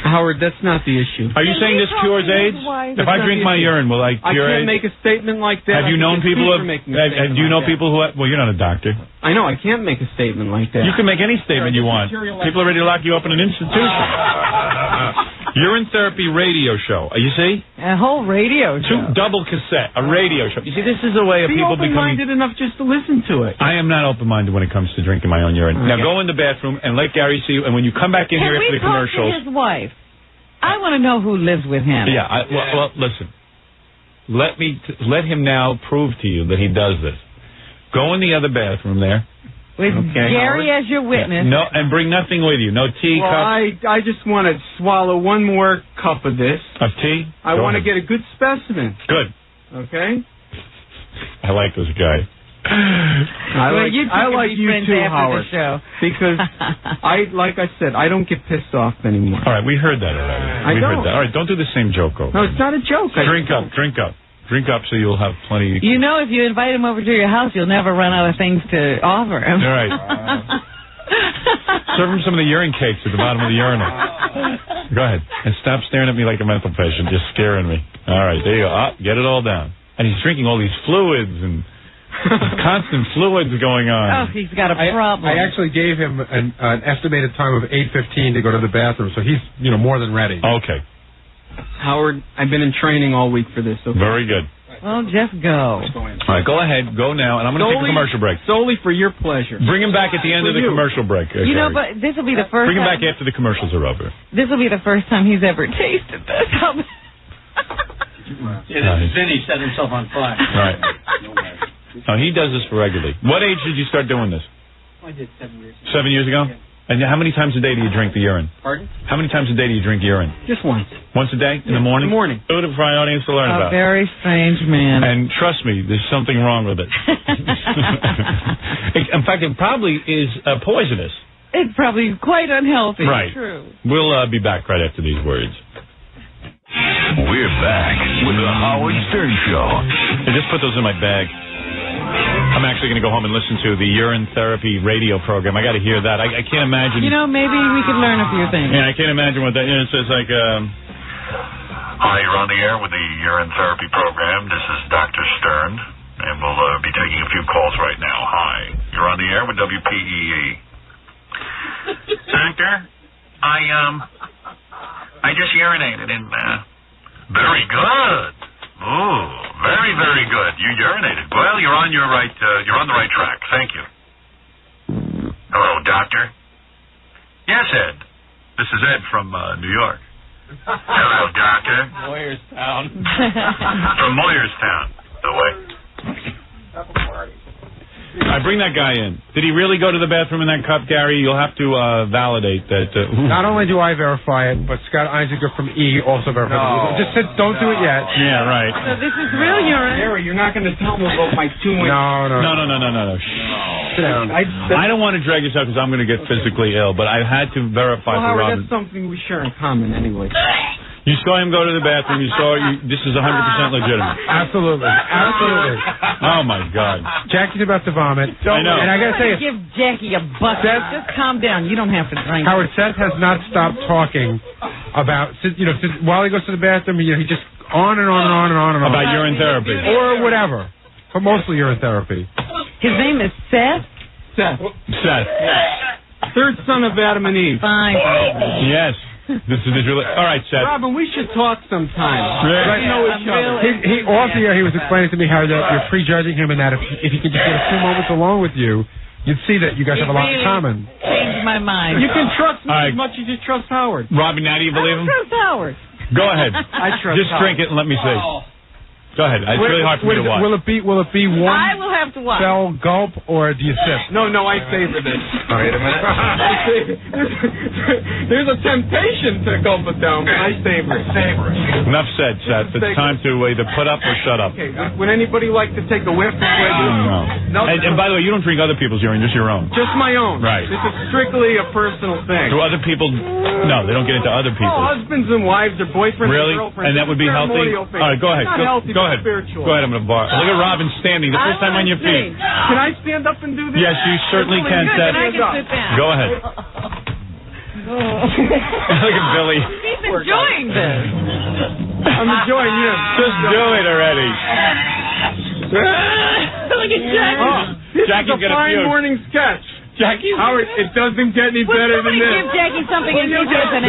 Howard, that's not the issue. Are you saying this cures AIDS? If I drink my urine, will I cure AIDS? I can't make a statement like that. Have you known people who have, do you know people who have, well, you're not a doctor. I know, I can't make a statement like that. You can make any statement you want. People are ready to lock you up in an institution. Urine therapy radio show. You see? A whole radio show. Double cassette, a radio show. You see, this is a way of Be people becoming... open-minded enough just to listen to it. I am not open-minded when it comes to drinking my own urine. Now go in the bathroom and let Gary see you, and when you come back in here after the commercials... Can we talk to his wife? I want to know who lives with him. Yeah, well, listen. Let him now prove to you that he does this. Go in the other bathroom there. With Gary as your witness. No, and bring nothing with you. No tea, Well, cup. I just want to swallow one more cup of this. Of tea? I want to get a good specimen. Good. Okay? I like this guy. I like you too, Howard. The show. Because like I said, I don't get pissed off anymore. All right, we heard that already. Heard that. All right, don't do the same joke over. No, it's not a joke. Drink up so you'll have plenty. You know, if you invite him over to your house, you'll never run out of things to offer him. All right. Serve him some of the urine cakes at the bottom of the urinal. Go ahead. And stop staring at me like a mental patient, just scaring me. All right, there you go. Get it all down. And he's drinking all these fluids and constant fluids going on. Oh, he's got a problem. I actually gave him an estimated time of 8:15 to go to the bathroom, so he's more than ready. Okay. Howard, I've been in training all week for this. Okay? Very good. Well, just go. All right, go ahead. Go now, and I'm going to take a commercial break. Solely for your pleasure. Bring him back at the end of the commercial break. You know, but this will be the first Bring him time. back after the commercials are over. This will be the first time he's ever tasted this. Yeah, this is Vinny set himself on fire. Right. No, he does this for regularly. What age did you start doing this? I did 7 years ago. 7 years ago? Yeah. And how many times a day do you drink the urine? Pardon? How many times a day do you drink urine? Just once. Once a day? In the morning? In the morning. Good for our audience to learn A about. very strange man. And trust me, there's something wrong with it. In fact, it probably is poisonous. It's probably quite unhealthy. Right. True. We'll be back right after these words. We're back with the Howard Stern Show. I just put those in my bag. I'm actually going to go home and listen to the urine therapy radio program. I got to hear that. I can't imagine. You know, maybe we could learn a few things. Yeah, I can't imagine what that. You know, it says like. Hi, you're on the air with the urine therapy program. This is Dr. Stern, and we'll be taking a few calls right now. Hi, you're on the air with WPEE. Doctor, I just urinated and very good. Oh, very, very good. You urinated. Well, you're on the right track. Thank you. Hello, doctor. Yes, Ed. This is Ed from New York. Hello, doctor. Moyerstown. From Moyerstown. The way. I bring that guy in. Did he really go to the bathroom in that cup, Gary? You'll have to validate that. Not only do I verify it, but Scott Eisinger from E also verifies it. Just sit, don't do it yet. Yeah, right. So this is real urine. Harry, you're not going to tell me about my 2 weeks. No. Sit down. I don't want to drag this out because I'm going to get physically ill, but I had to verify Well, for Howard, Robin. that's something we share in common anyway. You saw him go to the bathroom. You saw this is 100% legitimate. Absolutely. Oh my God. Jackie's about to vomit. I know. And I got to tell you, Give Jackie a bucket. Just calm down. You don't have to drink. Howard, Seth has not stopped talking about, while he goes to the bathroom, he just on and on and on and on and on. About urine therapy. Or whatever. But mostly urine therapy. His name is Seth? Seth. Third son of Adam and Eve. Fine. Yes. This is really all right, Seth. Robin, we should talk sometime. Right. We know each other. He off the air, he was explaining to me how you're prejudging him and that if he could just get a few moments along with you, you'd see that you guys have a lot in common. Changed my mind. You can trust me All right. as much as you trust Howard. Robin, now do you believe him? Trust Howard. Go ahead. I trust Just drink it and let me see. Go ahead. It's really hard for me to watch. Will it be one I will have to watch. fell gulp or do you sip? No, I savor this. Wait a minute. There's a temptation to gulp it down, but I savor it. Enough said, Seth. It's time to either put up or shut up. Okay, would anybody like to take a whiff? No. And by the way, you don't drink other people's urine, just your own. Just my own. Right. This is strictly a personal thing. Do other people? No, they don't get into other people's. Husbands and wives or boyfriends Really? and girlfriends. And that would be healthy? Ceremonial thing. All right, go ahead. Not healthy, Go but ahead. spiritual. Go ahead, I'm going to bar. Look at Robin standing, the first time on your feet. Can I stand up and do this? Yes, you certainly can, Seth. I can sit down. Go ahead. Look at Billy. He's enjoying this. I'm enjoying you. Just do it already. Look at Jackie. This Jackie's is a gonna fine puke. morning sketch. Jackie? Howard, it doesn't get any better than this. Give Jackie something and you just an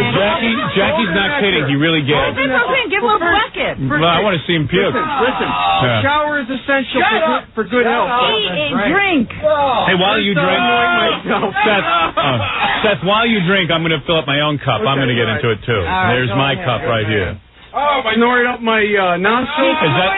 Jackie's not kidding. He really gets. That's what I'm saying. Give him a bucket. Well, I want to see him puke. Listen. Yeah. A shower is essential for good health. Eat and drink. Hey, while you drink, myself. Seth, while you drink, I'm going to fill up my own cup. I'm going to get into it too. right, There's go my ahead. cup right here. Oh, I snorted up my nostrils. Is that?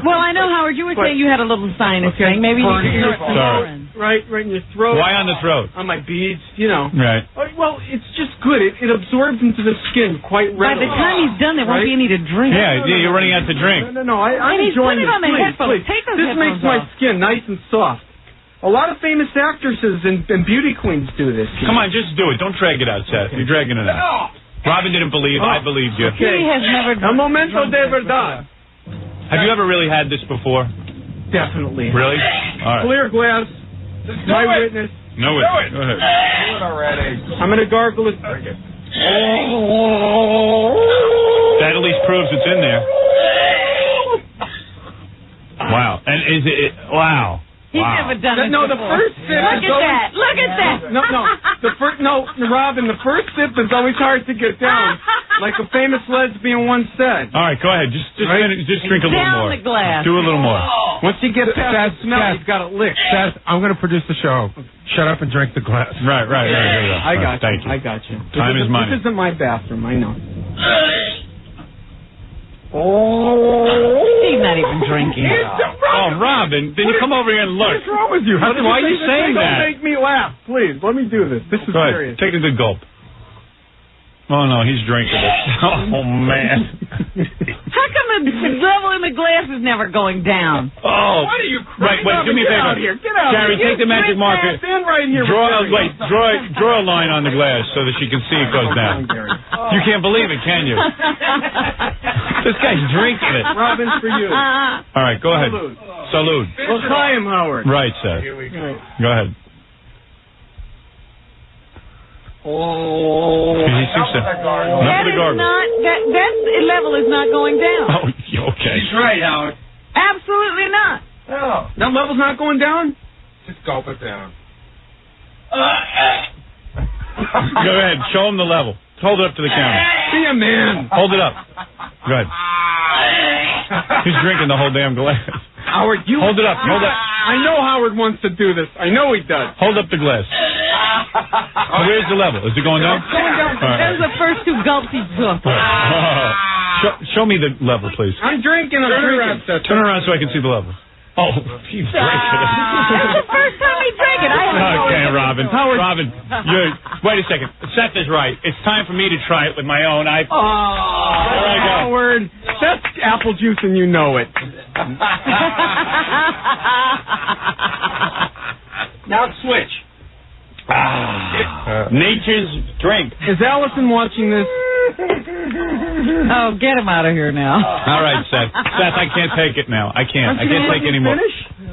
Well, I know, Howard, you were saying you had a little sinus thing. Maybe you can start some Sorry. urine. Right in your throat. Why on the throat? On my beads, you know. Right. Well, it's just good. It absorbs into the skin quite By readily. the time he's done, there won't be any to drink. Yeah, you're running out to drink. No, I'm And he's enjoying putting this. on the Please, headphones. please. Take those This makes headphones my off. skin nice and soft. A lot of famous actresses and beauty queens do this. Come on, just do it. Don't drag it out, Seth. You're dragging it out. Robin didn't believe. I believed you. Okay. He has never A momento de verdad. Have you ever really had this before? Definitely. Really? All right. Clear glass. My witness. No, it. Go ahead. I'm going to gargle it. That at least proves it's in there. Wow. And is it? Wow. He's never done it No, the before. first sip Look is at always... that. Look at that. No. The first, no, Robin, the first sip is always hard to get down. Like a famous lesbian once said. All right, go ahead. Just drink a little Down more. the glass. Do a little more. Once you get past the smell, you've got it licked. Seth, I'm going to produce the show. Shut up and drink the glass. Right. I got you. Thank you. I got you. Time is money. This isn't my bathroom. I know. He's not even drinking. Oh, Robin, then you come over here and look. What's wrong with you? Why are you saying that? Don't make me laugh, please. Let me do this. This is Go serious. ahead. Take a good gulp. Oh, no, he's drinking it. Oh, man. How come the level in the glass is never going down? Oh. What are you Wait, crying? do me a Get favor. out of here. Get out Gary, of here. take the magic marker. Stand right here. Draw a line on the glass so that she can see it goes down. You can't believe it, can you? This guy's drinking it. Robin, for you. All right, go ahead. Salud. L'chaim, Howard. Right, Seth. Go ahead. Oh. That That level is not going down. Oh, okay. He's right, Howard. Absolutely not. No. That level's not going down? Just gulp it down. Go ahead. Show him the level. Hold it up to the camera. Be a man. Hold it up. Go ahead. He's drinking the whole damn glass. Howard, you... Hold it up. Hold it. I know Howard wants to do this. I know he does. Hold up the glass. Where's the level? Is it going down? It's going down. All right. Those are the first two gulps he took. Show me the level, please. I'm drinking. Turn around so I can see the level. Oh, he's drinking it. That's the first time he drank it. Okay, Robin. Robin, wait a second. Seth is right. It's time for me to try it with my own. There I go. Howard, that's apple juice and you know it. Now switch. Nature's drink. Is Allison watching this? Oh, get him out of here now. All right, Seth. Seth, I can't take it now. I can't take it anymore.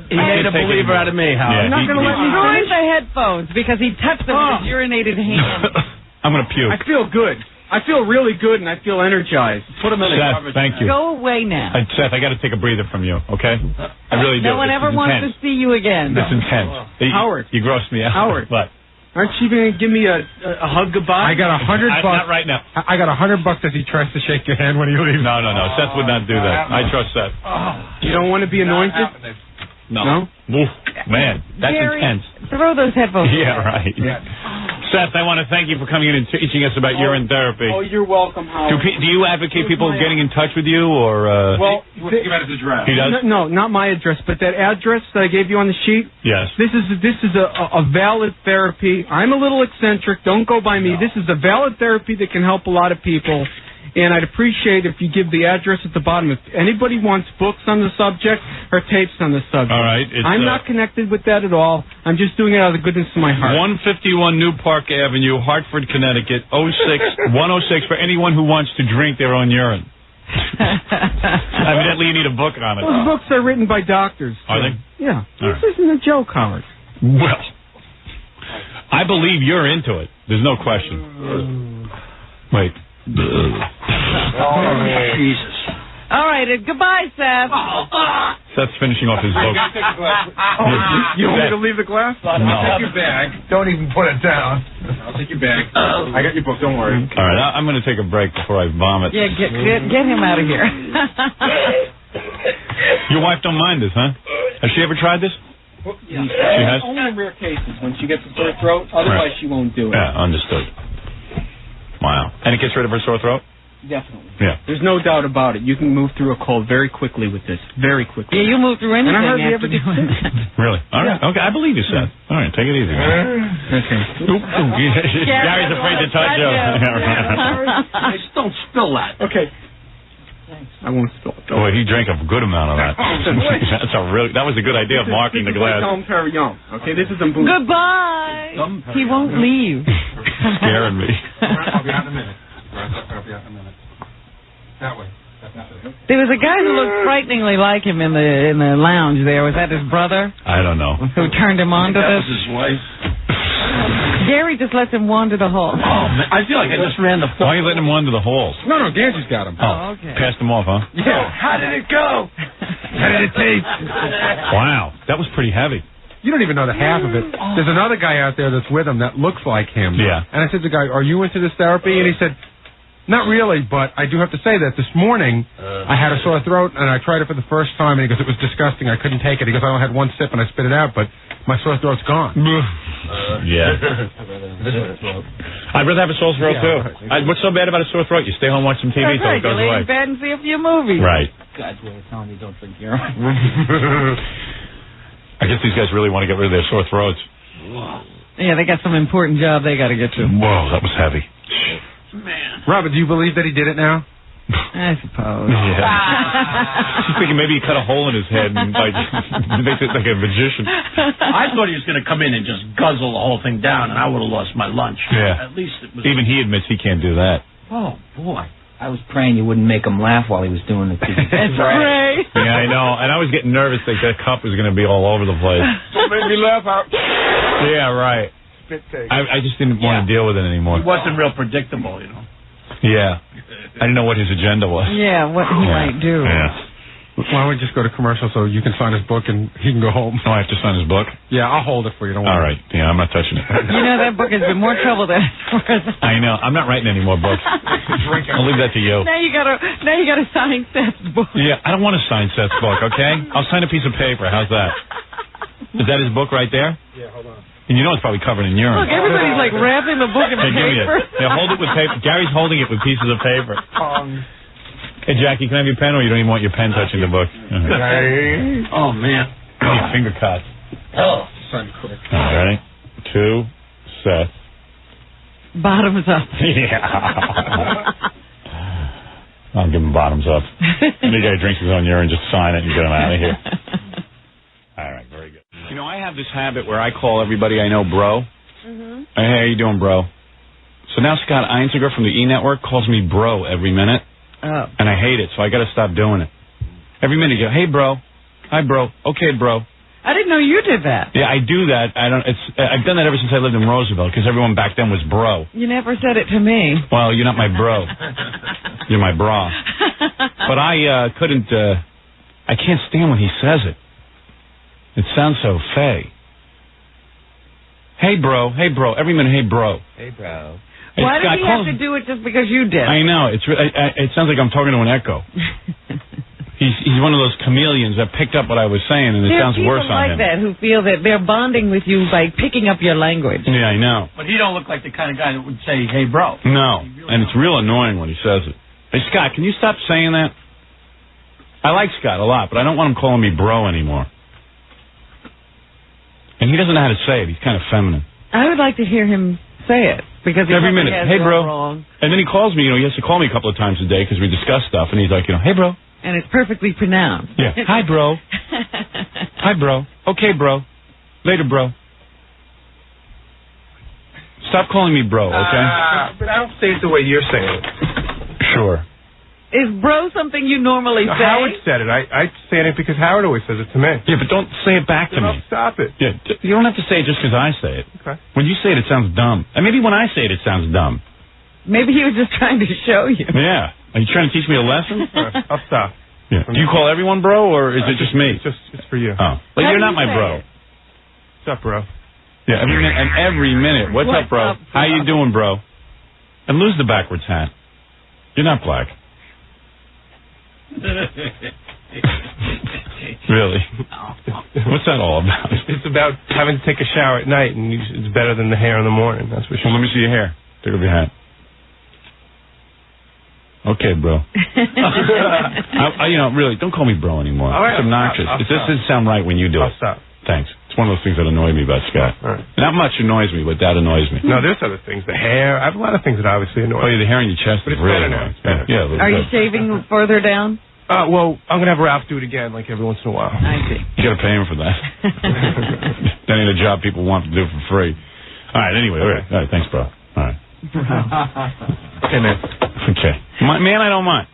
He made a believer out of me, Howard. Yeah, You're not going to let me destroy the headphones because he touched them with his urinated hand. I'm going to puke. I feel good. I feel really good and I feel energized. Put him in the Seth, thank you. Go away now. Seth, I got to take a breather from you, okay? I really do. No one ever wants to see you again. It's intense. Howard. You grossed me out. Howard. What? Aren't you going to give me a hug goodbye? I got $100. Not right now. I got $100 as he tries to shake your hand when he leaves. No. Seth would not do that. I trust Seth. You don't want to be anointed? No. Oof, man, that's Gary, intense. throw those headphones. Yeah, right. Yeah. Seth, I want to thank you for coming in and teaching us about urine therapy. Oh, you're welcome, Howard. Do you advocate people getting in touch with you, or? Well, give out his address. He does? No, not my address, but that address that I gave you on the sheet. Yes. This is a valid therapy. I'm a little eccentric. Don't go by me. This is a valid therapy that can help a lot of people. And I'd appreciate if you give the address at the bottom. If anybody wants books on the subject or tapes on the subject. All right. I'm not connected with that at all. I'm just doing it out of the goodness of my heart. 151 New Park Avenue, Hartford, Connecticut, 106 for anyone who wants to drink their own urine. Evidently, you need a book on it. Those books are written by doctors. Are they? Yeah. All This isn't a joke, Howard. Well, I believe you're into it. There's no question. Wait. Jesus. All right, goodbye, Seth. Seth's finishing off his book. You want me to leave the glass? I'll take your bag. Don't even put it down. I'll take your bag. I got your book. Don't worry. All right, I'm going to take a break before I vomit. Yeah, get him out of here. Your wife don't mind this, huh? Has she ever tried this? Yeah. She has? Only in rare cases when she gets a sore throat. Otherwise, she won't do it. Yeah, understood. Wow. And it gets rid of her sore throat? Definitely. Yeah. There's no doubt about it. You can move through a cold very quickly with this. Very quickly. Yeah, you move through anything and I hardly after ever get doing sick. that. Really? All right. Okay, I believe you, Seth. All right, take it easy, man. Okay. Gary's afraid to touch you. Don't spill that. Okay. I won't spill it. Oh, he drank a good amount of that. That was a good idea of marking the glass. Dom Perignon. Okay, this is booze. Goodbye. He won't leave. Scaring me. I'll be out in a minute. I'll be out in a minute. That way. There was a guy who looked frighteningly like him in the lounge there. Was that his brother? I don't know. Who turned him on to That this? was his wife. Gary just lets him wander the hall. Oh, man, I feel like I just ran the Why are you letting him wander the halls? No, Ganji's got him. Oh, okay. Passed him off, huh? Yeah. How did it go? How did it taste? Wow. That was pretty heavy. You don't even know the half of it. There's another guy out there that's with him that looks like him. Yeah. And I said to the guy, "Are you into this therapy?" And he said, Not really, but I do have to say that this morning I had a sore throat, and I tried it for the first time, and he goes, it was disgusting. I couldn't take it. He goes, I only had one sip, and I spit it out, but my sore throat's gone. Yeah. I'd rather have a sore throat, too. What's so bad about a sore throat? You stay home, watch some TV That's until right. it goes You lay away. in bed and see a few movies. Right. God's way of telling you don't drink urine. I guess these guys really want to get rid of their sore throats. Yeah, they got some important job they got to get to. Whoa, that was heavy. Man. Robert, do you believe that he did it now? I suppose. Yeah. She's thinking maybe he cut a hole in his head and like makes it like a magician. I thought he was going to come in and just guzzle the whole thing down, and I would have lost my lunch. Yeah. At least it was. Even he admits he can't do that. Oh, boy. I was praying you wouldn't make him laugh while he was doing it. That's right. Yeah, I know. And I was getting nervous that cup was going to be all over the place. Don't make me laugh out. Yeah, right. Spit take. I just didn't want to deal with it anymore. He wasn't real predictable, you know. Yeah. I didn't know what his agenda was. Yeah, what he might do. Yeah. Why don't we just go to commercial so you can sign his book and he can go home? Oh, I have to sign his book? Yeah, I'll hold it for you. Don't worry. All right. Yeah, I'm not touching it. You know, that book has been more trouble than it's worth. I know. I'm not writing any more books. I'll leave that to you. Now you gotta sign Seth's book. Yeah, I don't want to sign Seth's book, okay? I'll sign a piece of paper. How's that? Is that his book right there? Yeah, hold on. And you know it's probably covered in urine. Look, everybody's like wrapping the book in Hey, give me paper. it. Yeah, hold it with paper. Gary's holding it with pieces of paper. Hey, Jackie, can I have your pen, or you don't even want your pen touching the book? Oh, man. I need finger cuts. Oh, son, quick. All right. 2, Seth. Bottoms up. Yeah. I'll give him bottoms up. Any guy drinks his own urine, just sign it and get him out of here. All right, very good. You know, I have this habit where I call everybody I know bro. Mm-hmm. Hey, how you doing, bro? So now Scott Einziger from the E! Network calls me bro every minute. Oh. And I hate it, so I got to stop doing it. Every minute you go, hey, bro. Hi, bro. Okay, bro. I didn't know you did that. Yeah, I do that. I've done that ever since I lived in Roosevelt, because everyone back then was bro. You never said it to me. Well, you're not my bro. You're my bra. But I I can't stand when he says it. It sounds so fey. Hey, bro. Hey, bro. Every minute, hey, bro. Hey, bro. Why does he have to do it just because you did? I know. It sounds like I'm talking to an echo. He's one of those chameleons that picked up what I was saying, and it sounds worse on him. There are people like that who feel that they're bonding with you by picking up your language. Yeah, I know. But he don't look like the kind of guy that would say, hey, bro. No, and it's real annoying when he says it. Hey, Scott, can you stop saying that? I like Scott a lot, but I don't want him calling me bro anymore. And he doesn't know how to say it. He's kind of feminine. I would like to hear him say it, because he every minute, has hey, it bro. Wrong. And then he calls me, he has to call me a couple of times a day because we discuss stuff, and he's like, hey, bro. And it's perfectly pronounced. Yeah. Hi, bro. Hi, bro. Okay, bro. Later, bro. Stop calling me bro, okay? But I don't say it the way you're saying it. Sure. Is bro something you normally say? Howard said it. I say it because Howard always says it to me. Yeah, but don't say it back to me. Stop it. Yeah, you don't have to say it just because I say it. Okay. When you say it, it sounds dumb. And maybe when I say it, it sounds dumb. Maybe he was just trying to show you. Yeah. Are you trying to teach me a lesson? I'll stop. Yeah. Do you call everyone bro, or is it just me? It's for you. Oh. But How you're do not you my say bro. it? What's up, bro? Yeah, every minute. What's up, bro? up, How you doing, bro? And lose the backwards hat. You're not black. Really? What's that all about? It's about having to take a shower at night, and it's better than the hair in the morning. That's for sure. Well, let me see your hair. Take off your hat. Okay, bro. Really, don't call me bro anymore. All right, it's obnoxious. I'll It just doesn't sound right when you do I'll it. stop. Thanks. It's one of those things that annoy me about Scott. All right. Not much annoys me, but that annoys me. No, there's other things. The hair. I have a lot of things that obviously annoy Oh, yeah, the hair on your chest But is it's really better now. annoying. It's better. Yeah, Are you shaving further down? Well, I'm going to have Ralph do it again, like every once in a while. I see. You got to pay him for that. That ain't a job people want to do for free. All right, anyway. All right, thanks, bro. All right. Okay, man. Okay. Man, I don't mind.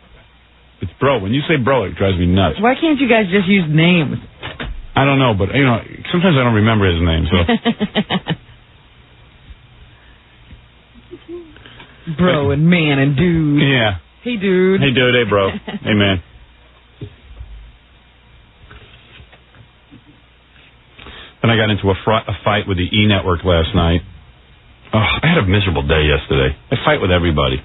It's bro. When you say bro, it drives me nuts. Why can't you guys just use names? I don't know, but, sometimes I don't remember his name, so. Bro and man and dude. Yeah. Hey, dude. Hey, dude. Hey, bro. Hey, man. Then I got into a fight with the E! Network last night. Oh, I had a miserable day yesterday. I fight with everybody.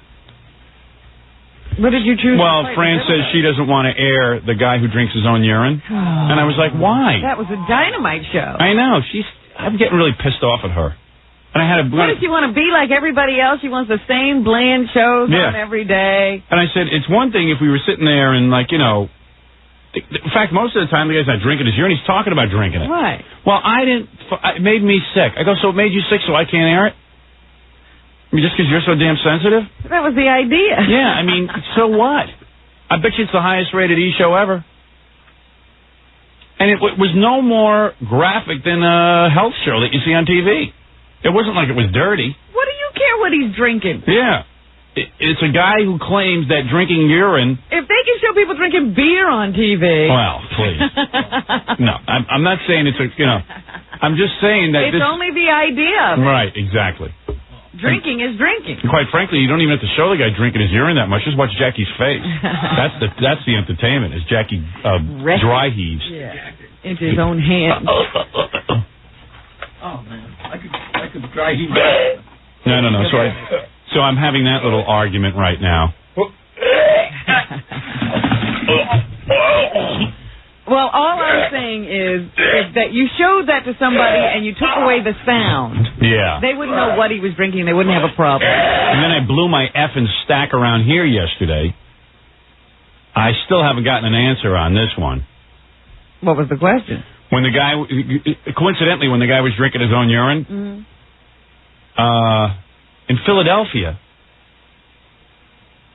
What did you choose? Well, Fran says she doesn't want to air the guy who drinks his own urine. And I was like, why? That was a dynamite show. I know. I'm getting really pissed off at her. And I had a. What does she want to be like everybody else? She wants the same bland shows on every day. And I said, it's one thing if we were sitting there and, like, you know, in fact, most of the time the guy's not drinking his urine. He's talking about drinking it. Right. Well, it made me sick. I go, so it made you sick so I can't air it? I mean, just because you're so damn sensitive? That was the idea. Yeah, I mean, so what? I bet you it's the highest rated E! show ever. And it was no more graphic than a health show that you see on TV. It wasn't like it was dirty. What do you care what he's drinking? Yeah. It's a guy who claims that drinking urine... If they can show people drinking beer on TV... Well, please. No, I'm not saying it's a, you know... I'm just saying that it's only the idea of it. Right, exactly. Drinking is drinking. And quite frankly, you don't even have to show the guy drinking his urine that much. Just watch Jackie's face. That's the entertainment, is Jackie dry heaves. Yeah. Into his own hands. Oh, man. I could dry heave. No. So I'm having that little argument right now. Well, all I'm saying is that you showed that to somebody and you took away the sound. Yeah. They wouldn't know what he was drinking. They wouldn't have a problem. And then I blew my effing stack around here yesterday. I still haven't gotten an answer on this one. What was the question? When the guy, coincidentally, when the guy was drinking his own urine, in Philadelphia,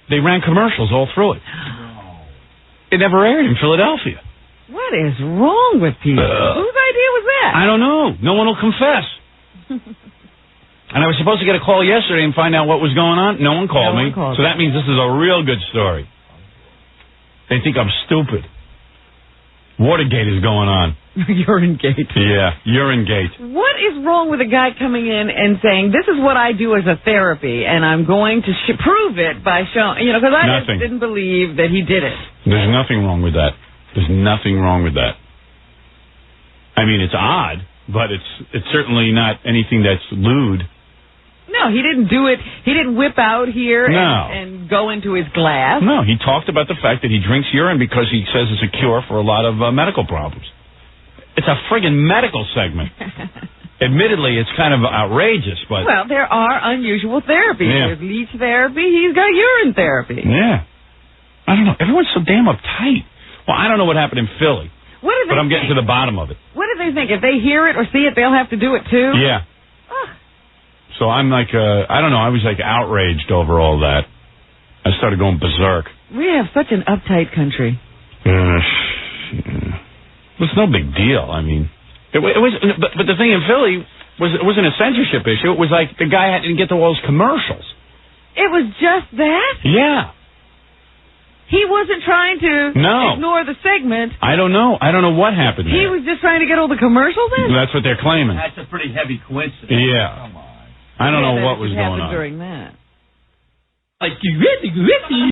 they ran commercials all through it. It never aired in Philadelphia. What is wrong with people? Whose idea was that? I don't know. No one will confess. And I was supposed to get a call yesterday and find out what was going on. No one called me. So that means this is a real good story. They think I'm stupid. Watergate is going on. Urine gate. Yeah, urine gate. What is wrong with a guy coming in and saying, this is what I do as a therapy, and I'm going to prove it by showing, because I just didn't believe that he did it. There's nothing wrong with that. There's nothing wrong with that. I mean, it's odd, but it's certainly not anything that's lewd. No, he didn't do it. He didn't whip out here and go into his glass. No, he talked about the fact that he drinks urine because he says it's a cure for a lot of medical problems. It's a friggin' medical segment. Admittedly, it's kind of outrageous, but... Well, there are unusual therapies. Yeah. There's leech therapy. He's got urine therapy. Yeah. I don't know. Everyone's so damn uptight. Well, I don't know what happened in Philly, but I'm getting to the bottom of it. What do they think? If they hear it or see it, they'll have to do it too? Yeah. So I'm like, I don't know, I was like outraged over all that. I started going berserk. We have such an uptight country. It's no big deal. I mean, it was, but the thing in Philly was it wasn't a censorship issue. It was like the guy didn't get to all those commercials. It was just that? Yeah. He wasn't trying to ignore the segment. I don't know. I don't know what happened there. He was just trying to get all the commercials in? That's what they're claiming. That's a pretty heavy coincidence. Yeah. Come on. I don't know what was going on. During that. Like, you really,